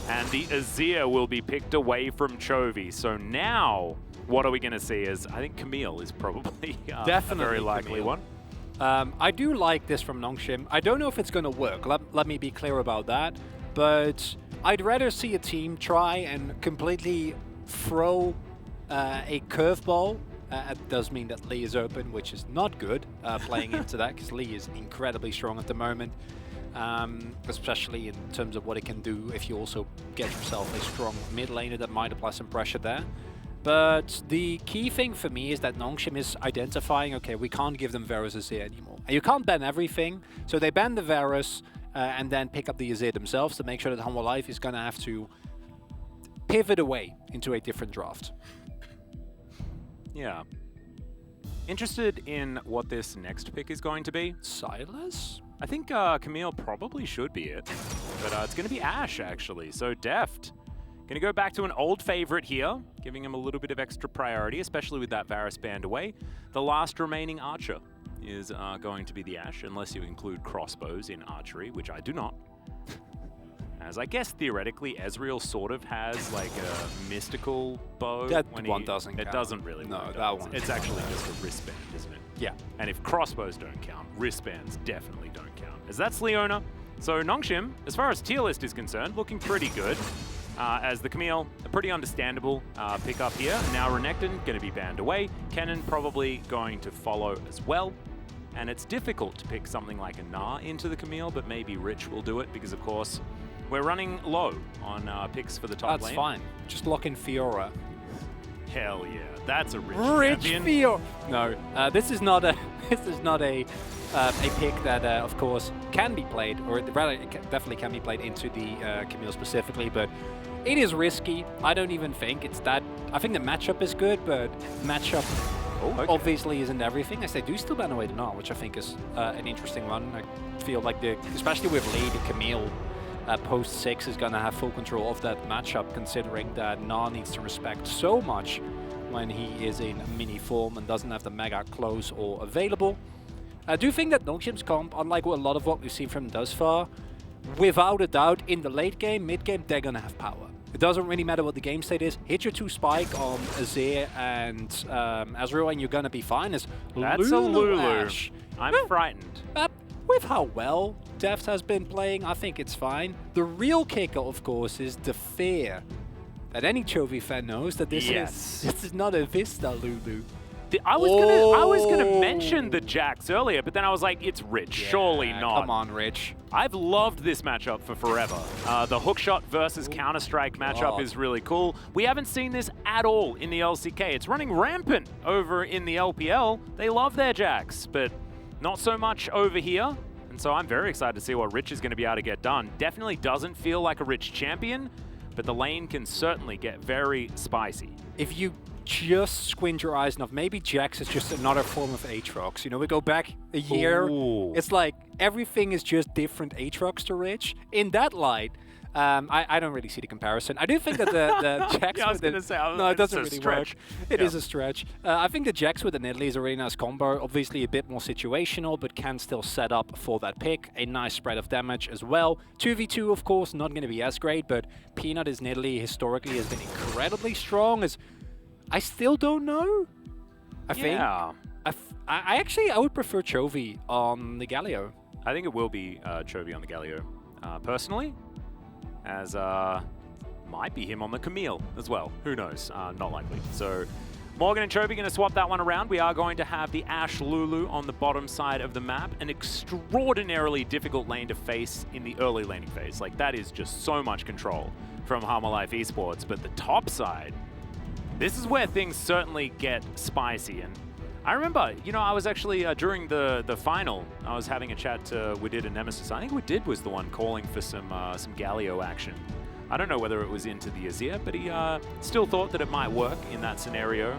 and the Azir will be picked away from Chovy. So now, what are we going to see? Is I think Camille is probably Definitely a very likely Camille. one. I do like this from Nongshim. I don't know if it's going to work. Let me be clear about that. But I'd rather see a team try and completely throw a curveball. It does mean that Lee is open, which is not good playing into that, because Lee is incredibly strong at the moment, especially in terms of what it can do if you also get yourself a strong mid laner that might apply some pressure there. But the key thing for me is that Nongshim is identifying, okay, we can't give them Varus Azir anymore. And you can't ban everything, so they ban the Varus and then pick up the Azir themselves to make sure that Hanwha Life is going to have to pivot away into a different draft. Yeah. Interested in what this next pick is going to be. Silas? I think Camille probably should be it, but it's going to be Ashe, actually. So Deft. Going to go back to an old favorite here, giving him a little bit of extra priority, especially with that Varus banned away. The last remaining archer is going to be the Ashe, unless you include crossbows in archery, which I do not. As I guess theoretically, Ezreal sort of has like a mystical bow. That one doesn't count. It doesn't really No, work. that one. It's actually just a wristband, isn't it? Yeah. And if crossbows don't count, wristbands definitely don't count. As that's Leona. So Nongshim, as far as tier list is concerned, looking pretty good. As the Camille, a pretty understandable pick up here. Now Renekton going to be banned away. Kennen probably going to follow as well. And it's difficult to pick something like a Gnar into the Camille, but maybe Rich will do it because, of course, we're running low on picks for the top lane. That's fine. Just lock in Fiora. Hell yeah, that's a Rich champion. Fiora. No, this is not a pick that, of course, can be played, or rather, it definitely can be played into the Camille specifically, but it is risky. I don't even think it's that. I think the matchup is good, but matchup obviously isn't everything. As they do still ban away the Gnar, which I think is an interesting one. I feel like, especially with Lee, the Camille post 6 is going to have full control of that matchup, considering that Gnar needs to respect so much when he is in mini form and doesn't have the mega close or available. I do think that Nongshim's comp, unlike a lot of what we've seen from them thus far, without a doubt, in the late game, mid game, they're gonna have power. It doesn't really matter what the game state is. Hit your 2 spike on Azir and Azrael, and you're gonna be fine. As That's a Lulu. Ash. I'm frightened. With how well Deft has been playing, I think it's fine. The real kicker, of course, is the fear that any Chovy fan knows that this is not a Vista Lulu. I was gonna mention the Jax earlier, but then I was like, it's Rich. Surely not. Come on, Rich. I've loved this matchup for forever. The hookshot versus Counter-Strike matchup is really cool. We haven't seen this at all in the LCK. It's running rampant over in the LPL. They love their Jax, but not so much over here. And so I'm very excited to see what Rich is going to be able to get done. Definitely doesn't feel like a Rich champion, but the lane can certainly get very spicy. If you just squint your eyes enough, maybe Jax is just another form of Aatrox. You know, we go back a year, it's like everything is just different Aatrox to Rich. In that light, I don't really see the comparison. I do think that the Jax Yeah, I was going to say, no, it doesn't it's a really stretch. work. It is a stretch. I think the Jax with the Nidalee is a really nice combo. Obviously a bit more situational, but can still set up for that pick. A nice spread of damage as well. 2v2, of course, not going to be as great, but Peanut is Nidalee historically has been incredibly strong. As I still don't know. I think. I would prefer Chovy on the Galio. I think it will be Chovy on the Galio, personally, as might be him on the Camille as well. Who knows? Not likely. So Morgan and Chovy going to swap that one around. We are going to have the Ashe Lulu on the bottom side of the map. An extraordinarily difficult lane to face in the early laning phase. Like, that is just so much control from Harmalife Esports. But the top side, this is where things certainly get spicy. And I remember, you know, I was actually, during the final, I was having a chat to Widid and Nemesis. I think Widid was the one calling for some Galio action. I don't know whether it was into the Azir, but he still thought that it might work in that scenario,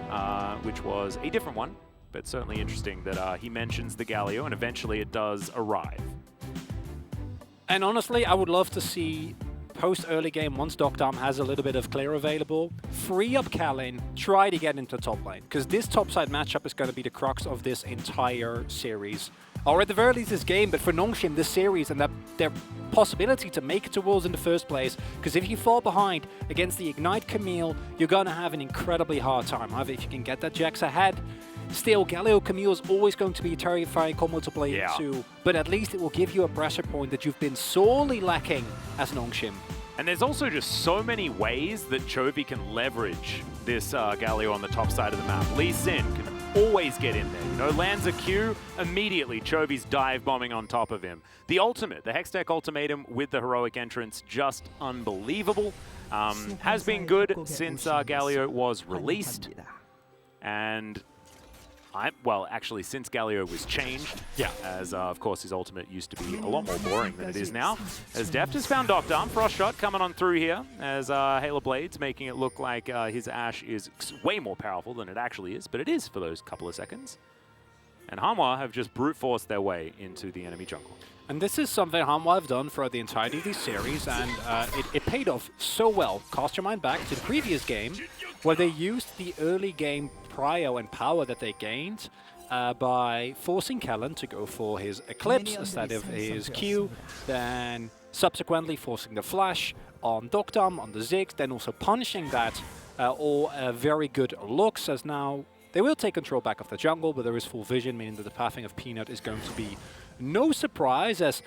which was a different one. But certainly interesting that he mentions the Galio, and eventually it does arrive. And honestly, I would love to see post-early game, once Docdom has a little bit of clear available, free up Kalin, try to get into top lane. Because this topside matchup is going to be the crux of this entire series. Or at the very least this game, but for Nongshim, this series and their possibility to make it to Worlds in the first place. Because if you fall behind against the Ignite Camille, you're going to have an incredibly hard time. However, if you can get that Jax ahead, still, Galio Camille is always going to be a terrifying combo to play into, but at least it will give you a pressure point that you've been sorely lacking as Nongshim. And there's also just so many ways that Chovy can leverage this Galio on the top side of the map. Lee Sin can always get in there. You know, lands a Q, immediately Chovy's dive bombing on top of him. The ultimate, the Hextech Ultimatum with the heroic entrance, just unbelievable. Has been good since Galio was released. And well, actually, since Galio was changed, as of course his ultimate used to be a lot more boring than it is now. As Deft has found Docdom, Frost Shot coming on through here, as Halo Blades making it look like his Ashe is way more powerful than it actually is, but it is for those couple of seconds. And Hanwha have just brute forced their way into the enemy jungle. And this is something Hanwha have done throughout the entirety of this series, and it paid off so well. Cast your mind back to the previous game, where they used the early game prio and power that they gained by forcing Kellen to go for his Eclipse instead of his Q, then subsequently forcing the Flash on Docdom, on the Ziggs, then also punishing that, all very good looks, as now they will take control back of the jungle, but there is full vision, meaning that the pathing of Peanut is going to be no surprise. As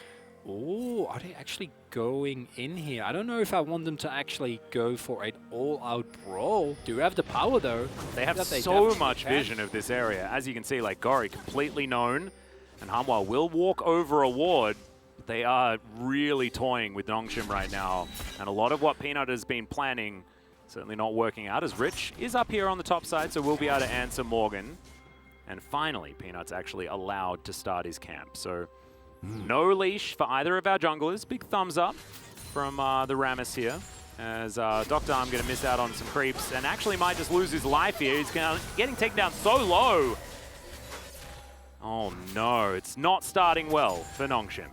oh, are they actually going in here? I don't know if I want them to actually go for an all-out brawl. Do have the power, though. They have so much vision of this area. As you can see, like, Gori completely known, and Hanwha will walk over a ward. They are really toying with Nongshim right now, and a lot of what Peanut has been planning certainly not working out, as Rich is up here on the top side, so we'll be able to answer Morgan. And finally, Peanut's actually allowed to start his camp. So no leash for either of our junglers. Big thumbs up from the Rammus here, as Docdom going to miss out on some creeps and actually might just lose his life here. He's getting taken down so low. Oh no, it's not starting well for Nongshim.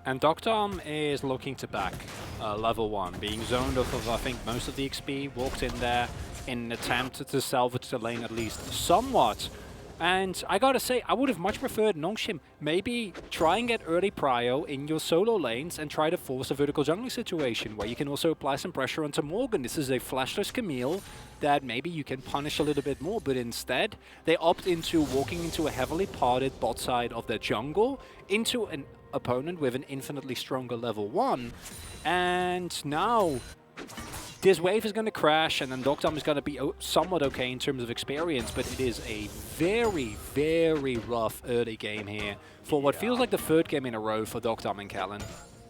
And Docdom is looking to back level 1, being zoned off of, I think, most of the XP, walked in there in an attempt to salvage the lane at least somewhat. And I gotta say, I would have much preferred Nongshim maybe try and get early prio in your solo lanes and try to force a vertical jungling situation where you can also apply some pressure onto Morgan. This is a flashless Camille that maybe you can punish a little bit more, but instead they opt into walking into a heavily parted bot side of their jungle into an opponent with an infinitely stronger level 1. And now this wave is going to crash, and then Doctom is going to be somewhat okay in terms of experience, but it is a very, very rough early game here for what feels like the third game in a row for Doctom and Callan.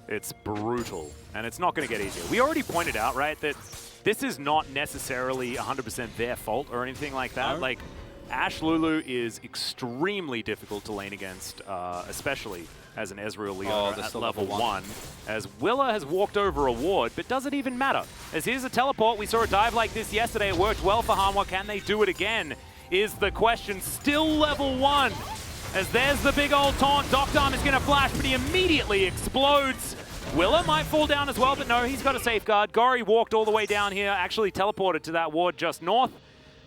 It's brutal, and it's not going to get easier. We already pointed out, right, that this is not necessarily 100% their fault or anything like that. No. Like, Ashe Lulu is extremely difficult to lane against, especially as an Ezreal Leona at level 1. As Willa has walked over a ward, but does it even matter? As here's a teleport, we saw a dive like this yesterday, it worked well for Hanwha. Can they do it again, is the question. Still level 1, as there's the big old taunt. Doctom is going to flash, but he immediately explodes. Willa might fall down as well, but no, he's got a safeguard. Gori walked all the way down here, actually teleported to that ward just north,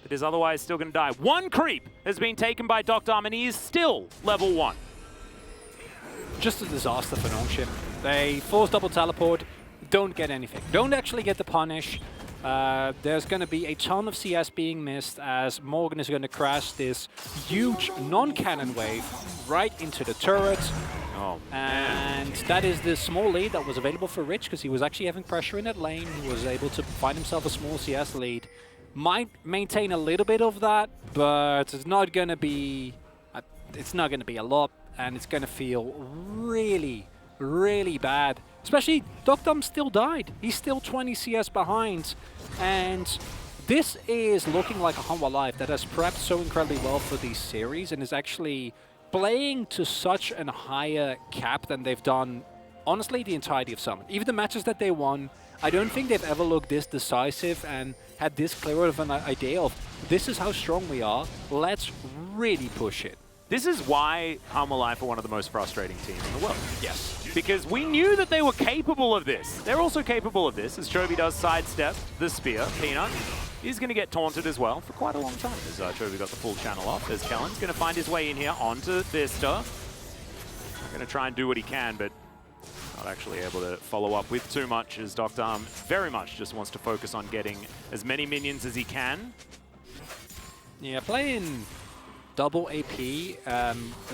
but is otherwise still going to die. One creep has been taken by Doctom, and he is still level 1. Just a disaster for Nongshim. They force double teleport, don't get anything. Don't actually get the punish. There's going to be a ton of CS being missed as Morgan is going to crash this huge non-cannon wave right into the turret. Oh, and that is the small lead that was available for Rich because he was actually having pressure in that lane. He was able to find himself a small CS lead. Might maintain a little bit of that, but it's not going to be a lot. And it's going to feel really, really bad. Especially, Doctom still died. He's still 20 CS behind. And this is looking like a Hanwha Live that has prepped so incredibly well for these series and is actually playing to such a higher cap than they've done, honestly, the entirety of Summit. Even the matches that they won, I don't think they've ever looked this decisive and had this clear of an idea of, this is how strong we are, let's really push it. This is why Hanwha Life are one of the most frustrating teams in the world. Yes. Because we knew that they were capable of this. They're also capable of this, as Chovy does sidestep the spear. Peanut is going to get taunted as well for quite a long time, as Chovy got the full channel off. As Kellen's going to find his way in here onto Vista. Going to try and do what he can, but not actually able to follow up with too much, as Doctom very much just wants to focus on getting as many minions as he can. Yeah, playing double AP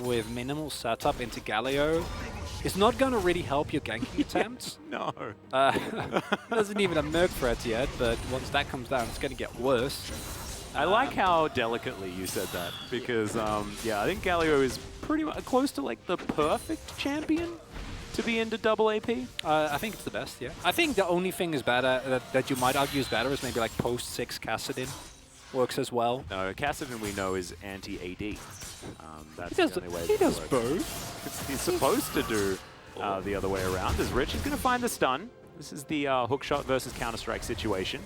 with minimal setup into Galio is not going to really help your ganking attempts. No. Doesn't even have Merc threat yet, but once that comes down, it's going to get worse. I like how delicately you said that, because yeah, I think Galio is pretty much close to like the perfect champion to be into double AP. I think it's the best, yeah. I think the only thing is better that you might argue is better is maybe like post-6 Kassadin. Works as well. No, Kassadin we know is anti-AD. That's He does, the only way he does it works. both. He's supposed to do the other way around, as Rich is going to find the stun. This is the hookshot versus Counter-Strike situation.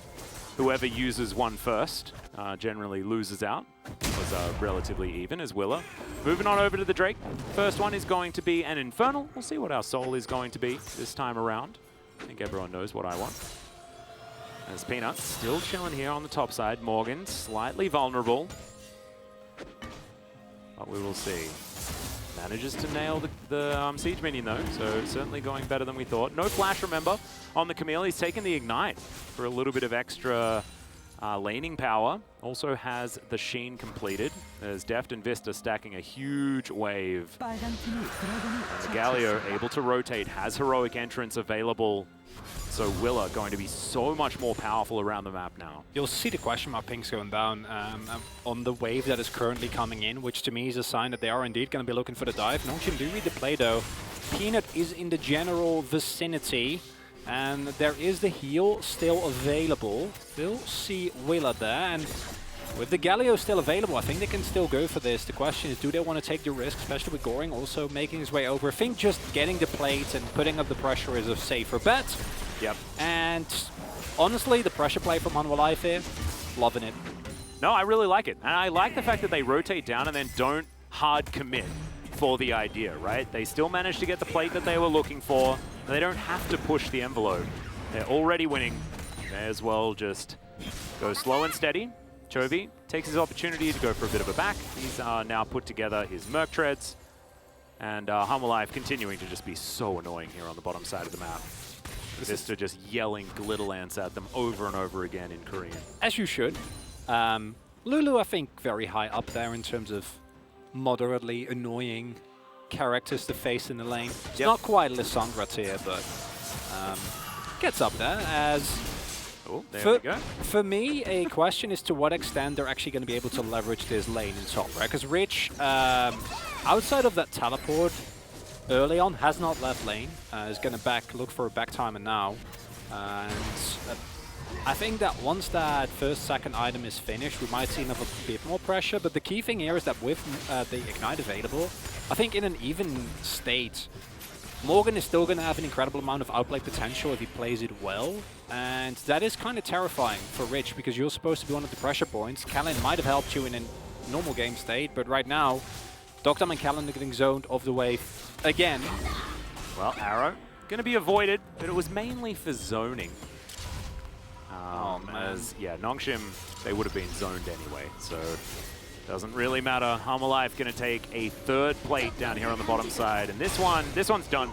Whoever uses one first generally loses out. It was relatively even as Willa. Moving on over to the Drake. First one is going to be an Infernal. We'll see what our Soul is going to be this time around. I think everyone knows what I want. As Peanut still chilling here on the top side. Morgan slightly vulnerable. But we will see. Manages to nail the Siege minion though, so certainly going better than we thought. No flash, remember, on the Camille. He's taken the Ignite for a little bit of extra laning power. Also has the Sheen completed. There's Deft and Vista stacking a huge wave. And the Galio able to rotate, has heroic entrance available. So Willa going to be so much more powerful around the map now. You'll see the question mark pings going down on the wave that is currently coming in, which to me is a sign that they are indeed going to be looking for the dive. Nongshim do read the play though. Peanut is in the general vicinity, and there is the heal still available. We'll see Willa there, and with the Galio still available, I think they can still go for this. The question is, do they want to take the risk, especially with Goring also making his way over? I think just getting the plate and putting up the pressure is a safer bet. Yep. And honestly, the pressure play from Hanwha Life here, loving it. No, I really like it. And I like the fact that they rotate down and then don't hard commit for the idea, right? They still manage to get the plate that they were looking for. They don't have to push the envelope. They're already winning. May as well just go slow and steady. Chovy takes his opportunity to go for a bit of a back. He's now put together his Merc Treads. And Hummerlife continuing to just be so annoying here on the bottom side of the map. Vista just yelling Glitterlance at them over and over again in Korean. As you should. Lulu, I think, very high up there in terms of moderately annoying characters to face in the lane. It's not quite Lissandra tier, but gets up there as... Oh, there we go. For me, a question is to what extent they're actually going to be able to leverage this lane in top, right? Because Rich, outside of that teleport early on, has not left lane. Is going to look for a back timer now. And I think that once that second item is finished, we might see another bit more pressure. But the key thing here is that with the Ignite available, I think in an even state, Morgan is still going to have an incredible amount of outplay potential if he plays it well. And that is kind of terrifying for Rich because you're supposed to be one of the pressure points. Callan might have helped you in a normal game state, but right now, Doctam and Callan are getting zoned off the wave again. Well, Arrow going to be avoided, but it was mainly for zoning. As, yeah, Nongshim, they would have been zoned anyway, so doesn't really matter. Hummerlife going to take a third plate down here on the bottom side, and this one's done.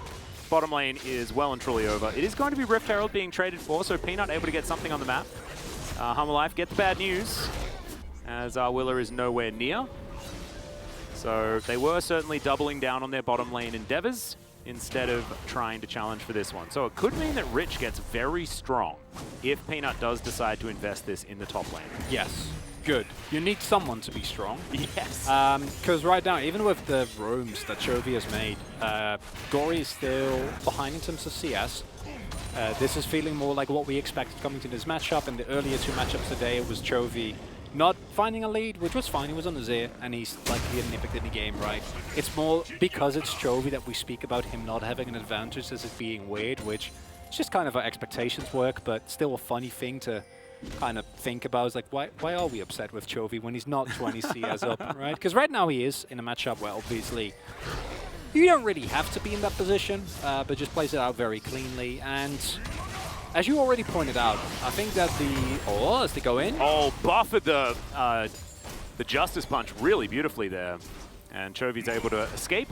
Bottom lane is well and truly over. It is going to be Rift Herald being traded for, so Peanut able to get something on the map. Hummerlife get the bad news, as Willer is nowhere near. So they were certainly doubling down on their bottom lane endeavors instead of trying to challenge for this one. So it could mean that Rich gets very strong if Peanut does decide to invest this in the top lane. Yes, good. You need someone to be strong. Yes. Because right now, even with the rooms that Chovy has made, Gory is still behind in terms of CS. This is feeling more like what we expected coming to this matchup. In the earlier two matchups today, it was Chovy not finding a lead, which was fine. He was on the Zir, and he's like he had nipped in the game, right? It's more because it's Chovy that we speak about him not having an advantage as it being weird, which is just kind of how expectations work, but still a funny thing to kind of think about. Is like, why are we upset with Chovy when he's not 20 CS up, right? Because right now he is in a matchup where obviously you don't really have to be in that position, but just plays it out very cleanly. And as you already pointed out, I think that as they go in. Oh, buffered the Justice Punch really beautifully there. And Chovy's able to escape.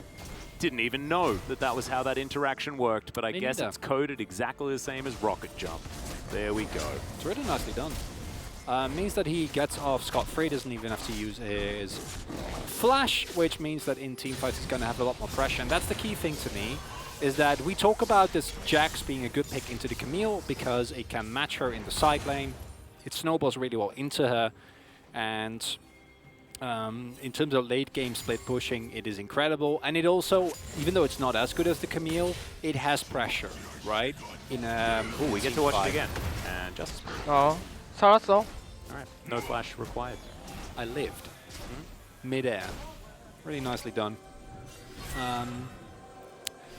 Didn't even know that was how that interaction worked, but I guess it's coded exactly the same as Rocket Jump. There we go. It's really nicely done. Means that he gets off scot-free, doesn't even have to use his flash, which means that in teamfights he's going to have a lot more pressure. And that's the key thing to me, is that we talk about this Jax being a good pick into the Camille because it can match her in the side lane. It snowballs really well into her. And in terms of late game split pushing, it is incredible. And it also, even though it's not as good as the Camille, it has pressure, right? We get to watch it again. And Justice. 살았어. Alright, no flash required. I lived. Mid-air. Really nicely done.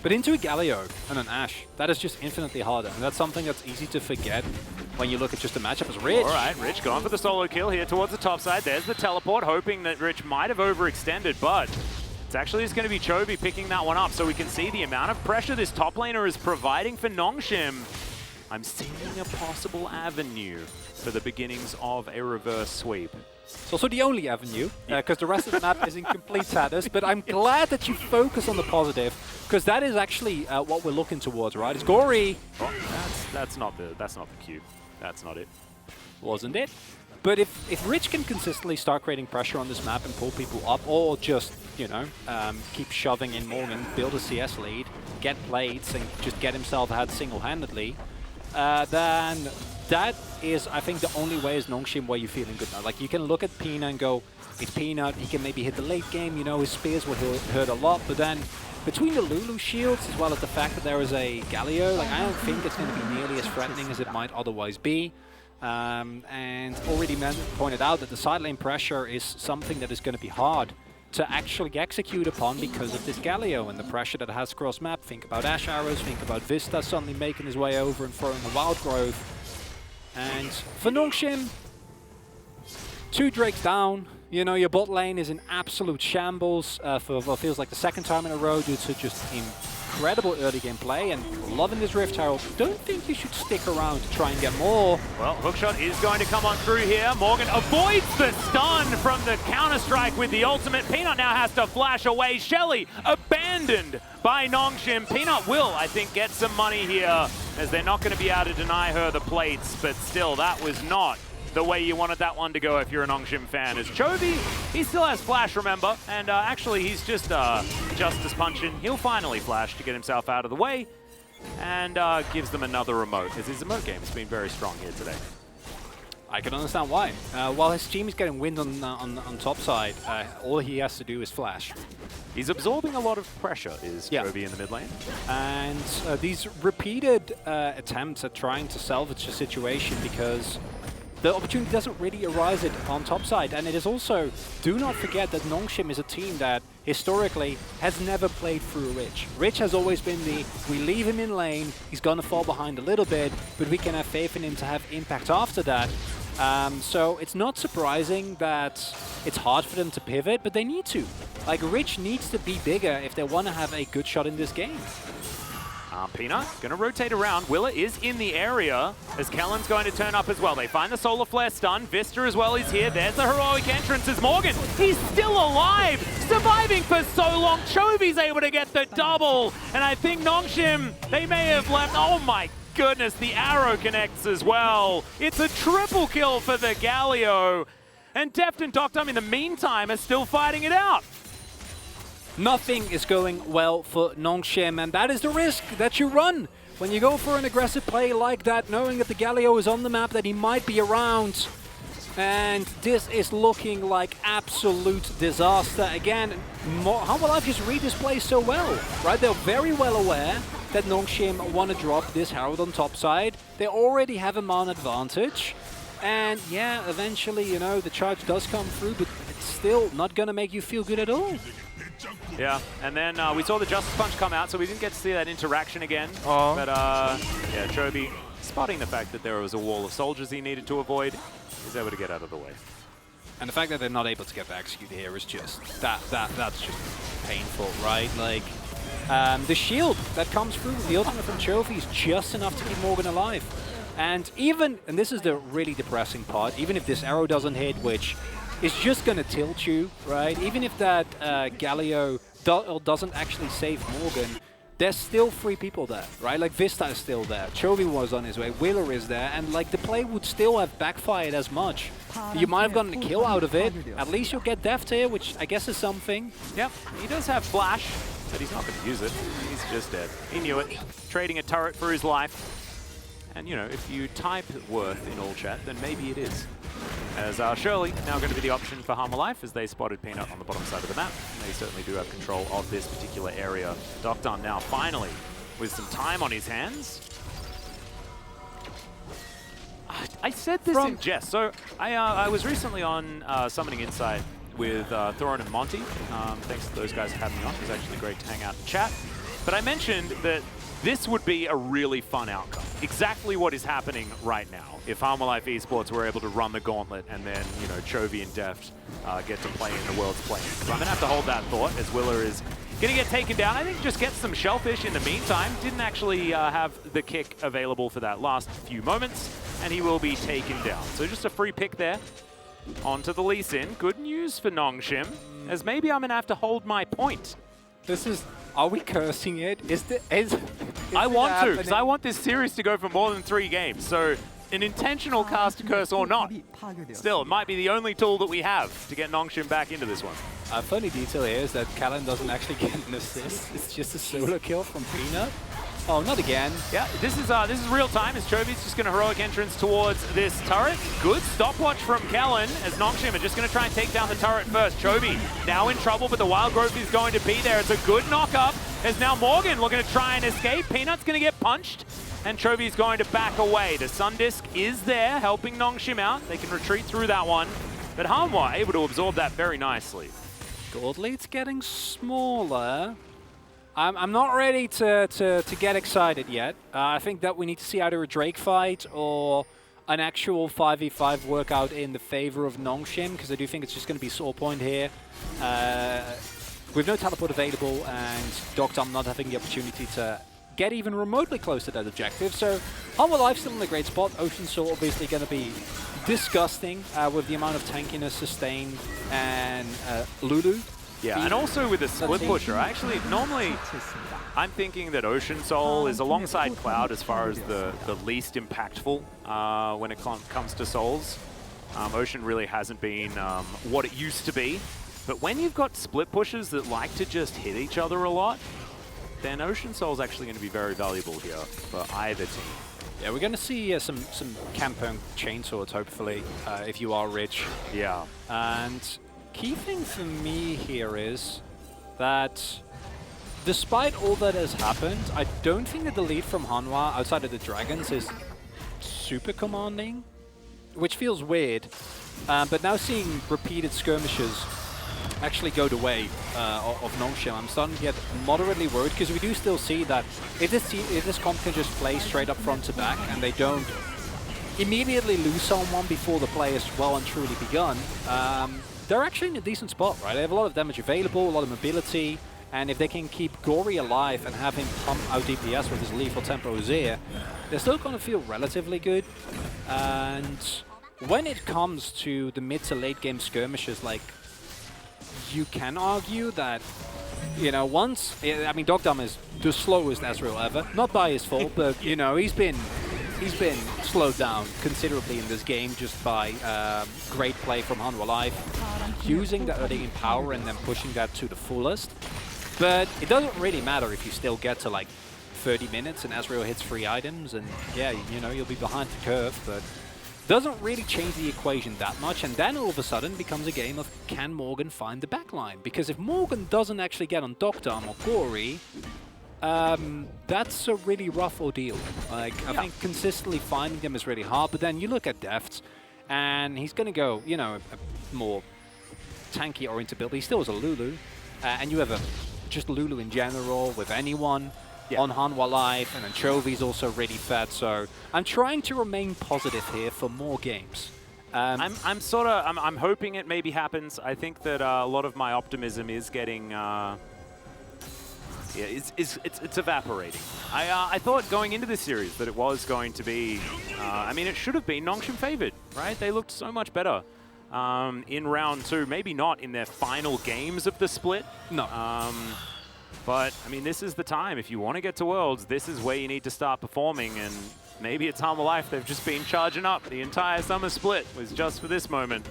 But into a Galio and an Ashe, that is just infinitely harder. And that's something that's easy to forget when you look at just a matchup as Rich. Alright, Rich going for the solo kill here towards the top side. There's the teleport, hoping that Rich might have overextended, but it's actually just going to be Chovy picking that one up, so we can see the amount of pressure this top laner is providing for Nongshim. I'm seeing a possible avenue for the beginnings of a reverse sweep. It's also the only avenue, because the rest of the map is in complete sadness, but I'm glad that you focus on the positive, because that is actually what we're looking towards, right? It's Gory. Oh, that's not the cue. That's not it. Wasn't it? But if Rich can consistently start creating pressure on this map and pull people up, or just, you know, keep shoving in Morgan, build a CS lead, get plates, and just get himself ahead single-handedly, then that is, I think, the only way is Nongshim where you're feeling good now. Like, you can look at Peanut and go, it's Peanut, he can maybe hit the late game, you know, his spears will hurt a lot, but then between the Lulu shields, as well as the fact that there is a Galio, like, I don't think it's going to be nearly as threatening as it might otherwise be. And already pointed out that the side lane pressure is something that is going to be hard to actually execute upon because of this Galio and the pressure that it has across map. Think about Ash Arrows, think about Vista suddenly making his way over and throwing a Wild Growth. And for Nongshim, 2 Drakes down. You know, your bot lane is in absolute shambles for what feels like the second time in a row due to just him incredible early game play and loving this Rift Herald. Don't think you should stick around to try and get more. Well, hookshot is going to come on through here. Morgan avoids the stun from the counter-strike with the ultimate. Peanut now has to flash away. Shelly abandoned by Nongshim. Peanut will, I think, get some money here, as they're not going to be able to deny her the plates, but still, that was not the way you wanted that one to go if you're a Nongshim fan. As Chovy, he still has flash, remember, and actually he's just Justice punching. He'll finally flash to get himself out of the way, and gives them another remote, as his emote game has been very strong here today. I can understand why. While his team is getting wind on top side, all he has to do is flash. He's absorbing a lot of pressure, is Chovy in the mid lane. And these repeated attempts at trying to salvage the situation, because the opportunity doesn't really arise on top side. And it is also, do not forget that Nongshim is a team that historically has never played through Rich. Rich has always been the, we leave him in lane, he's gonna fall behind a little bit, but we can have faith in him to have impact after that. So it's not surprising that it's hard for them to pivot, but they need to. Like, Rich needs to be bigger if they want to have a good shot in this game. Peanut gonna rotate around. Willa is in the area as Kellen's going to turn up as well. They find the Solar Flare stun. Vista as well is here. There's the heroic entrance as Morgan. He's still alive, surviving for so long. Chovy's able to get the double. And I think Nongshim, they may have left. Oh my goodness, the arrow connects as well. It's a triple kill for the Galio. And Deft and Doctum in the meantime are still fighting it out. Nothing is going well for Nongshim, and that is the risk that you run when you go for an aggressive play like that, knowing that the Galio is on the map, that he might be around. And this is looking like absolute disaster. Again, how will I just read this play so well, right? They're very well aware that Nongshim want to drop this Herald on top side. They already have a man advantage. And yeah, eventually, you know, the charge does come through, but it's still not going to make you feel good at all. Yeah, and then we saw the Justice Punch come out, so we didn't get to see that interaction again. Oh. But yeah, Chovy, spotting the fact that there was a wall of soldiers he needed to avoid, is able to get out of the way. And the fact that they're not able to get the execute here is just, that's just painful, right? Like, the shield that comes through, the ultimate from Chovy is just enough to keep Morgan alive. And even, and this is the really depressing part, even if this arrow doesn't hit, which is just going to tilt you, right? Even if that Galio doesn't actually save Morgan, there's still 3 people there, right? Like, Vista is still there, Chovy was on his way, Wheeler is there, and like the play would still have backfired as much. You might have gotten a kill out of it, at least you'll get Deft here, which I guess is something. Yep, he does have Flash, but he's not going to use it. He's just dead. He knew it, trading a turret for his life. And, you know, if you type worth in all chat, then maybe it is. As Shirley now going to be the option for Harmer Life, as they spotted Peanut on the bottom side of the map. They certainly do have control of this particular area. Doctum now finally with some time on his hands. I said this in jest. So I was recently on Summoning Insight with Thorin and Monty. Thanks to those guys for having me on. It was actually great to hang out and chat. But I mentioned that this would be a really fun outcome. Exactly what is happening right now. If Harmer Life Esports were able to run the gauntlet and then, you know, Chovy and Deft get to play in the world's playing. So I'm going to have to hold that thought as Willer is going to get taken down. I think just get some Shellfish in the meantime. Didn't actually have the kick available for that last few moments, and he will be taken down. So just a free pick there. Onto the Lee Sin. Good news for Nongshim, as maybe I'm going to have to hold my point. This is, are we cursing it? I want to, because I want this series to go for more than 3 games. So an intentional cast to curse or not, still, it might be the only tool that we have to get Nongshim back into this one. A funny detail here is that Callan doesn't actually get an assist. It's just a solo kill from Peanut. Oh, not again. Yeah, this is real time as Chovy's just going to heroic entrance towards this turret. Good stopwatch from Kellen as Nongshim are just going to try and take down the turret first. Chovy now in trouble, but the Wild Growth is going to be there. It's a good knock-up as now Morgan looking to try and escape. Peanut's going to get punched, and Chovy's going to back away. The Sun Disc is there, helping Nongshim out. They can retreat through that one, but Hanwha able to absorb that very nicely. Gold lead's getting smaller. I'm not ready to get excited yet. I think that we need to see either a Drake fight or an actual 5v5 workout in the favor of Nongshim, because I do think it's just going to be sore point here. with no teleport available and Dogdom not having the opportunity to get even remotely close to that objective. So Hanwha Life still in a great spot. Ocean Soul obviously going to be disgusting with the amount of tankiness sustained and Lulu. Yeah, and also with the split pusher, actually, normally I'm thinking that Ocean Soul is alongside Cloud as far as the least impactful when it comes to souls. Ocean really hasn't been what it used to be. But when you've got split pushers that like to just hit each other a lot, then Ocean Soul's actually going to be very valuable here for either team. Yeah, we're going to see some Campone chainswords, hopefully, if you are rich. Yeah. And key thing for me here is that despite all that has happened, I don't think that the lead from Hanwha outside of the Dragons is super commanding, which feels weird. But now seeing repeated skirmishes actually go the way of Nongshim, I'm starting to get moderately worried, because we do still see that if this comp can just play straight up front to back and they don't immediately lose someone before the play is well and truly begun, they're actually in a decent spot, right? They have a lot of damage available, a lot of mobility, and if they can keep Gory alive and have him pump out DPS with his lethal tempo Azir, they're still going to feel relatively good. And when it comes to the mid to late game skirmishes, like, you can argue that, you know, I mean, Dogdom is the slowest Ezreal ever, not by his fault, but, you know, he's been slowed down considerably in this game just by great play from Hanwha Life, using the early power and then pushing that to the fullest. But it doesn't really matter if you still get to like 30 minutes and Ezreal hits 3 items, and yeah, you know, you'll be behind the curve, but doesn't really change the equation that much. And then all of a sudden becomes a game of, can Morgan find the backline? Because if Morgan doesn't actually get on Dogdom or Gory, that's a really rough ordeal. Like, I think consistently finding them is really hard, but then you look at Deft, and he's going to go, you know, a more tanky-oriented build. He still has a Lulu, and you have just Lulu in general with anyone on Hanwha Life, and Anchovy's also really fat, so I'm trying to remain positive here for more games. I'm hoping it maybe happens. I think that a lot of my optimism is getting it's evaporating. I thought going into this series that it was going to be, I mean, it should have been Nongshim favored, right? They looked so much better in round 2. Maybe not in their final games of the split. No. But, I mean, this is the time. If you want to get to Worlds, this is where you need to start performing. And maybe it's Hanwha Life. They've just been charging up. The entire summer split was just for this moment.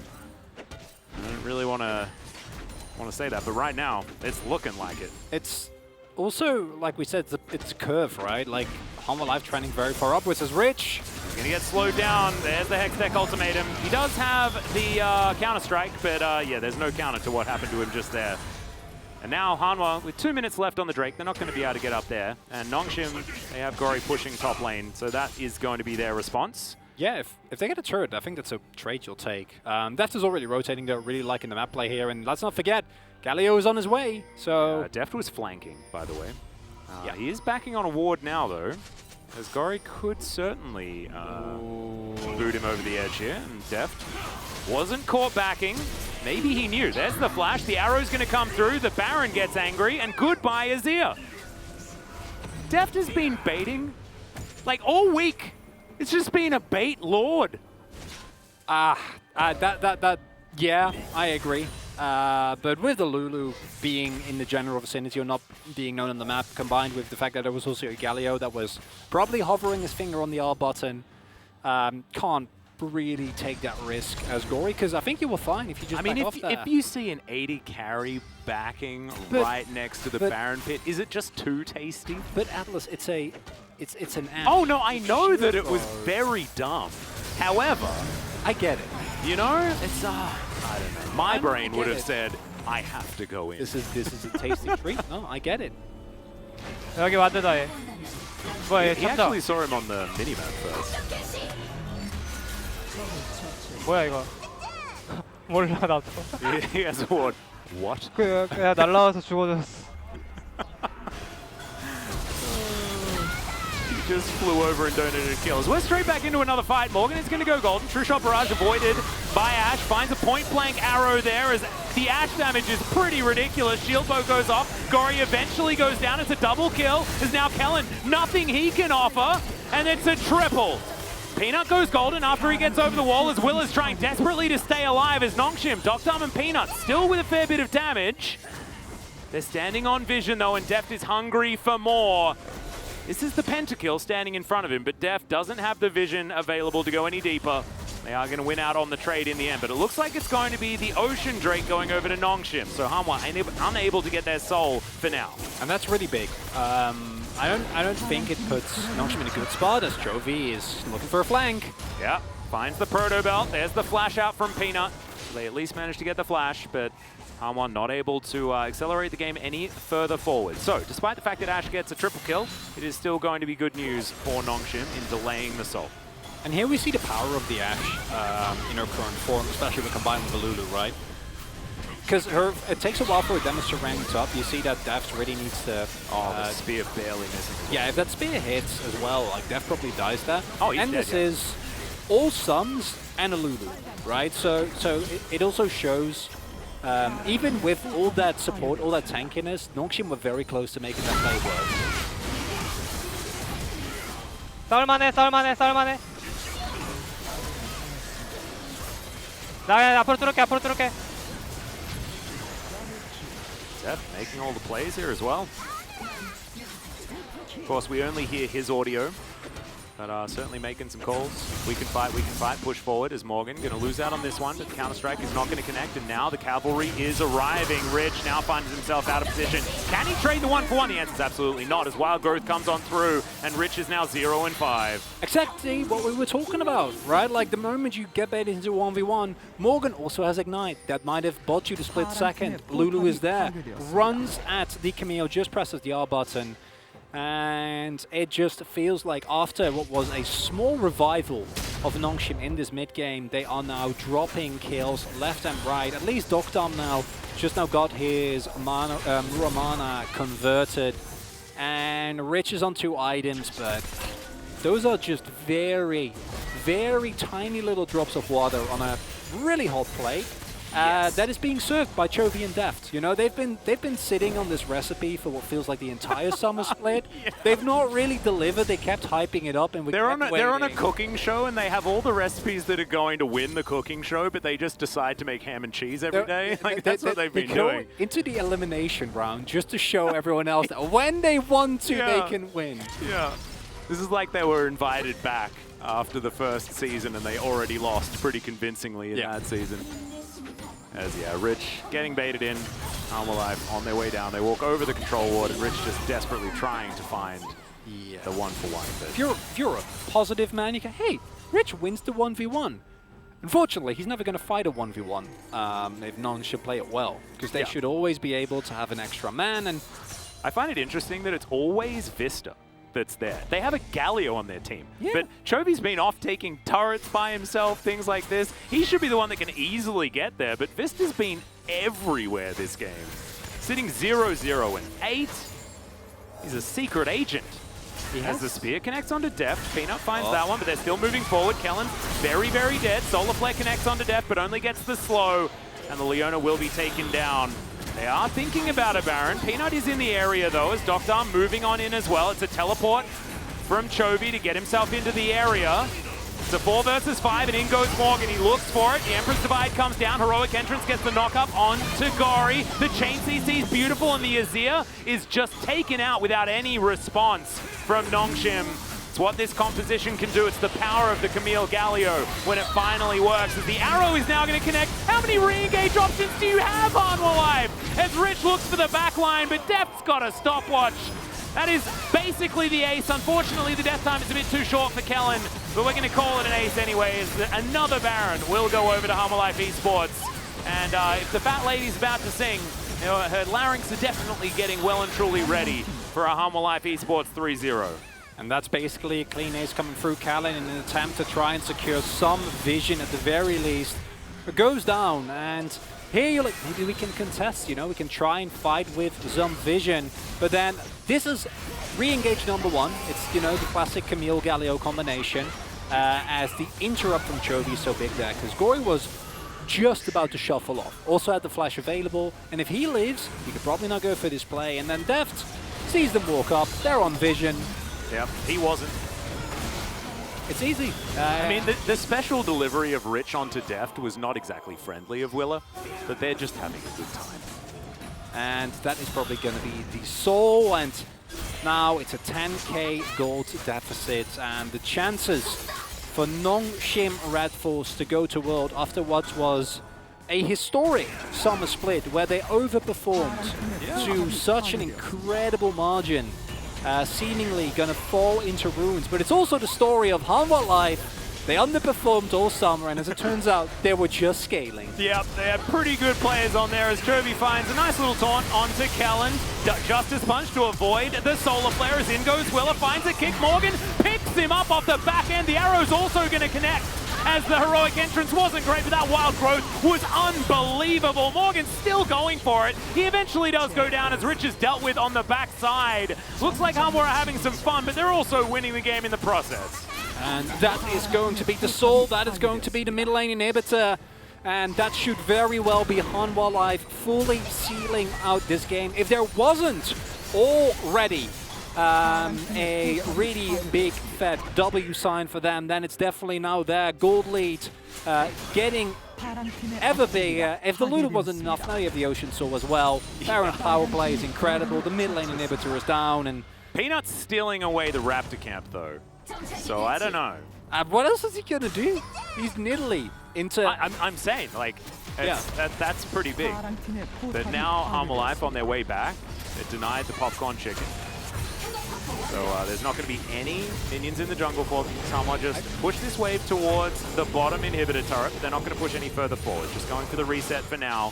I don't really want to say that, but right now, it's looking like it. It's also, like we said, it's a curve, right? Like, Hanwha Life trending very far upwards as Rich. He's going to get slowed down. There's the Hextech ultimatum. He does have the counter-strike, but yeah, there's no counter to what happened to him just there. And now Hanwha, with 2 minutes left on the Drake, they're not going to be able to get up there. And Nongshim, they have Gory pushing top lane, so that is going to be their response. Yeah, if they get a turret, I think that's a trade you'll take. Deft is already rotating, though, really liking the map play here. And let's not forget, Galio is on his way, so... Deft was flanking, by the way. Yeah, he is backing on a ward now, though, as Gory could certainly boot him over the edge here. And Deft wasn't caught backing. Maybe he knew. There's the flash. The arrow's going to come through. The Baron gets angry, and goodbye Azir. Deft has been baiting, like, all week. It's just been a bait lord. Yeah, I agree. But with the Lulu being in the general vicinity or not being known on the map, combined with the fact that there was also a Galio that was probably hovering his finger on the R button, can't really take that risk as Gory, because I think you were fine if you just back off there. If you see an 80 carry backing right next to the Baron pit, is it just too tasty? But Atlas, it's an amp. Oh no, I know that it was very dumb. However, I get it. You know, it's I don't know. My brain would have said, I have to go in. This is a tasty treat. No, I get it. 여기 와드다 얘. 뭐야 얘 He 탐다. actually saw him on the minimap first. 뭐야 이거. 몰라 나도. He has a ward. What? 그냥 날라와서 죽어졌어. He just flew over and donated kills. We're straight back into another fight. Morgan is going to go golden. True Shot Barrage avoided by Ash. Finds a point blank arrow there as The Ashe damage is pretty ridiculous. Shield bow goes off. Gory eventually goes down. It's a double kill. Is now Kellen. Nothing he can offer. And it's a triple. Peanut goes golden after he gets over the wall as Will is trying desperately to stay alive as Nongshim, Dokdam and Peanut still with a fair bit of damage. They're standing on vision though, and Deft is hungry for more. This is the pentakill standing in front of him, but Deft doesn't have the vision available to go any deeper. They are going to win out on the trade in the end, but it looks like it's going to be the Ocean Drake going over to Nongshim. So Hanwha unable to get their soul for now. And that's really big. I don't think it puts Nongshim in a good spot as Chovy is looking for a flank. Yeah, finds the Proto Belt. There's the flash out from Peanut. They at least managed to get the flash, but Hanwha not able to accelerate the game any further forward. So, despite the fact that Ashe gets a triple kill, it is still going to be good news for Nongshim in delaying the soul. And here we see the power of the Ashe in her current form, especially when combined with the Lulu, right? Because it takes a while for her damage to rank up. You see that Deft really needs to... the spear barely missing. Yeah, if that spear hits as well, like Deft probably dies there. Oh, he's and dead, this is all sums and a Lulu, right? So it also shows, even with all that support, all that tankiness, Nongshim were very close to making that play work. 싸울만해. 나 앞으로 뚫을게. Deft making all the plays here as well. Of course, we only hear his audio, but certainly making some calls. We can fight, push forward as Morgan. Going to lose out on this one, but the Counter-Strike is not going to connect, and now the Cavalry is arriving. Rich now finds himself out of position. Can he trade the 1-for-1? The answer is absolutely not, as Wild Growth comes on through, and Rich is now 0-5. Exactly what we were talking about, right? Like the moment you get baited into 1v1, Morgan also has Ignite. That might have bought you the split second. Lulu is there, runs at the Camille, just presses the R button. And it just feels like after what was a small revival of Nongshim in this mid-game, they are now dropping kills left and right. At least Dokdam now just got his Muramana converted. And Rich is on 2 items, but those are just very, very tiny little drops of water on a really hot plate. That is being served by Chovy and Deft. You know, they've been sitting on this recipe for what feels like the entire summer split. Yeah. They've not really delivered. They kept hyping it up, and they're on a cooking show, and they have all the recipes that are going to win the cooking show, but they just decide to make ham and cheese every day. Like that's what they've been doing. Into the elimination round just to show everyone else that when they want to, they can win. Yeah. This is like they were invited back after the first season, and they already lost pretty convincingly in that season. As Rich getting baited in, Hanwha on their way down. They walk over the control ward, and Rich just desperately trying to find the 1-for-1. If you're a positive man, you go, hey, Rich wins the 1v1. Unfortunately, he's never going to fight a 1v1 if Nong should play it well, because they should always be able to have an extra man. And I find it interesting that it's always Vista that's there. They have a Galio on their team, but Chovy's been off taking turrets by himself, things like this. He should be the one that can easily get there, but Vista's been everywhere this game. Sitting 0-0-8. He's a secret agent. As the spear connects onto Deft, Peanut finds that one, but they're still moving forward. Kellen very, very dead. Solar Flare connects onto Deft, but only gets the slow, and the Leona will be taken down. They are thinking about a Baron. Peanut is in the area, though, as Dokdam moving on in as well. It's a teleport from Chovy to get himself into the area. It's a 4 versus 5, and in goes Morgan. He looks for it. The Emperor's Divide comes down. Heroic Entrance gets the knock-up onto Gory. The chain CC is beautiful, and the Azir is just taken out without any response from Nongshim. It's what this composition can do. It's the power of the Camille Galio when it finally works. As the arrow is now going to connect. How many re-engage options do you have, Hanwha Live? As Rich looks for the back line, but Deft's got a stopwatch. That is basically the ace. Unfortunately, the death time is a bit too short for Kellen, but we're going to call it an ace anyways. Another Baron will go over to Hanwha Life Esports. And if the Fat Lady's about to sing, you know, her larynx are definitely getting well and truly ready for a Hanwha Life Esports 3-0. And that's basically a clean ace coming through Kellen in an attempt to try and secure some vision at the very least. It goes down, and here you're like, maybe we can contest, you know, we can try and fight with some vision. But then this is re-engage number 1. It's, you know, the classic Camille Galio combination as the interrupt from Chovy is so big there, because Gory was just about to shuffle off. Also had the flash available, and if he lives, he could probably not go for this play. And then Deft sees them walk up, they're on vision. Yep, he wasn't. It's easy. I mean, the special delivery of Rich onto Deft was not exactly friendly of Willa, but they're just having a good time. And that is probably going to be the soul. And now it's a 10k gold deficit, and the chances for Nongshim Red Force to go to World after what was a historic summer split where they overperformed to such an incredible margin, seemingly going to fall into ruins. But it's also the story of Hanwha Life. They underperformed all summer, and as it turns out, they were just scaling. Yep, they had pretty good players on there as Chovy finds a nice little taunt onto Kellen. Justice Punch to avoid the Solar Flare as in goes Willa, finds a kick. Morgan picks him up off the back end. The arrow's also going to connect as the heroic entrance wasn't great, but that wild growth was unbelievable. Morgan's still going for it. He eventually does go down as Rich is dealt with on the backside. Looks like Hanwha are having some fun, but they're also winning the game in the process. And that is going to be the soul, that is going to be the middle lane inhibitor. And that should very well be Hanwha Life fully sealing out this game. If there wasn't already a really big fat W sign for them, then it's definitely now their gold lead getting ever bigger. If the Ludo wasn't enough, now you have the Ocean Soul as well. Baron power play is incredible, the mid lane inhibitor is down, and Peanut's stealing away the Raptor camp though. So I don't know. what else is he gonna do? He's nearly into... I'm saying, like, that's pretty big. But now Hanwha Life on their way back. They denied the popcorn chicken. So there's not going to be any minions in the jungle for them. Hanwha just push this wave towards the bottom inhibitor turret, but they're not going to push any further forward. Just going for the reset for now.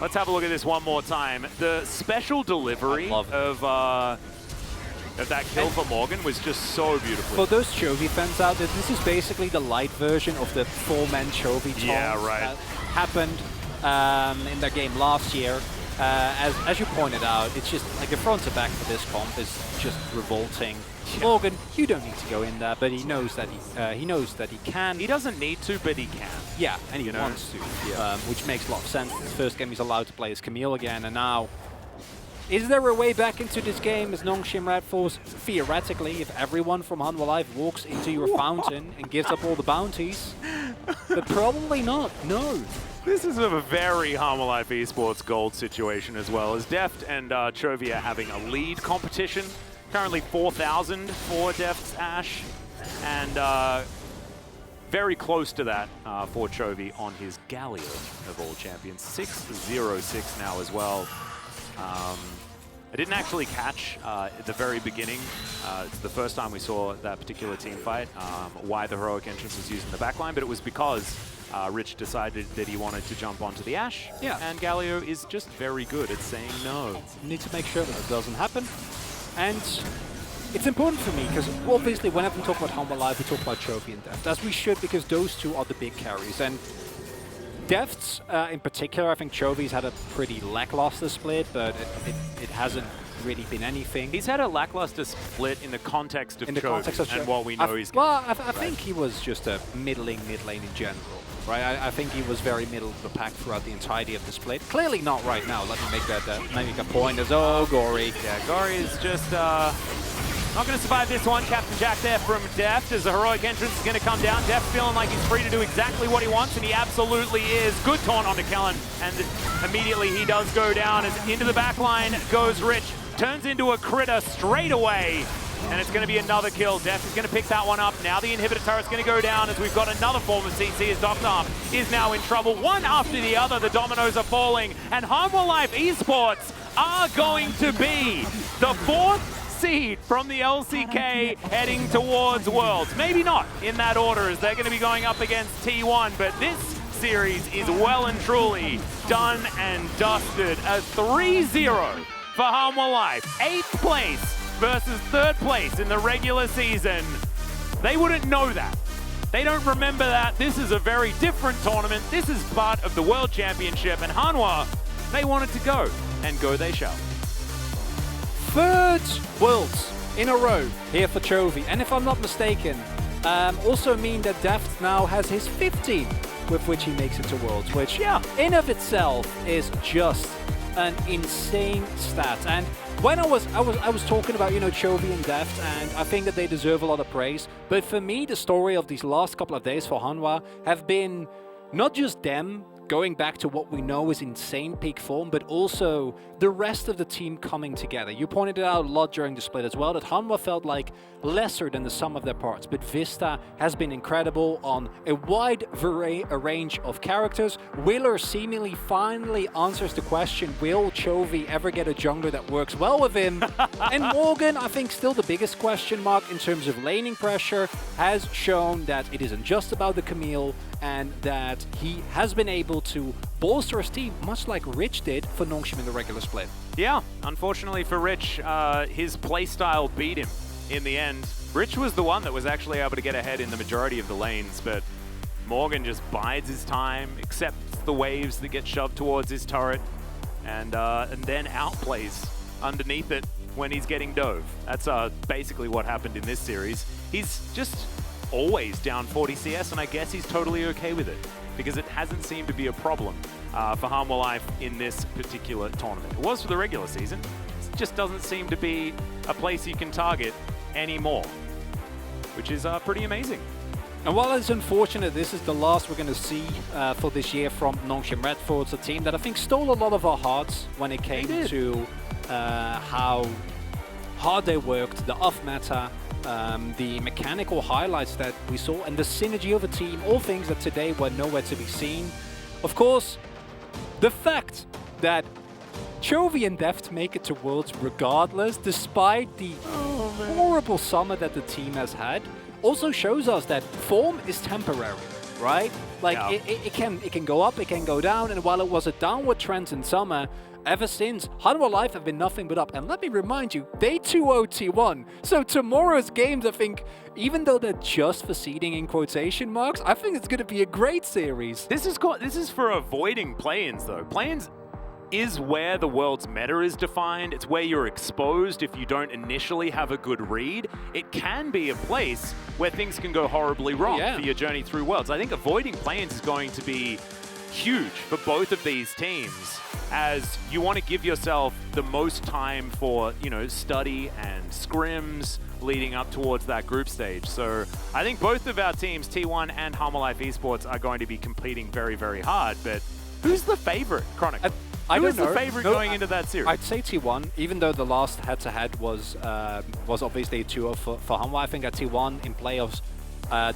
Let's have a look at this one more time. The special delivery of that kill for Morgan was just so beautiful. For those Chovy fans out there, this is basically the light version of the 4-man Chovy taunts that happened in their game last year. As you pointed out, it's just like the front to back for this comp is just revolting. Morgan, you don't need to go in there, but he knows that he can. He doesn't need to, but he can. Yeah, and he wants to, which makes a lot of sense. His first game he's allowed to play as Camille again, and now is there a way back into this game as Nongshim Red Force? Theoretically, if everyone from Hanwha Life walks into your fountain and gives up all the bounties, but probably not, no. This is a very Hanwha Life Esports gold situation as well, as Deft and Chovy are having a lead competition. Currently 4,000 for Deft's Ashe, and very close to that for Chovy on his Galio of all champions. 6-0-6 now as well. I didn't actually catch at the very beginning, it's the first time we saw that particular team fight, why the heroic entrance was used in the backline, but it was because Rich decided that he wanted to jump onto the Ashe, and Galio is just very good at saying no. You need to make sure that it doesn't happen, and it's important for me, because obviously whenever we talk about Hanwha Life, we talk about Chovy and Deft, as we should, because those two are the big carries. And Deft's in particular, I think Chovy's had a pretty lackluster split, but it hasn't really been anything. He's had a lackluster split in the context of Chovy and what we know he's... Well, I think he was just a middling mid lane in general, right? I think he was very middle of the pack throughout the entirety of the split. Clearly not right now. Let me make a point as, oh, Gory. Yeah, Gory is just... not going to survive this one. Captain Jack there from Deft as the heroic entrance is going to come down. Deft feeling like he's free to do exactly what he wants, and he absolutely is. Good taunt onto Kellen, and immediately he does go down as into the back line goes Rich. Turns into a critter straight away, and it's going to be another kill. Deft is going to pick that one up. Now the inhibitor turret's going to go down as we've got another form of CC as Dr. Arm is now in trouble. One after the other, the dominoes are falling, and Hanwha Life Esports are going to be the 4th seed from the LCK heading towards Worlds. Maybe not in that order, as they're going to be going up against T1, but this series is well and truly done and dusted. A 3-0 for Hanwha Life. 8th place versus 3rd place in the regular season. They wouldn't know that. They don't remember that. This is a very different tournament. This is part of the World Championship, and Hanwha, they wanted to go, and go they shall. 3rd Worlds in a row here for Chovy, and if I'm not mistaken, also mean that Deft now has his 15th with which he makes it to Worlds, which in of itself is just an insane stat. And when I was talking about, you know, Chovy and Deft, and I think that they deserve a lot of praise, but for me the story of these last couple of days for Hanwha have been not just them going back to what we know is insane peak form, but also the rest of the team coming together. You pointed it out a lot during the split as well, that Hanwha felt like lesser than the sum of their parts, but Vista has been incredible on a wide range of characters. Wheeler seemingly finally answers the question, will Chovy ever get a jungler that works well with him? And Morgan, I think still the biggest question mark in terms of laning pressure, has shown that it isn't just about the Camille, and that he has been able to bolster his team, much like Rich did for Nongshim in the regular split. Yeah, unfortunately for Rich, his playstyle beat him in the end. Rich was the one that was actually able to get ahead in the majority of the lanes, but Morgan just bides his time, accepts the waves that get shoved towards his turret, and then outplays underneath it when he's getting dove. That's basically what happened in this series. He's just always down 40 CS, and I guess he's totally okay with it, because it hasn't seemed to be a problem for Hanwha Life in this particular tournament. It was for the regular season. It just doesn't seem to be a place you can target anymore, which is pretty amazing. And while it's unfortunate this is the last we're going to see for this year from Nongshim Redford, it's a team that I think stole a lot of our hearts when it came to how hard they worked, the off-meta, the mechanical highlights that we saw, and the synergy of a team, all things that today were nowhere to be seen. Of course, the fact that Chovy and Deft make it to Worlds regardless, despite the horrible summer that the team has had, also shows us that form is temporary, right? Like, it can go up, it can go down, and while it was a downward trend in summer, ever since, Hanwha Life have been nothing but up. And let me remind you, they 2-0 T1. So tomorrow's games, I think, even though they're just for seeding in quotation marks, I think it's going to be a great series. This is for avoiding play-ins, though. Play-ins is where the world's meta is defined. It's where you're exposed if you don't initially have a good read. It can be a place where things can go horribly wrong for your journey through worlds. I think avoiding play-ins is going to be huge for both of these teams, as you want to give yourself the most time for, you know, study and scrims leading up towards that group stage. So I think both of our teams, T1 and Hanwha Life Esports, are going to be competing very, very hard. But who's the favorite, Chronicle? Who is the favorite going into that series? I'd say T1, even though the last head-to-head was obviously 2-0 for Hanwha. I think that T1 in playoffs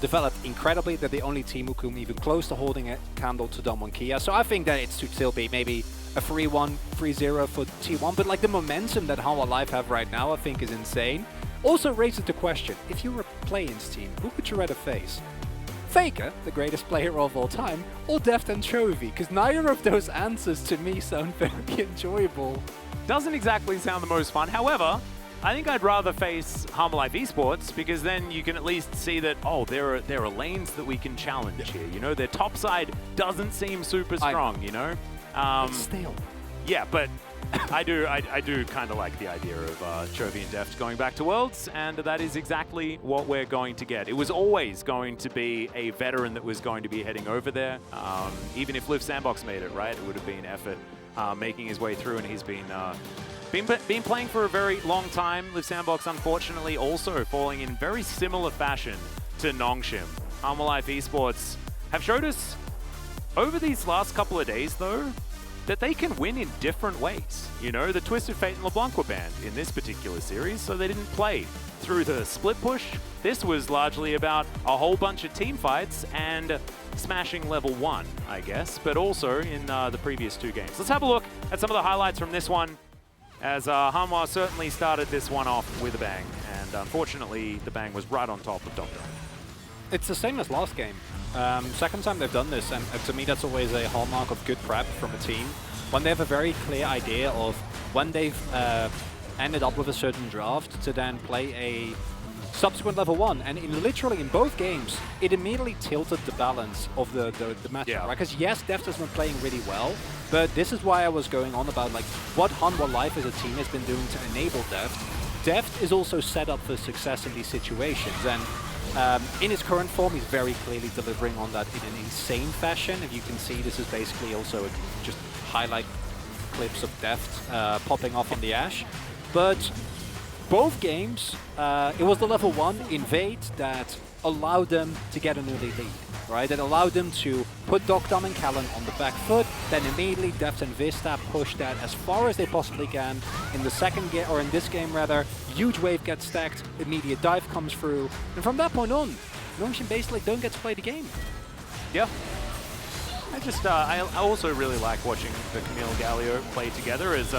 developed incredibly. They're the only team who come even close to holding a candle to Damwon Kia. So I think that it should still be maybe a 3-1, 3-0 for T1. But like the momentum that Hanwha Life have right now, I think is insane. Also raises the question, if you were a play-ins team, who would you rather face? Faker, the greatest player of all time, or Deft and Chovy? Because neither of those answers to me sound very enjoyable. Doesn't exactly sound the most fun. However, I think I'd rather face Hanwha Life Esports, because then you can at least see that, oh, there are lanes that we can challenge here. You know, their top side doesn't seem super strong, you know? It's stale. Yeah, but I do kind of like the idea of Chovy and Deft going back to Worlds, and that is exactly what we're going to get. It was always going to be a veteran that was going to be heading over there. Even if Liv Sandbox made it, right, it would have been effort making his way through, and he's been playing for a very long time. Liv Sandbox, unfortunately, also falling in very similar fashion to Nongshim. Hanwha Life Esports have showed us over these last couple of days, though, that they can win in different ways. You know, the Twisted Fate and LeBlanc were banned in this particular series, so they didn't play through the split push. This was largely about a whole bunch of team fights and smashing level 1, I guess, but also in the previous 2 games. Let's have a look at some of the highlights from this one, as Hanwha certainly started this one off with a bang, and unfortunately the bang was right on top of Doctor. It's the same as last game. Second time they've done this, and to me that's always a hallmark of good prep from a team. When they have a very clear idea of when they've ended up with a certain draft to then play a subsequent level 1, and literally in both games, it immediately tilted the balance of the matchup, right? Because yes, Deft has been playing really well, but this is why I was going on about like what Hanwha Life as a team has been doing to enable Deft. Deft is also set up for success in these situations, and In his current form, he's very clearly delivering on that in an insane fashion. If you can see, this is basically also just highlight clips of Deft popping off on the Ashe. But both games, it was the level 1 invade that allowed them to get an early lead, right? That allowed them to put Dogdom and Callan on the back foot, then immediately Deft and Vista push that as far as they possibly can. In the second game, or in this game rather, huge wave gets stacked, immediate dive comes through, and from that point on, Nongshim basically don't get to play the game. Yeah. I also really like watching the Camille Galio play together as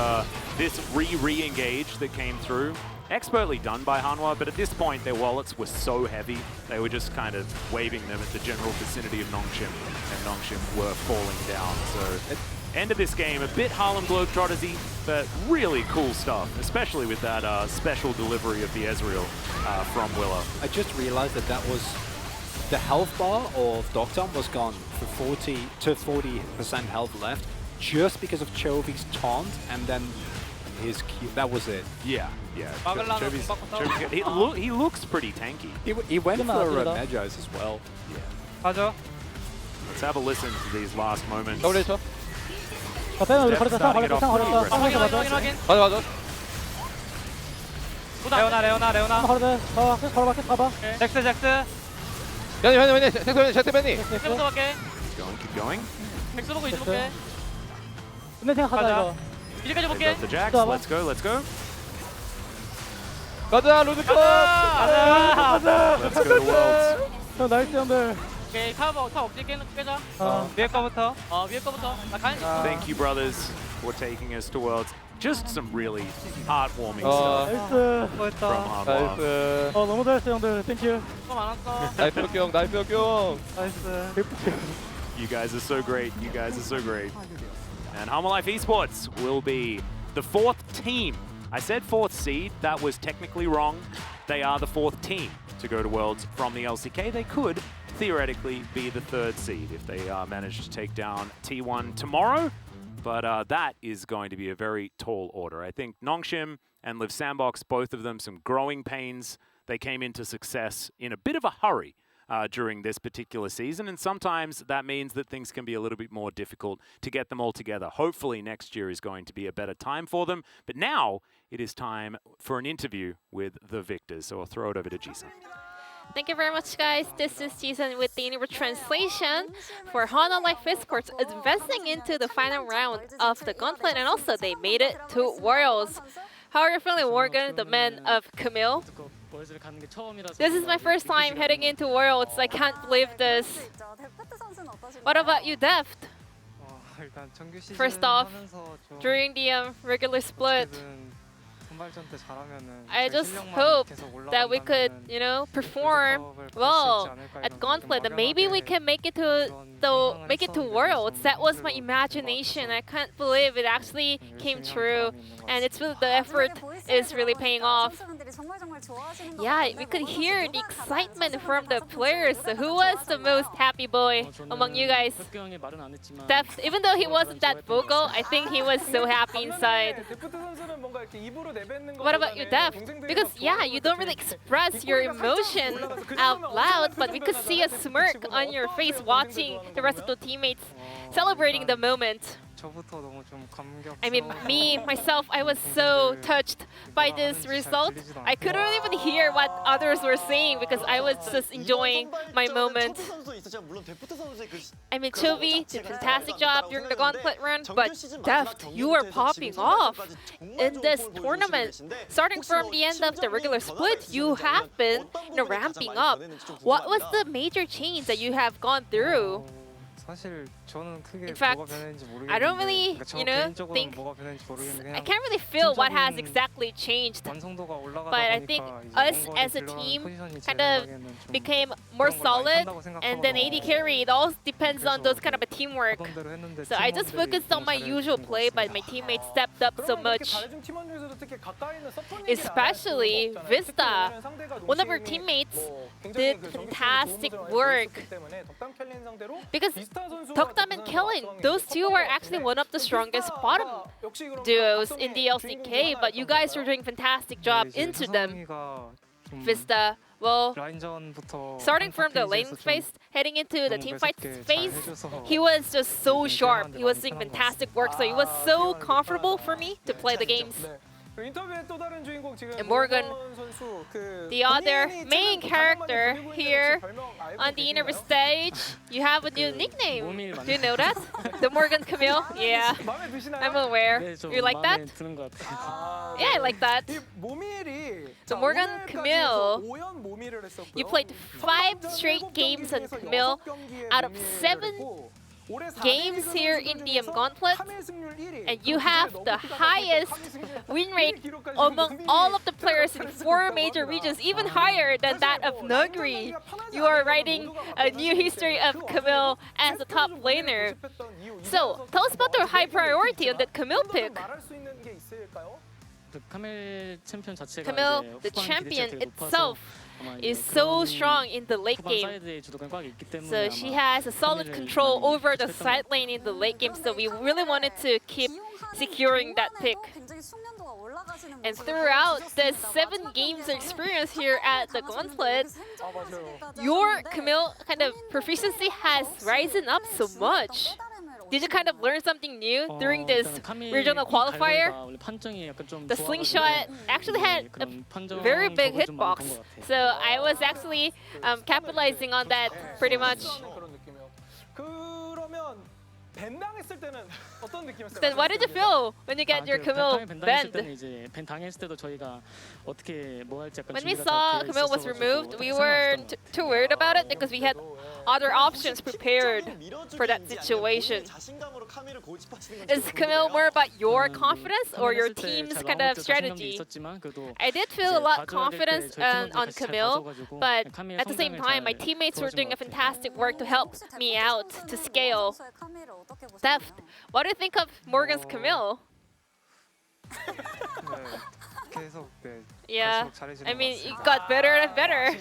this re-engage that came through. Expertly done by Hanwha, but at this point their wallets were so heavy, they were just kind of waving them at the general vicinity of Nongshim, and Nongshim were falling down. So at end of this game, a bit Harlem Globetrottersy, but really cool stuff, especially with that special delivery of the Ezreal from Willow. I just realized that that was the health bar of Dogdom was gone for 40 to 40% health left, just because of Chovy's taunt and then his Q. That was it. Yeah. 막으려는 빡빡 He looks pretty tanky. He went for 맞습니다. Magi's as well. 가죠. Let's have a listen to these last moments. 더블 쳐. 빼면 우리 버렸다. 상 starting it 버렸다. 상 off 버렸다. 상 pretty 버렸다. 확인 확인 맞아 맞아. 부담 레오나. 상 버렸다. 계속 걸어봐. 가봐. 잭스. 변이 잭스 변이. 잭스부터 갈게 Keep going. 잭스 보고 이제 볼게 근데 생각하자 가자. 이거. 이제까지 They 볼게 got the Jax. Stop. Let's go. 가자 루드컵. Let's go to Worlds. 형 나이스 형들. 오케이 탑 없지 깨자 위에 거부터. 위에 거부터 나 간. Thank you, brothers, for taking us to Worlds. Just some really heartwarming 어. stuff 나이스. from 수고했다. Hanwha. 나이스. 너무 잘했어 형들. 땡큐. 수고 많았어 나이스 경 나이스 경. 나이스. You guys are so great. And Hanwha Life Esports will be the 4th team. I said 4th seed. That was technically wrong. They are the 4th team to go to Worlds from the LCK. They could theoretically be the 3rd seed if they manage to take down T1 tomorrow. But that is going to be a very tall order. I think Nongshim and Liv Sandbox, both of them some growing pains. They came into success in a bit of a hurry during this particular season, and sometimes that means that things can be a little bit more difficult to get them all together. Hopefully next year is going to be a better time for them, but now it is time for an interview with the victors, so I'll throw it over to Jisun. Thank you very much, guys. This is Jisun with the English translation for Hanwha Life Esports advancing into the final round of the gauntlet, and also they made it to Worlds. How are you feeling, Morgan, the man of Camille? This is my first time heading into Worlds. I can't believe this. What about you, Deft? First off, during the regular split, I just hope that we could, perform well at Gauntlet, and maybe we can make it to Worlds. That was my imagination. I can't believe it actually came true, and it's really, the effort is really paying off. Yeah, we could hear the excitement from the players. So who was the most happy boy among you guys? Deft, even though he wasn't that vocal, I think he was so happy inside. What about you, Deft? Because yeah, you don't really express your emotion out loud, but we could see a smirk on your face watching the rest of the teammates celebrating the moment. I mean, myself, I was so touched by this result. I couldn't even hear what others were saying because I was just enjoying my moment. I mean, Chovy did a fantastic job during the gauntlet run, but Deft, you are popping off in this tournament. Starting from the end of the regular split, you have been ramping up. What was the major change that you have gone through? In fact, I don't really, think, I can't really feel what has exactly changed. But I think us as a team kind of became more solid, and then AD carry, it all depends on those kind of a teamwork. So I just focused on my usual play, but my teammates stepped up so much. Especially Vista. One of our teammates did fantastic work. Because Dogdom and Kellen, those two are actually one of the strongest bottom duos in the LCK, but you guys are doing a fantastic job into them. Vista. Well, 라인전부터 starting from the lane phase, heading into the team fight phase, he was just so sharp. He was doing fantastic work, so it was so comfortable for me to play the games. And Morgan, the other main character here on the inner stage, you have a new nickname. Do you know that? The Morgan Camille? Yeah, I'm aware. You like that? Yeah, I like that. The Morgan Camille, you played 5 straight games on Camille out of 7 games here in the Gauntlet, and you have the highest win rate among all of the players in 4 major regions, even higher than that of Nagri. You are writing a new history of Camille as a top laner. So, tell us about the high priority on that Camille pick. Camille, the champion itself, is so strong in the late game. So she has a solid control over the side lane in the late game, so we really wanted to keep securing that pick. And throughout the 7 games experience here at the Gauntlet, your Camille kind of proficiency has risen up so much. Did you kind of learn something new during this regional qualifier? The slingshot actually had a very big hitbox, so I was actually capitalizing on that pretty much. Then what did you feel when you get your Camille banned? When we saw Camille was removed, we weren't too worried about it because we had other options prepared for that situation. Is Camille more about your confidence or your team's kind of strategy? I did feel a lot of confidence on Camille, but at the same time, my teammates were doing a fantastic work to help me out to scale. Theft, what do you think of Morgan's Camille? Yeah, I mean, it got better and better.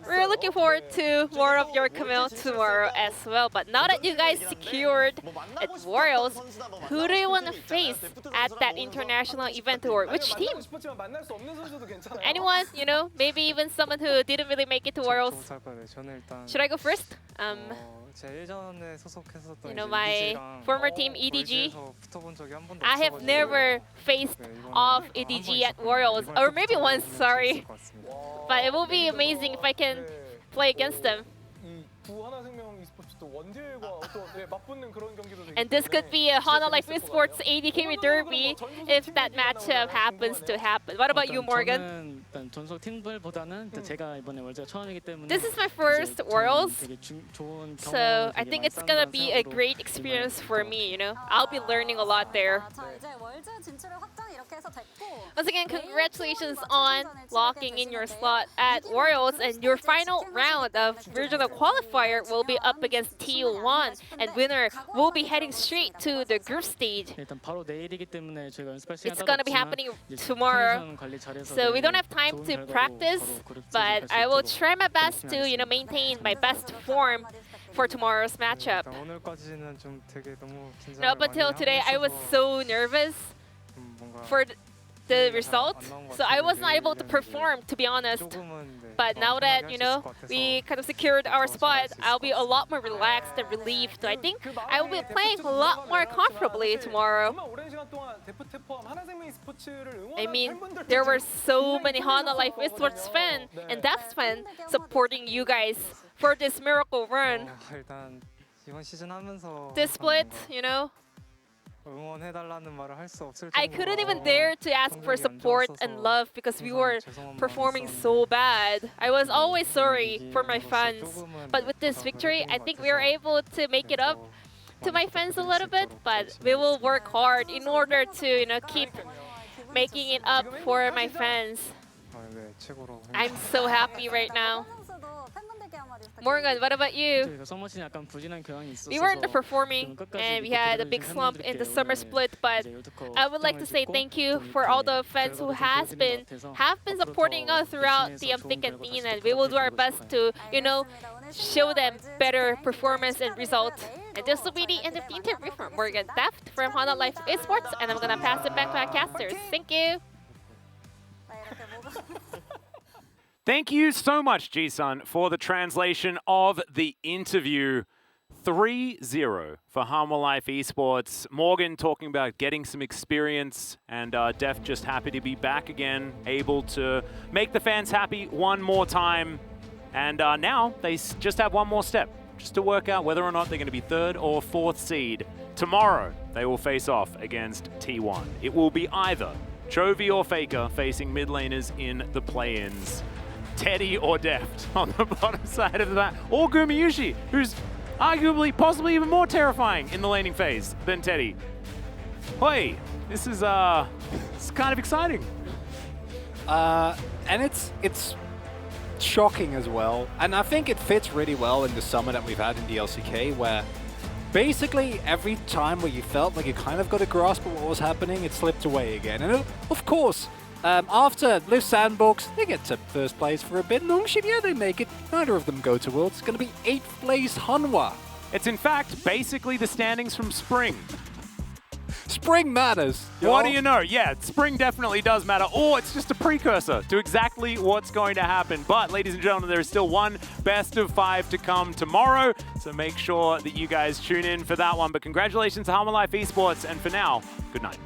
We're looking forward to more of your Camille tomorrow as well. But now that you guys secured at Worlds, who do you want to face at that international event, or which team? Anyone, you know, maybe even someone who didn't really make it to Worlds. Should I go first? You know, my former team EDG, I have never faced off EDG at Worlds, or maybe once, sorry. But it will be amazing if I can play against them. And this could be a Hana Life Esports ADK Derby if that matchup happens to happen. What about you, Morgan? This is my first Worlds, so I think it's gonna be a great experience for me, you know? I'll be learning a lot there. Once again, congratulations on locking in your slot at Worlds, and your final round of regional qualifier will be up against T1, and winner will be heading straight to the group stage. It's gonna be happening tomorrow, so we don't have time to practice, but I will try my best to, you know, maintain my best form for tomorrow's matchup. Up until today, I was so nervous for the result, so I was not able to perform, to be honest. But now that, you know, we kind of secured our spot, I'll be a lot more relaxed and relieved. So I think I will be playing a lot more comfortably tomorrow. I mean, there were so many Hana Life Esports fans and Daft fans supporting you guys for this miracle run. This split, you know, I couldn't even dare to ask for support and love because we were performing so bad. I was always sorry for my fans, but with this victory, I think we were able to make it up to my fans a little bit. But we will work hard in order to, you know, keep making it up for my fans. I'm so happy right now. Morgan, what about you? We weren't performing and we had a big slump in the summer split, but I would like to say thank you for all the fans who have been supporting us throughout the thick and thin, and we will do our best to, you know, show them better performance and results. And this will be the end of the interview from Morgan Theft from Hana Life Esports, and I'm gonna pass it back to our casters. Thank you. Thank you so much, Ji-sun, for the translation of the interview. 3-0 for Harmony Life Esports. Morgan talking about getting some experience, and Def just happy to be back again, able to make the fans happy one more time. And now they just have one more step, just to work out whether or not they're going to be 3rd or 4th seed. Tomorrow, they will face off against T1. It will be either Chovy or Faker facing mid laners in the play-ins. Teddy or Deft on the bottom side of that, or Gumayushi, who's arguably, possibly even more terrifying in the laning phase than Teddy. Hoi, this is it's kind of exciting. And it's shocking as well. And I think it fits really well in the summer that we've had in the LCK, where basically every time where you felt like you kind of got a grasp of what was happening, it slipped away again. And of course, after Liv Sandbox, they get to 1st place for a bit. Nongshim, yeah, they make it. Neither of them go to Worlds. It's going to be 8th place Hanwha. It's in fact basically the standings from Spring. Spring matters. What do you know? Yeah, Spring definitely does matter, or it's just a precursor to exactly what's going to happen. But ladies and gentlemen, there is still one best of 5 to come tomorrow, so make sure that you guys tune in for that one. But congratulations to Harmony Life Esports, and for now, good night.